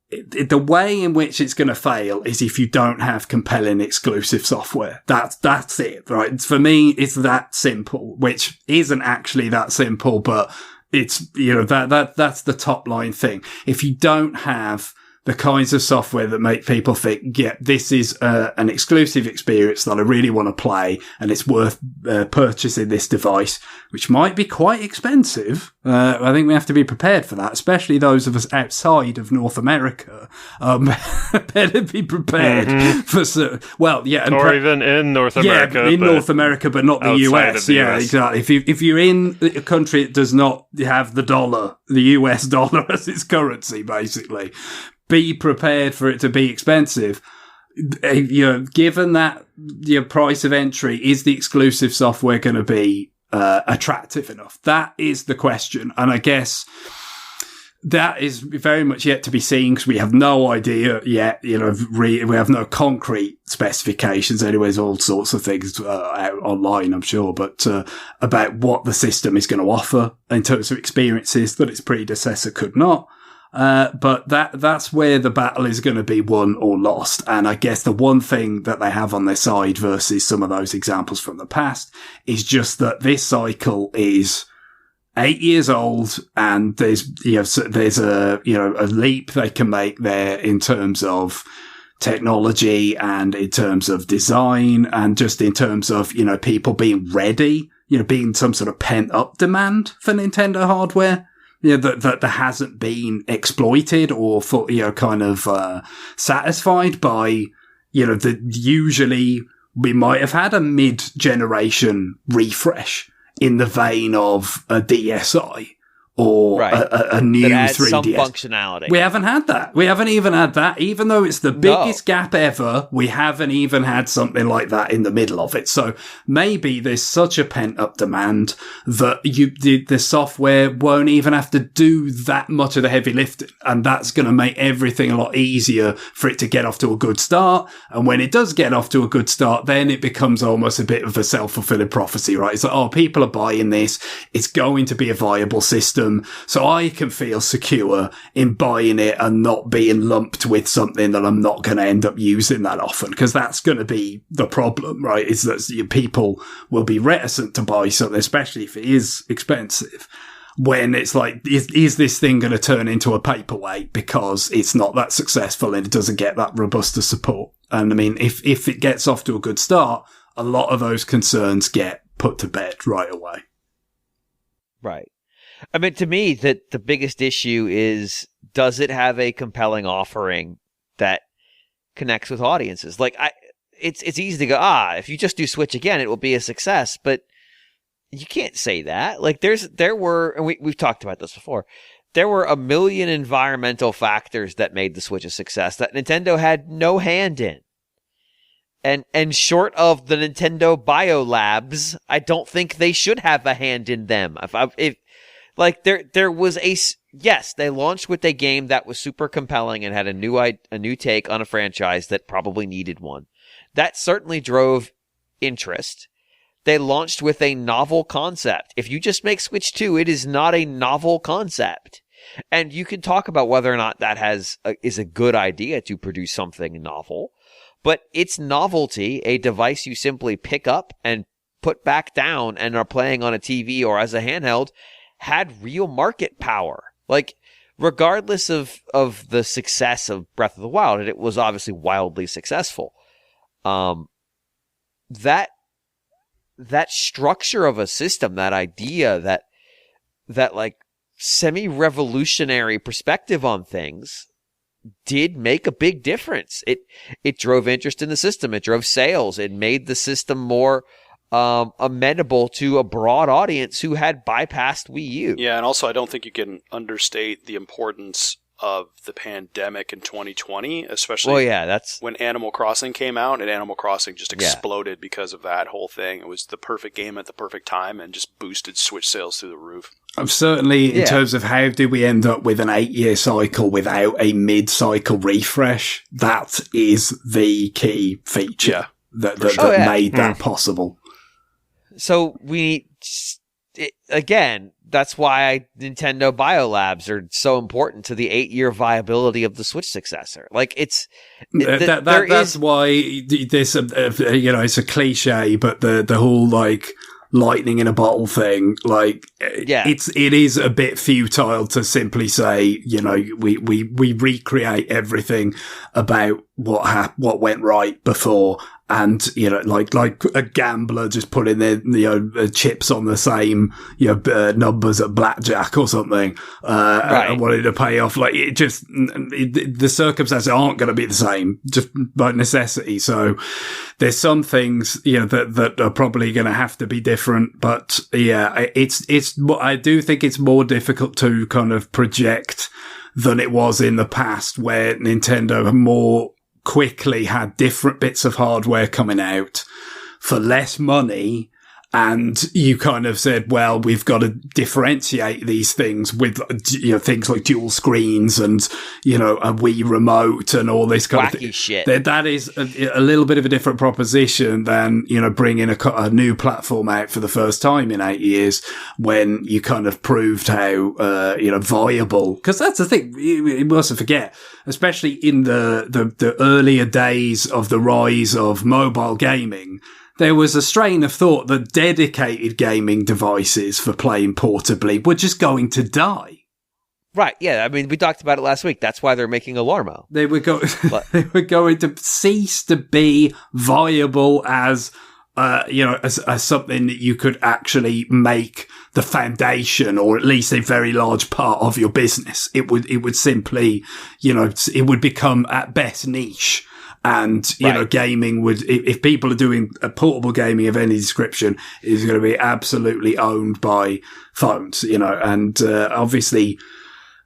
the way in which it's going to fail is if you don't have compelling exclusive software. That's it, right? For me, it's that simple, which isn't actually that simple, but it's, that's the top line thing. If you don't have the kinds of software that make people think, yeah, this is an exclusive experience that I really want to play, and it's worth purchasing this device, which might be quite expensive. I think we have to be prepared for that, especially those of us outside of North America. Better be prepared for or even in North America. Yeah, in North America, but not the US. Yeah, US. Exactly. If you're in a country that does not have the dollar, the US dollar as its currency, basically, be prepared for it to be expensive. Given that your price of entry, is the exclusive software going to be attractive enough? That is the question. And I guess that is very much yet to be seen because we have no idea yet. We have no concrete specifications. Anyways, all sorts of things out online, I'm sure, but about what the system is going to offer in terms of experiences that its predecessor could not. But that's where the battle is going to be won or lost. And I guess the one thing that they have on their side versus some of those examples from the past is just that this cycle is 8 years old, and there's a leap they can make there in terms of technology and in terms of design and just in terms of, people being ready, being some sort of pent up demand for Nintendo hardware. That hasn't been exploited or satisfied by, usually we might have had a mid-generation refresh in the vein of a DSi or a new 3DS. Some functionality. We haven't had that. We haven't even had that. Even though it's the biggest gap ever, we haven't even had something like that in the middle of it. So maybe there's such a pent-up demand that the software won't even have to do that much of the heavy lifting. And that's going to make everything a lot easier for it to get off to a good start. And when it does get off to a good start, then it becomes almost a bit of a self-fulfilling prophecy, right? It's like, people are buying this. It's going to be a viable system. So I can feel secure in buying it and not being lumped with something that I'm not going to end up using that often, because that's going to be the problem, right? Is that people will be reticent to buy something, especially if it is expensive, when it's like, is this thing going to turn into a paperweight because it's not that successful and it doesn't get that robust of support? And I mean, if it gets off to a good start, a lot of those concerns get put to bed right away. Right. I mean, to me, the biggest issue is, does it have a compelling offering that connects with audiences? Like, it's easy to go, if you just do Switch again, it will be a success, but you can't say that. Like, there were, and we've talked about this before, there were a million environmental factors that made the Switch a success that Nintendo had no hand in. And short of the Nintendo Biolabs, I don't think they should have a hand in them. There was yes, they launched with a game that was super compelling and had a new take on a franchise that probably needed one. That certainly drove interest. They launched with a novel concept. If you just make Switch 2, it is not a novel concept. And you can talk about whether or not that is a good idea to produce something novel. But it's novelty, a device you simply pick up and put back down and are playing on a TV or as a handheld, had real market power. Like, regardless of the success of Breath of the Wild, and it was obviously wildly successful, that structure of a system, that idea, that like semi-revolutionary perspective on things did make a big difference. It drove interest in the system. It drove sales. It made the system more amenable to a broad audience who had bypassed Wii U. Yeah, and also I don't think you can understate the importance of the pandemic in 2020, especially when Animal Crossing came out, and Animal Crossing just exploded because of that whole thing. It was the perfect game at the perfect time and just boosted Switch sales through the roof. Certainly, in terms of how do we end up with an 8-year cycle without a mid-cycle refresh, that is the key feature that made that possible. So again, that's why Nintendo Biolabs are so important to the 8-year viability of the Switch successor. Like, that's why this, it's a cliche, but the whole like lightning in a bottle thing, like, it is a bit futile to simply say, we recreate everything about what went right before. And, like a gambler just putting their, chips on the same, numbers at blackjack or something, and wanting to pay off. Like, the circumstances aren't going to be the same, just by necessity. So there's some things, that are probably going to have to be different. But I do think it's more difficult to kind of project than it was in the past, where Nintendo more quickly had different bits of hardware coming out for less money, and you kind of said, well, we've got to differentiate these things with, things like dual screens and, a Wii remote and all this kind of thing. Shit. That is a little bit of a different proposition than, bringing a new platform out for the first time in 8 years, when you kind of proved how, viable. Because that's the thing, you mustn't forget, especially in the earlier days of the rise of mobile gaming, there was a strain of thought that dedicated gaming devices for playing portably were just going to die. Right, yeah. I mean, we talked about it last week. That's why they're making Alarmo. They were going to cease to be viable as something that you could actually make the foundation, or at least a very large part of your business. It would simply, it would become at best niche. And, gaming would, if people are doing a portable gaming of any description, is going to be absolutely owned by phones, and, obviously,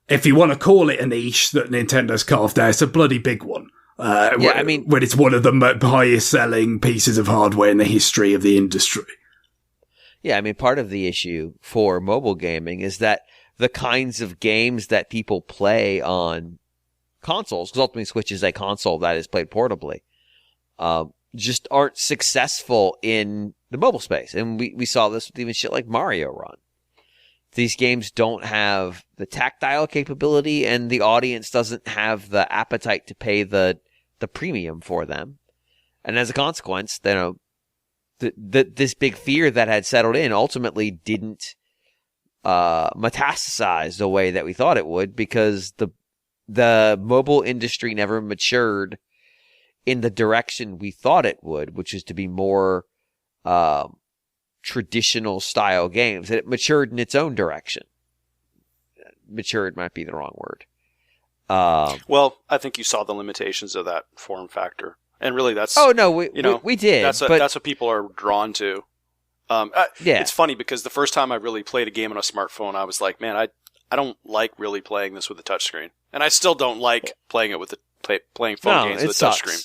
if you want to call it a niche that Nintendo's carved out, it's a bloody big one. When it's one of the highest selling pieces of hardware in the history of the industry. Yeah, I mean, part of the issue for mobile gaming is that the kinds of games that people play on consoles, because ultimately Switch is a console that is played portably, just aren't successful in the mobile space. And we saw this with even shit like Mario Run. These games don't have the tactile capability, and the audience doesn't have the appetite to pay the premium for them. And as a consequence, this big fear that had settled in ultimately didn't metastasize the way that we thought it would, because the mobile industry never matured in the direction we thought it would, which is to be more traditional style games. It matured in its own direction. Matured might be the wrong word. Well, I think you saw the limitations of that form factor, and really that's. Oh no, we did. That's what people are drawn to. It's funny because the first time I really played a game on a smartphone, I was like, man, I don't like really playing this with a touchscreen. And I still don't like playing it with playing phone games with a touchscreen.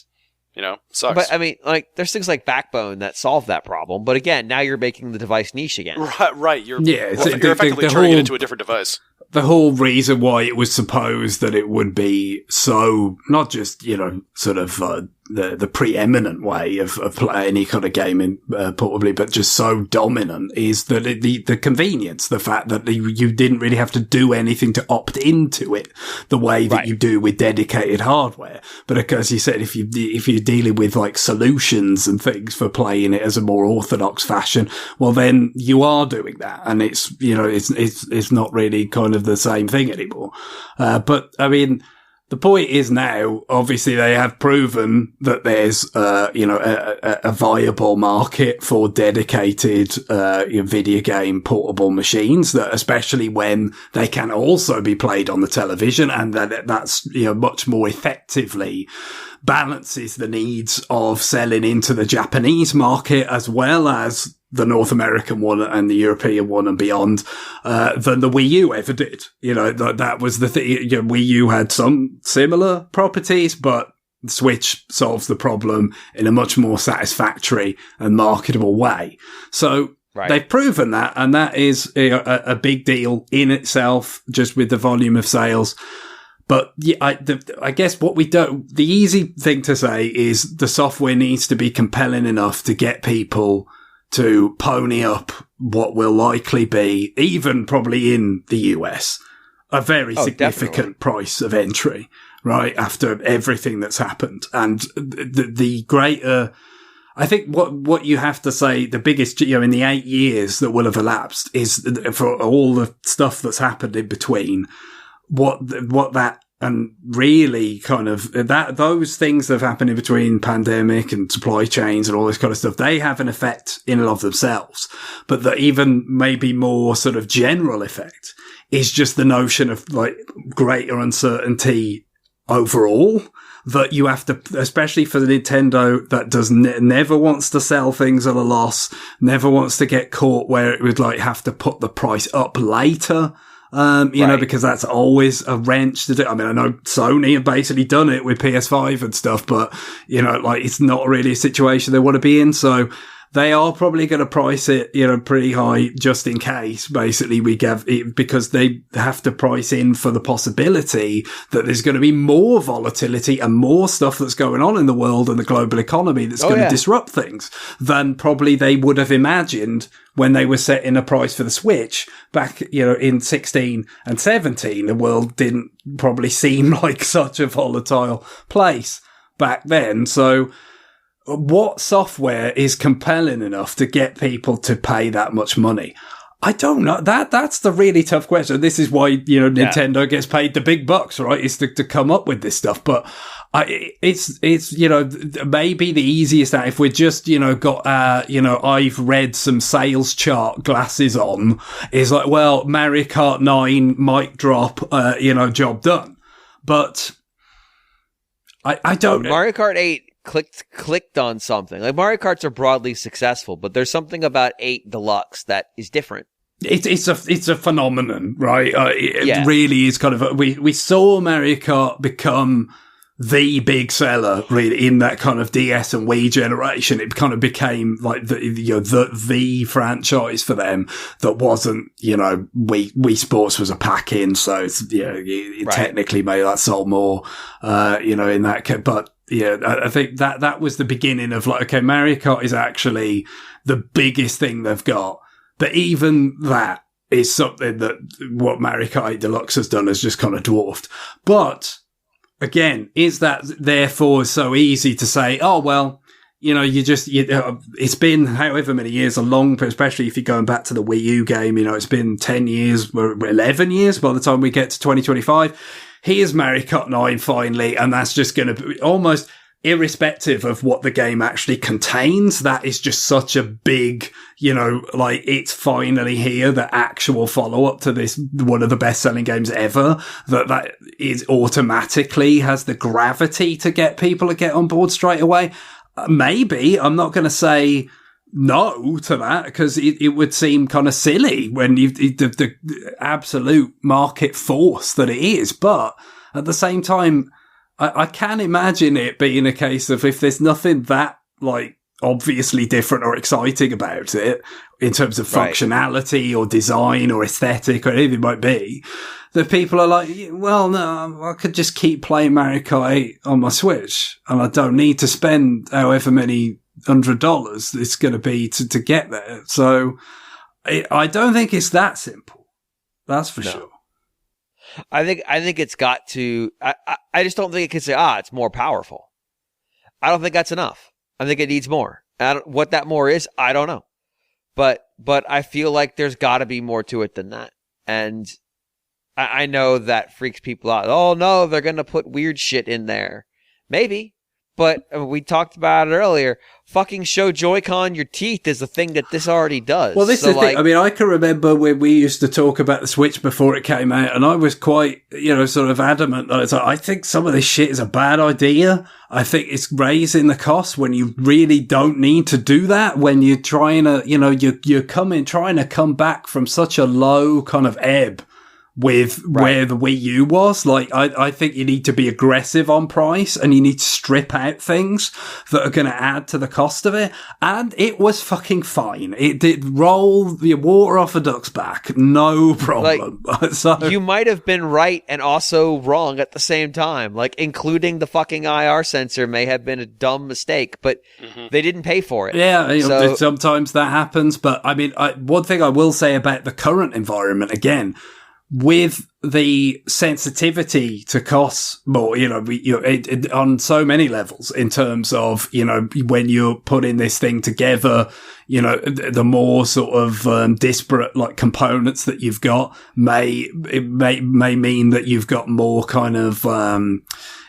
Sucks. But I mean, like, there's things like Backbone that solve that problem. But again, now you're making the device niche again. Right. You're effectively turning it into a different device. The whole reason why it was supposed that it would be so, not just, sort of the preeminent way of playing any kind of game in portably, but just so dominant is that the convenience, the fact that you didn't really have to do anything to opt into it the way that you do with dedicated hardware. But as you said, if you're dealing with like solutions and things for playing it as a more orthodox fashion, well then you are doing that, and it's not really kind of the same thing anymore. But I mean, the point is now, obviously, they have proven that there's, a viable market for dedicated, video game portable machines, that especially when they can also be played on the television, and that's much more effectively balances the needs of selling into the Japanese market as well as the North American one and the European one and beyond, than the Wii U ever did. That was the thing. Wii U had some similar properties, but Switch solves the problem in a much more satisfactory and marketable way. So they've proven that, and that is a big deal in itself, just with the volume of sales. But yeah, I guess the easy thing to say is the software needs to be compelling enough to get people to pony up what will likely be, even probably in the US, a very significant price of entry, right? After everything that's happened. And the greater, I think what you have to say, the biggest, in the 8 years that will have elapsed is for all the stuff that's happened in between, what that, and really kind of those things that have happened in between pandemic and supply chains and all this kind of stuff, they have an effect in and of themselves. But the even maybe more sort of general effect is just the notion of like greater uncertainty overall, that you have to, especially for the Nintendo that never wants to sell things at a loss, never wants to get caught where it would like have to put the price up later. Because that's always a wrench to do. I mean, I know Sony have basically done it with PS5 and stuff, but, it's not really a situation they want to be in. So they are probably going to price it, pretty high just in case, basically, because they have to price in for the possibility that there's going to be more volatility and more stuff that's going on in the world and the global economy that's going to disrupt things than probably they would have imagined when they were setting a price for the Switch back, in 16 and 17. The world didn't probably seem like such a volatile place back then. So what software is compelling enough to get people to pay that much money? I don't know. That's the really tough question. This is why, Nintendo gets paid the big bucks, right? Is to come up with this stuff. But it's maybe the easiest if we're just, got, I've read some sales chart glasses on, is like, well, Mario Kart 9 mic drop, job done. But I don't. Mario Kart 8 clicked on something. Like, Mario Karts are broadly successful, but there's something about 8 Deluxe that is different. It's a phenomenon, right? It really is kind of we saw Mario Kart become the big seller really in that kind of DS and Wii generation. It kind of became like the franchise for them that wasn't, Wii Sports was a pack in, so technically maybe that sold more, in that case, but yeah, I think that was the beginning of like, okay, Mario Kart is actually the biggest thing they've got. But even that is something that what Mario Kart 8 Deluxe has done has just kind of dwarfed. But again, is that therefore so easy to say, oh, well, it's been however many years, especially if you're going back to the Wii U game, it's been 10 years, 11 years by the time we get to 2025. Here's Mario Kart 9 finally, and that's just going to be almost irrespective of what the game actually contains. That is just such a big, it's finally here, the actual follow-up to this, one of the best-selling games ever, that is automatically has the gravity to get people to get on board straight away. Maybe, I'm not going to say no to that, because it would seem kind of silly when the absolute market force that it is. But at the same time, I can imagine it being a case of if there's nothing that like obviously different or exciting about it in terms of functionality or design or aesthetic or anything it might be, that people are like, well, no, I could just keep playing Mario Kart 8 on my Switch and I don't need to spend however many $100 it's going to be to get there. So I don't think it's that simple. That's for sure. I think it's got to, I just don't think it can say, it's more powerful. I don't think that's enough. I think it needs more. What that more is, I don't know. But I feel like there's got to be more to it than that. And I know that freaks people out. Oh, no, they're going to put weird shit in there. Maybe. But we talked about it earlier. Fucking show Joy-Con your teeth is a thing that this already does. Well, this is the thing. I mean, I can remember when we used to talk about the Switch before it came out, and I was quite, sort of adamant that it's like, I think some of this shit is a bad idea. I think it's raising the cost when you really don't need to do that. When you're trying to, you're trying to come back from such a low kind of ebb with where the Wii U was. Like, I think you need to be aggressive on price and you need to strip out things that are going to add to the cost of it. And it was fucking fine. It did roll the water off a duck's back. No problem. Like, so, you might have been right and also wrong at the same time. Like, including the fucking IR sensor may have been a dumb mistake, but they didn't pay for it. Yeah, sometimes that happens. But I mean, one thing I will say about the current environment, again, with the sensitivity to costs more, on so many levels in terms of, when you're putting this thing together, the more sort of disparate like components that you've got may mean that you've got more kind of,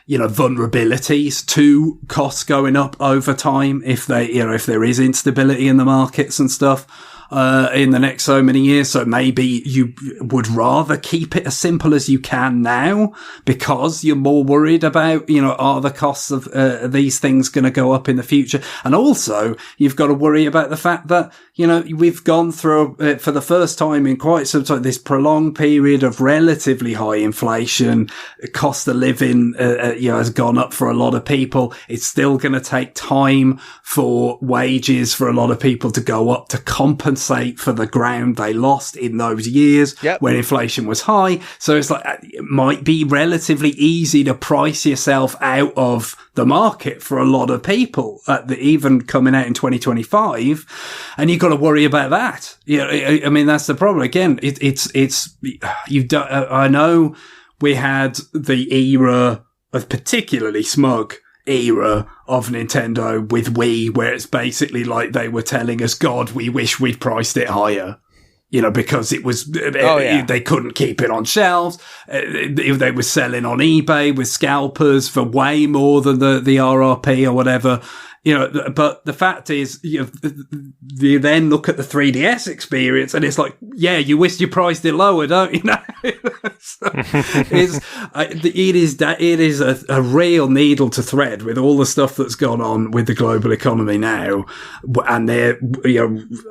vulnerabilities to costs going up over time if there is instability in the markets and stuff. In the next so many years. So maybe you would rather keep it as simple as you can now because you're more worried about, are the costs of these things going to go up in the future? And also you've got to worry about the fact that, we've gone through for the first time in quite some time, this prolonged period of relatively high inflation. Cost of living, has gone up for a lot of people. It's still going to take time for wages for a lot of people to go up to compensate for the ground they lost in those years when inflation was high. So it's like, it might be relatively easy to price yourself out of the market for a lot of people even coming out in 2025. And you've got to worry about that. I mean, that's the problem. Again, I know we had the era of particularly smug era of Nintendo with Wii, where it's basically like they were telling us, God, we wish we'd priced it higher. Because it was, they couldn't keep it on shelves. They were selling on eBay with scalpers for way more than the RRP or whatever. But the fact is, you then look at the 3DS experience and it's like, you wish you priced it lower, don't you? So it is a real needle to thread with all the stuff that's gone on with the global economy now and their,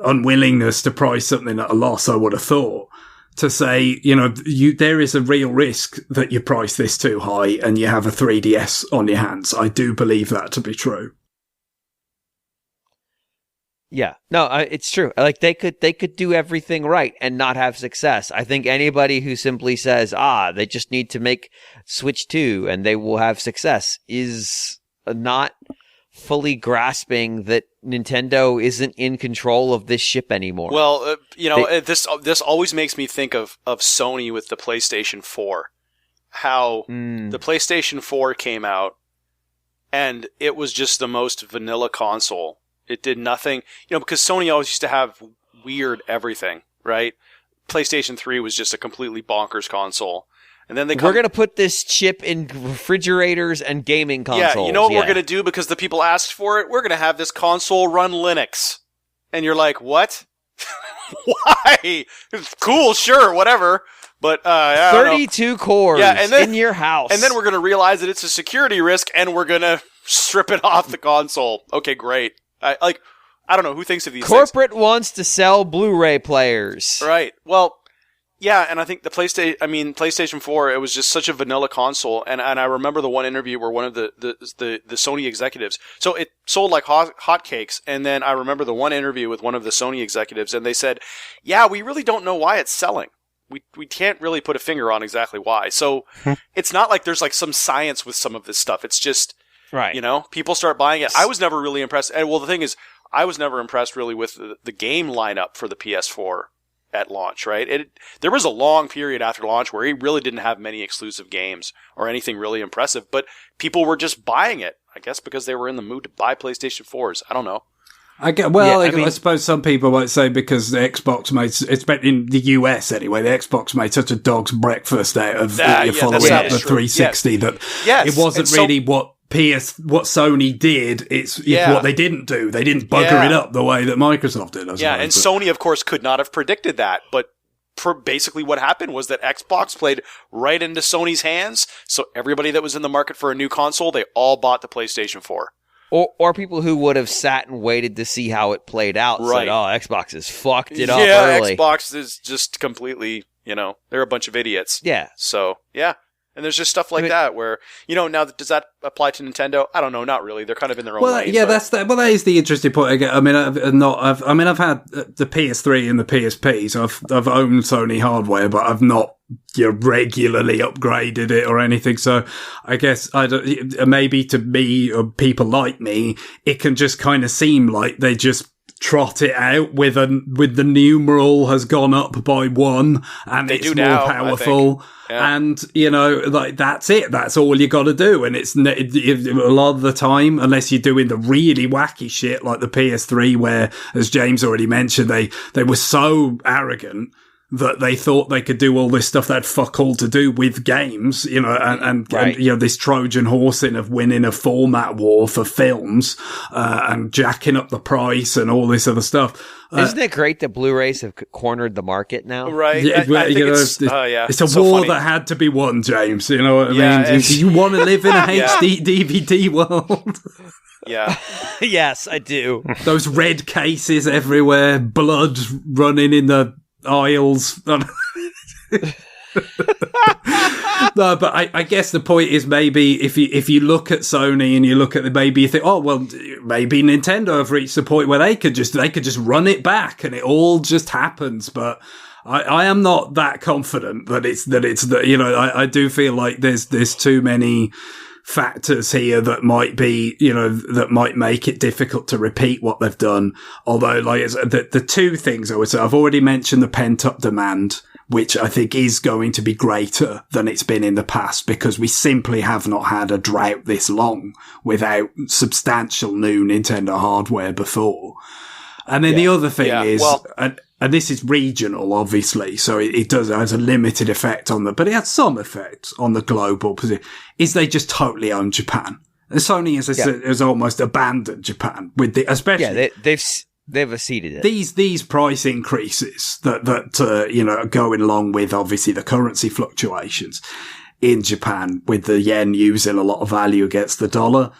unwillingness to price something at a loss, I would have thought. To say, there is a real risk that you price this too high and you have a 3DS on your hands. I do believe that to be true. Yeah, no, it's true. Like they could do everything right and not have success. I think anybody who simply says, they just need to make Switch 2 and they will have success is not fully grasping that Nintendo isn't in control of this ship anymore. Well, this always makes me think of Sony with the PlayStation 4. How the PlayStation 4 came out and it was just the most vanilla console. It did nothing, because Sony always used to have weird everything, right? PlayStation 3 was just a completely bonkers console. And then we're going to put this chip in refrigerators and gaming consoles. Yeah, you know what we're going to do because the people asked for it? We're going to have this console run Linux. And you're like, what? Why? Cool, sure, whatever. But 32 cores in your house. And then we're going to realize that it's a security risk and we're going to strip it off the console. Okay, great. I don't know who thinks of these Corporate things. Wants to sell Blu-ray players. Right. Well, Yeah, and I think PlayStation 4, it was just such a vanilla console, and I remember the one interview where one of the Sony executives, so it sold like hotcakes, and then I remember the one interview with one of the Sony executives, and they said, yeah, we really don't know why it's selling. We can't really put a finger on exactly why. So it's not like there's like some science with some of this stuff. It's just, right. People start buying it. I was never really impressed. And well, the thing is, I was never impressed really with the game lineup for the PS4 at launch, right? There was a long period after launch where he really didn't have many exclusive games or anything really impressive, but people were just buying it, I guess, because they were in the mood to buy PlayStation 4s. I don't know. I suppose some people might say because the Xbox made, it's in the US anyway, the Xbox made such a dog's breakfast out of following up the 360 that it wasn't really what Sony did. It's what they didn't do. They didn't bugger it up the way that Microsoft did. And Sony, of course, could not have predicted that, but basically what happened was that Xbox played right into Sony's hands, so everybody that was in the market for a new console, they all bought the PlayStation 4. Or people who would have sat and waited to see how it played out. Right. Said, Xbox has fucked it up early. Yeah, Xbox is just completely, they're a bunch of idiots. Yeah. So, yeah. And there's just stuff like that where, now, does that apply to Nintendo? I don't know, not really. They're kind of in their own lane. Yeah, that is the interesting point. Again, I mean, I've had the PS3 and the PSP, so I've owned Sony hardware, but I've not regularly upgraded it or anything. So I guess maybe to me or people like me, it can just kind of seem like they just trot it out with the numeral has gone up by 1 and it's more powerful. Yeah. And, like that's it. That's all you got to do. And it's a lot of the time, unless you're doing the really wacky shit like the PS3, where, as James already mentioned, they were so arrogant that they thought they could do all this stuff that had fuck all to do with games, and this Trojan horsing of winning a format war for films, and jacking up the price and all this other stuff. Isn't it great that Blu-rays have cornered the market now? Right. Yeah, it's a war funny. That had to be won, James. You know what I mean? Do you want to live in a HD DVD world? Yeah. Yes, I do. Those red cases everywhere, blood running in the aisles. No, but I guess the point is maybe if you look at Sony and you look at maybe you think, maybe Nintendo have reached the point where they could just run it back and it all just happens. But I am not that confident that I do feel like there's too many factors here that might be, that might make it difficult to repeat what they've done. Although, like, the two things I would say, I've already mentioned the pent-up demand, which I think is going to be greater than it's been in the past because we simply have not had a drought this long without substantial new Nintendo hardware before. And then the other thing is, and this is regional, obviously, so it has a limited effect but it has some effect on the global position, is they just totally own Japan. And Sony has almost abandoned Japan with especially. Yeah, they've acceded it. These price increases that going along with obviously the currency fluctuations in Japan with the yen using a lot of value against the dollar.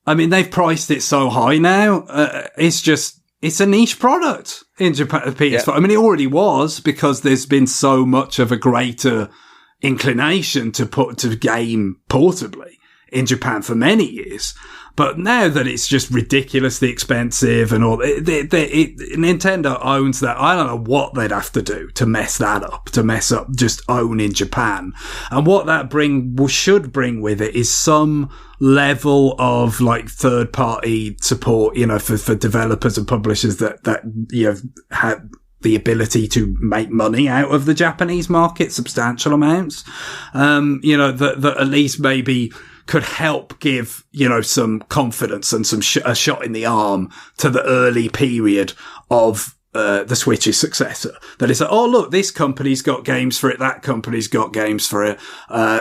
I mean, they've priced it so high now. It's a niche product in Japan, the PS4. Yeah. I mean, it already was because there's been so much of a greater inclination to game portably in Japan for many years. But now that it's just ridiculously expensive and all, Nintendo owns that. I don't know what they'd have to do to mess up just owning Japan. And what that should bring with it is some level of like third party support, for developers and publishers that have the ability to make money out of the Japanese market, substantial amounts. That at least maybe could help give, some confidence and a shot in the arm to the early period of the Switch's successor. That is, look, this company's got games for it, that company's got games for it.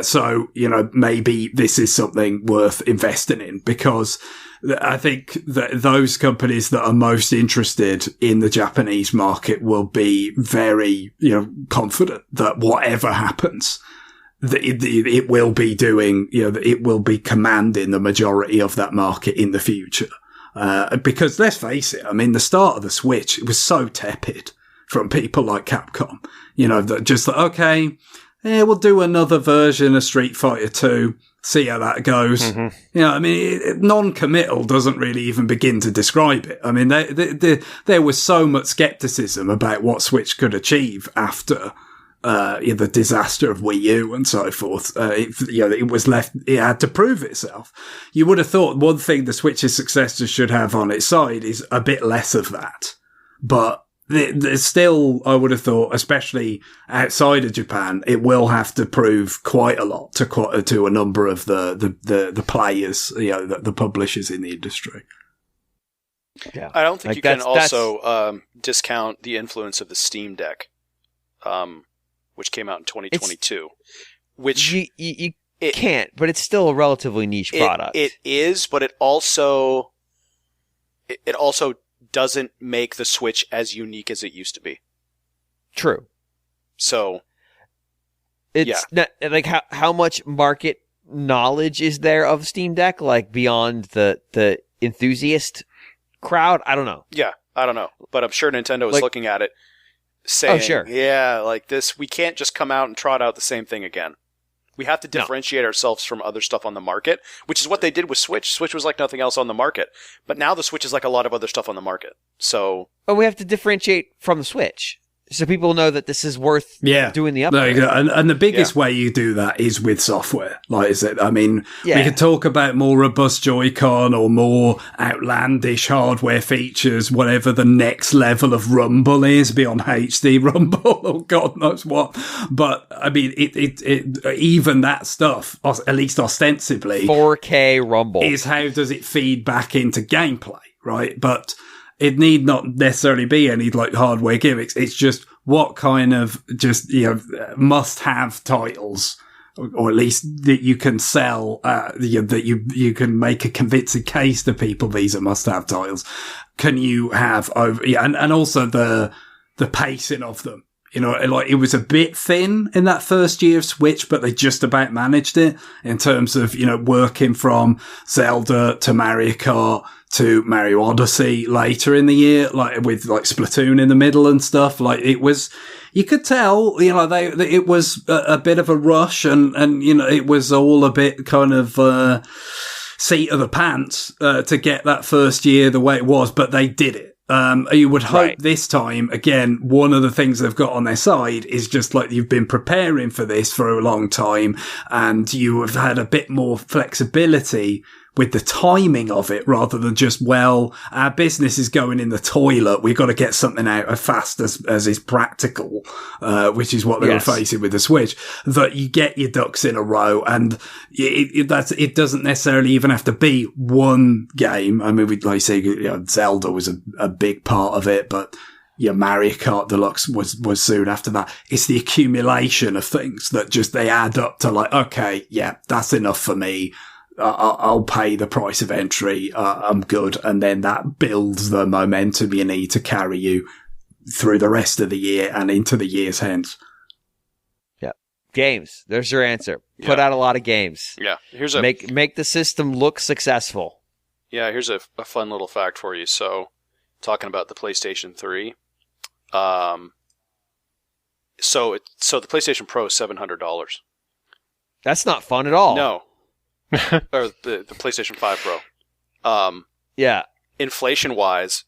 So, maybe this is something worth investing in because I think that those companies that are most interested in the Japanese market will be very, confident that whatever happens, that it will be doing, it will be commanding the majority of that market in the future. Because let's face it, I mean, the start of the Switch, it was so tepid. from people like Capcom. That just like, okay, we'll do another version of Street Fighter 2, see how that goes. Mm-hmm. Non-committal doesn't really even begin to describe it. I mean, there was so much skepticism about what Switch could achieve after the disaster of Wii U and so forth. It had to prove itself. You would have thought one thing the Switch's successor should have on its side is a bit less of that. But there's still, I would have thought, especially outside of Japan, it will have to prove quite a lot to a number of the players, the publishers in the industry. Yeah. I don't think you can also discount the influence of the Steam Deck, which came out in 2022. Which you can't, but it's still a relatively niche product. It is, but it also doesn't make the Switch as unique as it used to be. True. So, it's not, like how much market knowledge is there of Steam Deck, like beyond the enthusiast crowd? I don't know. Yeah, I don't know, but I'm sure Nintendo is looking at it, saying, "Oh, sure, yeah, like this, we can't just come out and trot out the same thing again. We have to differentiate ourselves from other stuff on the market," which is what they did with Switch. Switch was like nothing else on the market. But now the Switch is like a lot of other stuff on the market. So, we have to differentiate from the Switch so people know that this is worth doing the upgrade. And the biggest way you do that is with software. Like, is it? I mean, we could talk about more robust Joy-Con or more outlandish hardware features, whatever the next level of Rumble is beyond HD Rumble or God knows what. But I mean, it even that stuff, at least ostensibly, 4K Rumble is how does it feed back into gameplay, right? But it need not necessarily be any like hardware gimmicks. It's just what kind of must-have titles, or at least that you can sell, that you can make a convincing case to people. These are must-have titles. Can you have over? Yeah, and also the pacing of them. Like it was a bit thin in that first year of Switch, but they just about managed it in terms of, working from Zelda to Mario Kart to Mario Odyssey later in the year, like with like Splatoon in the middle and stuff. Like it was, you could tell, it was a bit of a rush and, it was all a bit kind of, seat of the pants, to get that first year the way it was, but they did it. You would hope this time, again, one of the things they've got on their side is just like you've been preparing for this for a long time and you have had a bit more flexibility with the timing of it rather than just, our business is going in the toilet. We've got to get something out as fast as is practical, which is what they were facing with the Switch, that you get your ducks in a row. And it doesn't necessarily even have to be one game. I mean, like you say, Zelda was a big part of it, but Mario Kart Deluxe was soon after that. It's the accumulation of things that just, they add up to like, okay, that's enough for me. I'll pay the price of entry. I'm good. And then that builds the momentum you need to carry you through the rest of the year and into the years hence. Yeah. Games. There's your answer. Put out a lot of games. Yeah. Make the system look successful. Yeah. Here's a fun little fact for you. So talking about the PlayStation 3, so the PlayStation Pro is $700. That's not fun at all. No. Or the PlayStation 5 Pro. Inflation-wise,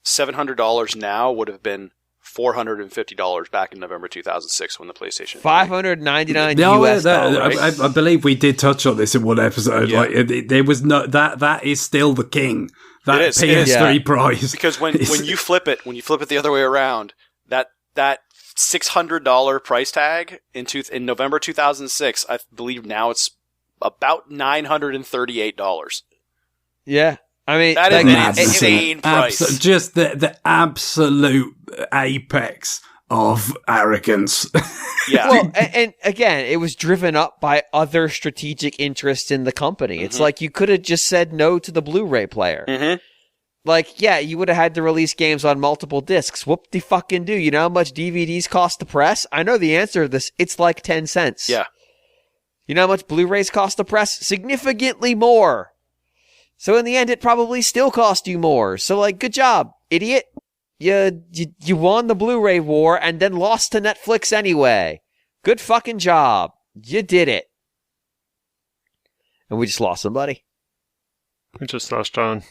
$700 now would have been $450 back in November 2006 when the PlayStation. $599 US dollars. I believe we did touch on this in one episode. Yeah. Like there was no that is still the king. That PS3 price. Because when you flip it the other way around, that $600 price tag in November 2006, I believe now it's about $938. Yeah. I mean, that is an insane price. Just the absolute apex of arrogance. Yeah. Well, and again, it was driven up by other strategic interests in the company. Mm-hmm. It's like you could have just said no to the Blu-ray player. Mm-hmm. Like, you would have had to release games on multiple discs. Whoop-de-fucking do. You know how much DVDs cost to press? I know the answer to this. It's like 10 cents. Yeah. You know how much Blu-rays cost to press? Significantly more. So in the end, it probably still cost you more. So, like, good job, idiot. you won the Blu-ray war and then lost to Netflix anyway. Good fucking job. You did it. And we just lost somebody. We just lost John.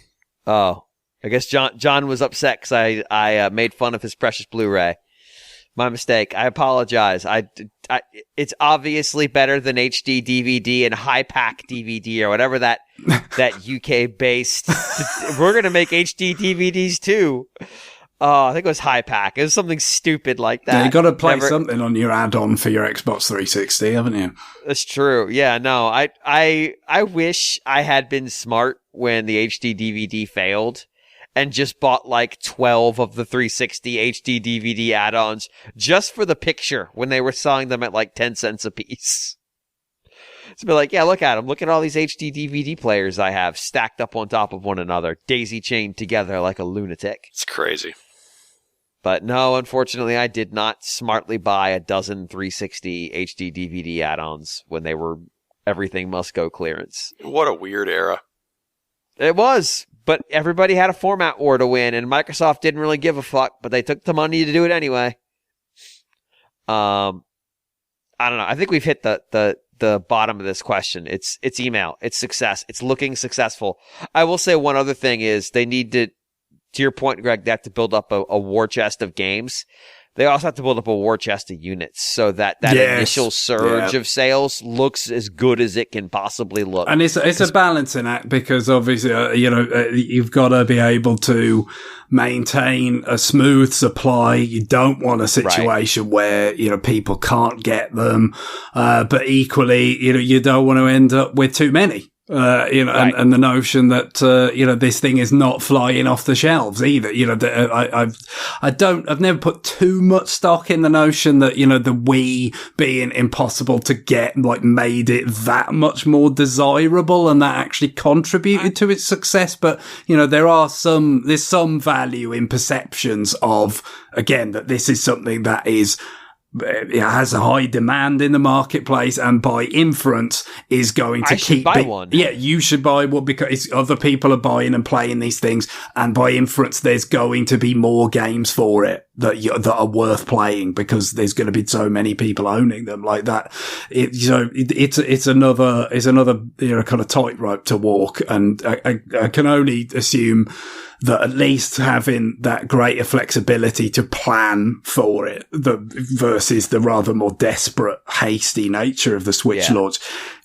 Oh, I guess John was upset because I made fun of his precious Blu-ray. My mistake. I apologize. It's obviously better than HD DVD and high pack DVD or whatever that UK based. We're gonna make HD DVDs too. I think it was high pack. It was something stupid like that. Yeah, you got to play something on your add-on for your Xbox 360, haven't you? That's true. Yeah, no. I wish I had been smart when the HD DVD failed and just bought like 12 of the 360 HD DVD add-ons just for the picture when they were selling them at like 10 cents a piece. To be like, yeah, look at them. Look at all these HD DVD players I have stacked up on top of one another, daisy-chained together like a lunatic. It's crazy. But no, unfortunately, I did not smartly buy a dozen 360 HD DVD add-ons when they were everything must go clearance. What a weird era. It was, but everybody had a format war to win, and Microsoft didn't really give a fuck, but they took the money to do it anyway. I don't know. I think we've hit the bottom of this question. It's email. It's success. It's looking successful. I will say one other thing is they need to your point, Greg, they have to build up a war chest of games. They also have to build up a war chest of units so that initial surge of sales looks as good as it can possibly look. And it's a balancing act because obviously, you've got to be able to maintain a smooth supply. You don't want a situation where, people can't get them. But equally, you don't want to end up with too many. And the notion that, this thing is not flying off the shelves either. I've never put too much stock in the notion that, the Wii being impossible to get, made it that much more desirable and that actually contributed to its success. But, there's some value in perceptions of, again, that this is something that it has a high demand in the marketplace and by inference is going to keep buy one. Yeah, you should buy one because other people are buying and playing these things, and by inference there's going to be more games for it that are worth playing because there's going to be so many people owning them like that. It's another kind of tightrope to walk, and I can only assume that at least having that greater flexibility to plan for it, versus the rather more desperate, hasty nature of the Switch launch,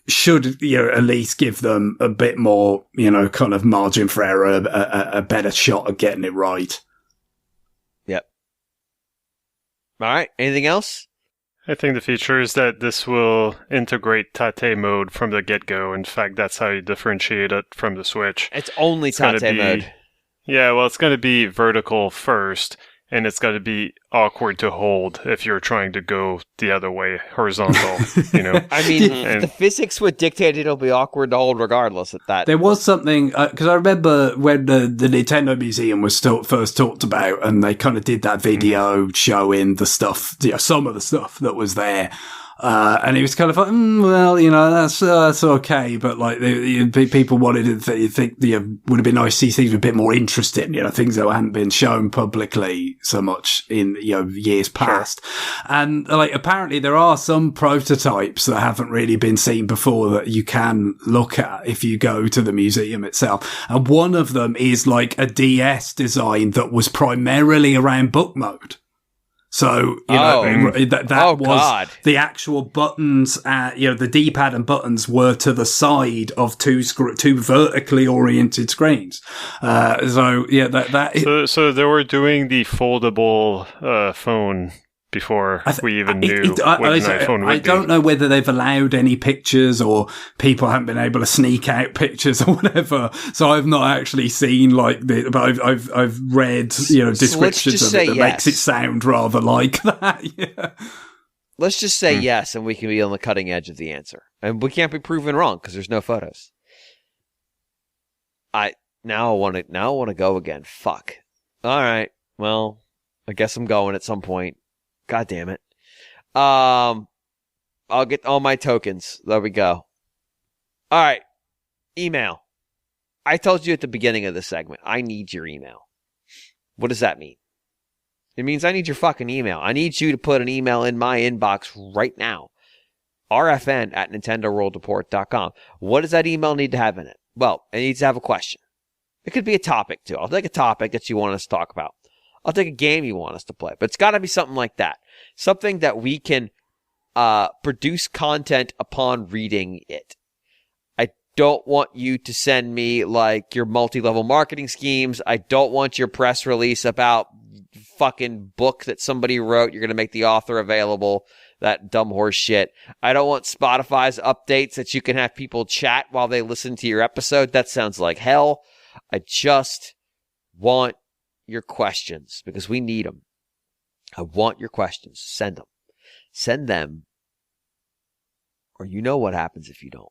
should, at least give them a bit more, kind of margin for error, a better shot at getting it right. Yep. All right. Anything else? I think the feature is that this will integrate Tate mode from the get-go. In fact, that's how you differentiate it from the Switch. It's only Tate mode. Yeah, well, it's going to be vertical first, and it's going to be awkward to hold if you're trying to go the other way, horizontal, I mean, the physics would dictate it'll be awkward to hold regardless of that. There was something, because I remember when the Nintendo Museum was first talked about, and they kind of did that video showing the stuff, some of the stuff that was there. And it was kind of like, that's okay. But people wanted to think, would have been nice to see things a bit more interesting, things that hadn't been shown publicly so much in, years past. Sure. And apparently there are some prototypes that haven't really been seen before that you can look at if you go to the museum itself. And one of them is a DS design that was primarily around book mode. So, that was God. The actual buttons, the D-pad and buttons were to the side of two vertically oriented screens. So they were doing the foldable, phone before we even knew what an iPhone would be. I don't know whether they've allowed any pictures or people haven't been able to sneak out pictures or whatever. So I've not actually seen but I've read, descriptions of it that makes it sound rather like that. Yeah. Let's just say yes, and we can be on the cutting edge of the answer. And we can't be proven wrong because there's no photos. Now I want to go again. Fuck. All right. Well, I guess I'm going at some point. God damn it. I'll get all my tokens. There we go. All right. Email. I told you at the beginning of the segment, I need your email. What does that mean? It means I need your fucking email. I need you to put an email in my inbox right now. rfn@nintendoworldreport.com. What does that email need to have in it? Well, it needs to have a question. It could be a topic, too. I'll take a topic that you want us to talk about. I'll take a game you want us to play. But it's got to be something like that. Something that we can produce content upon reading it. I don't want you to send me, like, your multi-level marketing schemes. I don't want your press release about fucking book that somebody wrote. You're going to make the author available. That dumb horse shit. I don't want Spotify's updates that you can have people chat while they listen to your episode. That sounds like hell. I just want your questions because we need them. I want your questions. Send them. Send them, or you know what happens if you don't.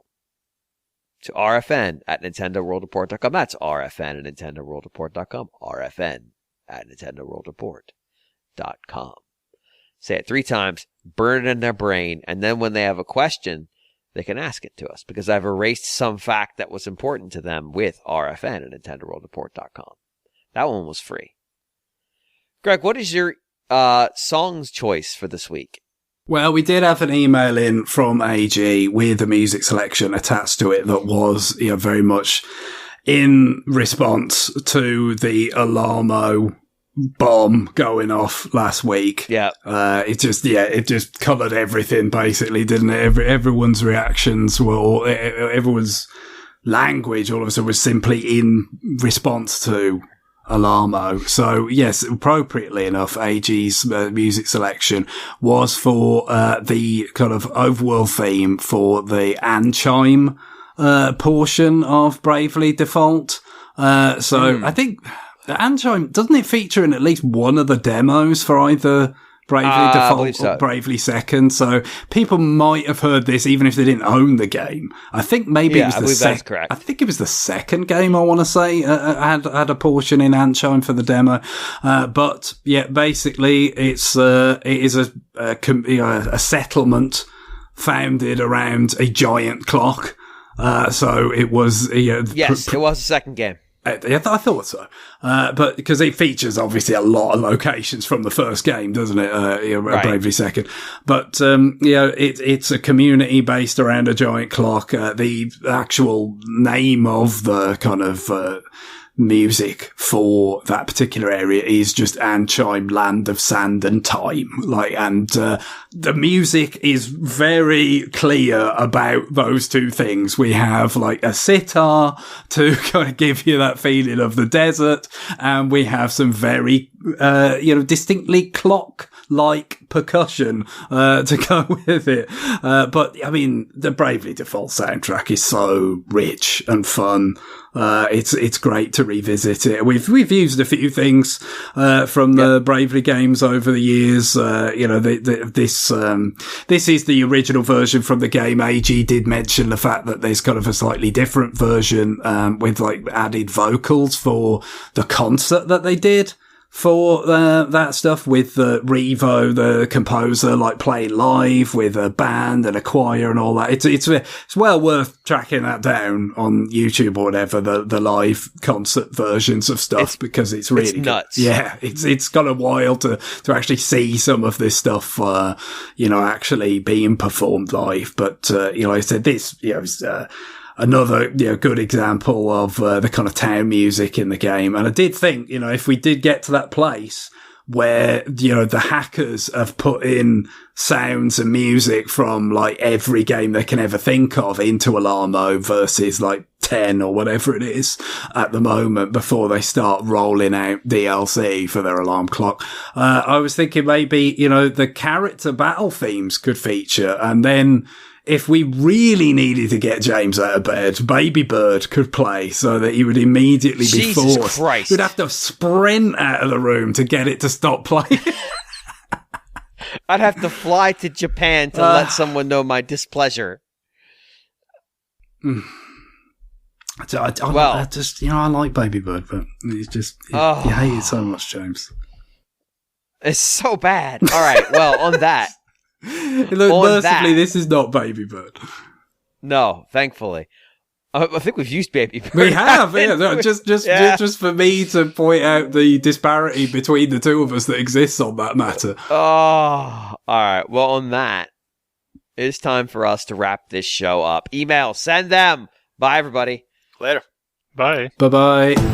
To rfn@nintendoworldreport.com. That's rfn@nintendoworldreport.com. rfn@nintendoworldreport.com. Say it 3 times, burn it in their brain, and then when they have a question, they can ask it to us because I've erased some fact that was important to them with rfn@nintendoworldreport.com. That one was free. Greg, what is your song's choice for this week? Well, we did have an email in from AG with a music selection attached to it that was, very much in response to the Alamo bomb going off last week. Yeah. It just coloured everything basically, didn't it? Everyone's reactions were, everyone's language all of a sudden was simply in response to Alamo. So yes, appropriately enough, AG's music selection was for the kind of overworld theme for the Anchime portion of Bravely Default. I think the Anchime, doesn't it feature in at least one of the demos for either Bravely Default or Bravely Second? So people might have heard this even if they didn't own the game. I think maybe it was that's correct. I think it was the second game, I want to say, had a portion in Anchime for the demo. But yeah, basically it is a settlement founded around a giant clock. So it was, yes, it was the second game. I thought so. But because it features obviously a lot of locations from the first game, doesn't it? Right. Bravely Second. But, it's a community based around a giant clock. The actual name of the kind of, music for that particular area is just Anchime, Land of Sand and Time. The music is very clear about those two things. We have like a sitar to kind of give you that feeling of the desert, and we have some very, distinctly clock-like percussion, to go with it. But I mean, the Bravely Default soundtrack is so rich and fun. It's great to revisit it. We've used a few things, from the Bravely games over the years. This is the original version from the game. AG did mention the fact that there's kind of a slightly different version, with like added vocals for the concert that they did for that stuff with Revo, the composer, like playing live with a band and a choir and all that. It's well worth tracking that down on YouTube or whatever, the live concert versions of stuff, because it's really nuts. Yeah, it's kind of wild to actually see some of this stuff, actually being performed live. But I said this, another, good example of the kind of town music in the game. And I did think, if we did get to that place where, the hackers have put in sounds and music from like every game they can ever think of into Alamo versus like 10 or whatever it is at the moment before they start rolling out DLC for their alarm clock. I was thinking maybe, the character battle themes could feature, and then if we really needed to get James out of bed, Baby Bird could play so that he would immediately be forced. Jesus Christ. We'd have to sprint out of the room to get it to stop playing. I'd have to fly to Japan to let someone know my displeasure. I like Baby Bird, but it's just, you hate it so much, James. It's so bad. All right, well, on that. Look, mercifully, this is not Baby Bird. No, thankfully. I think we've used Baby Bird. We have, yeah. No, just for me to point out the disparity between the two of us that exists on that matter. Oh, all right. Well, on that, it's time for us to wrap this show up. Email, send them. Bye, everybody. Later. Bye. Bye-bye.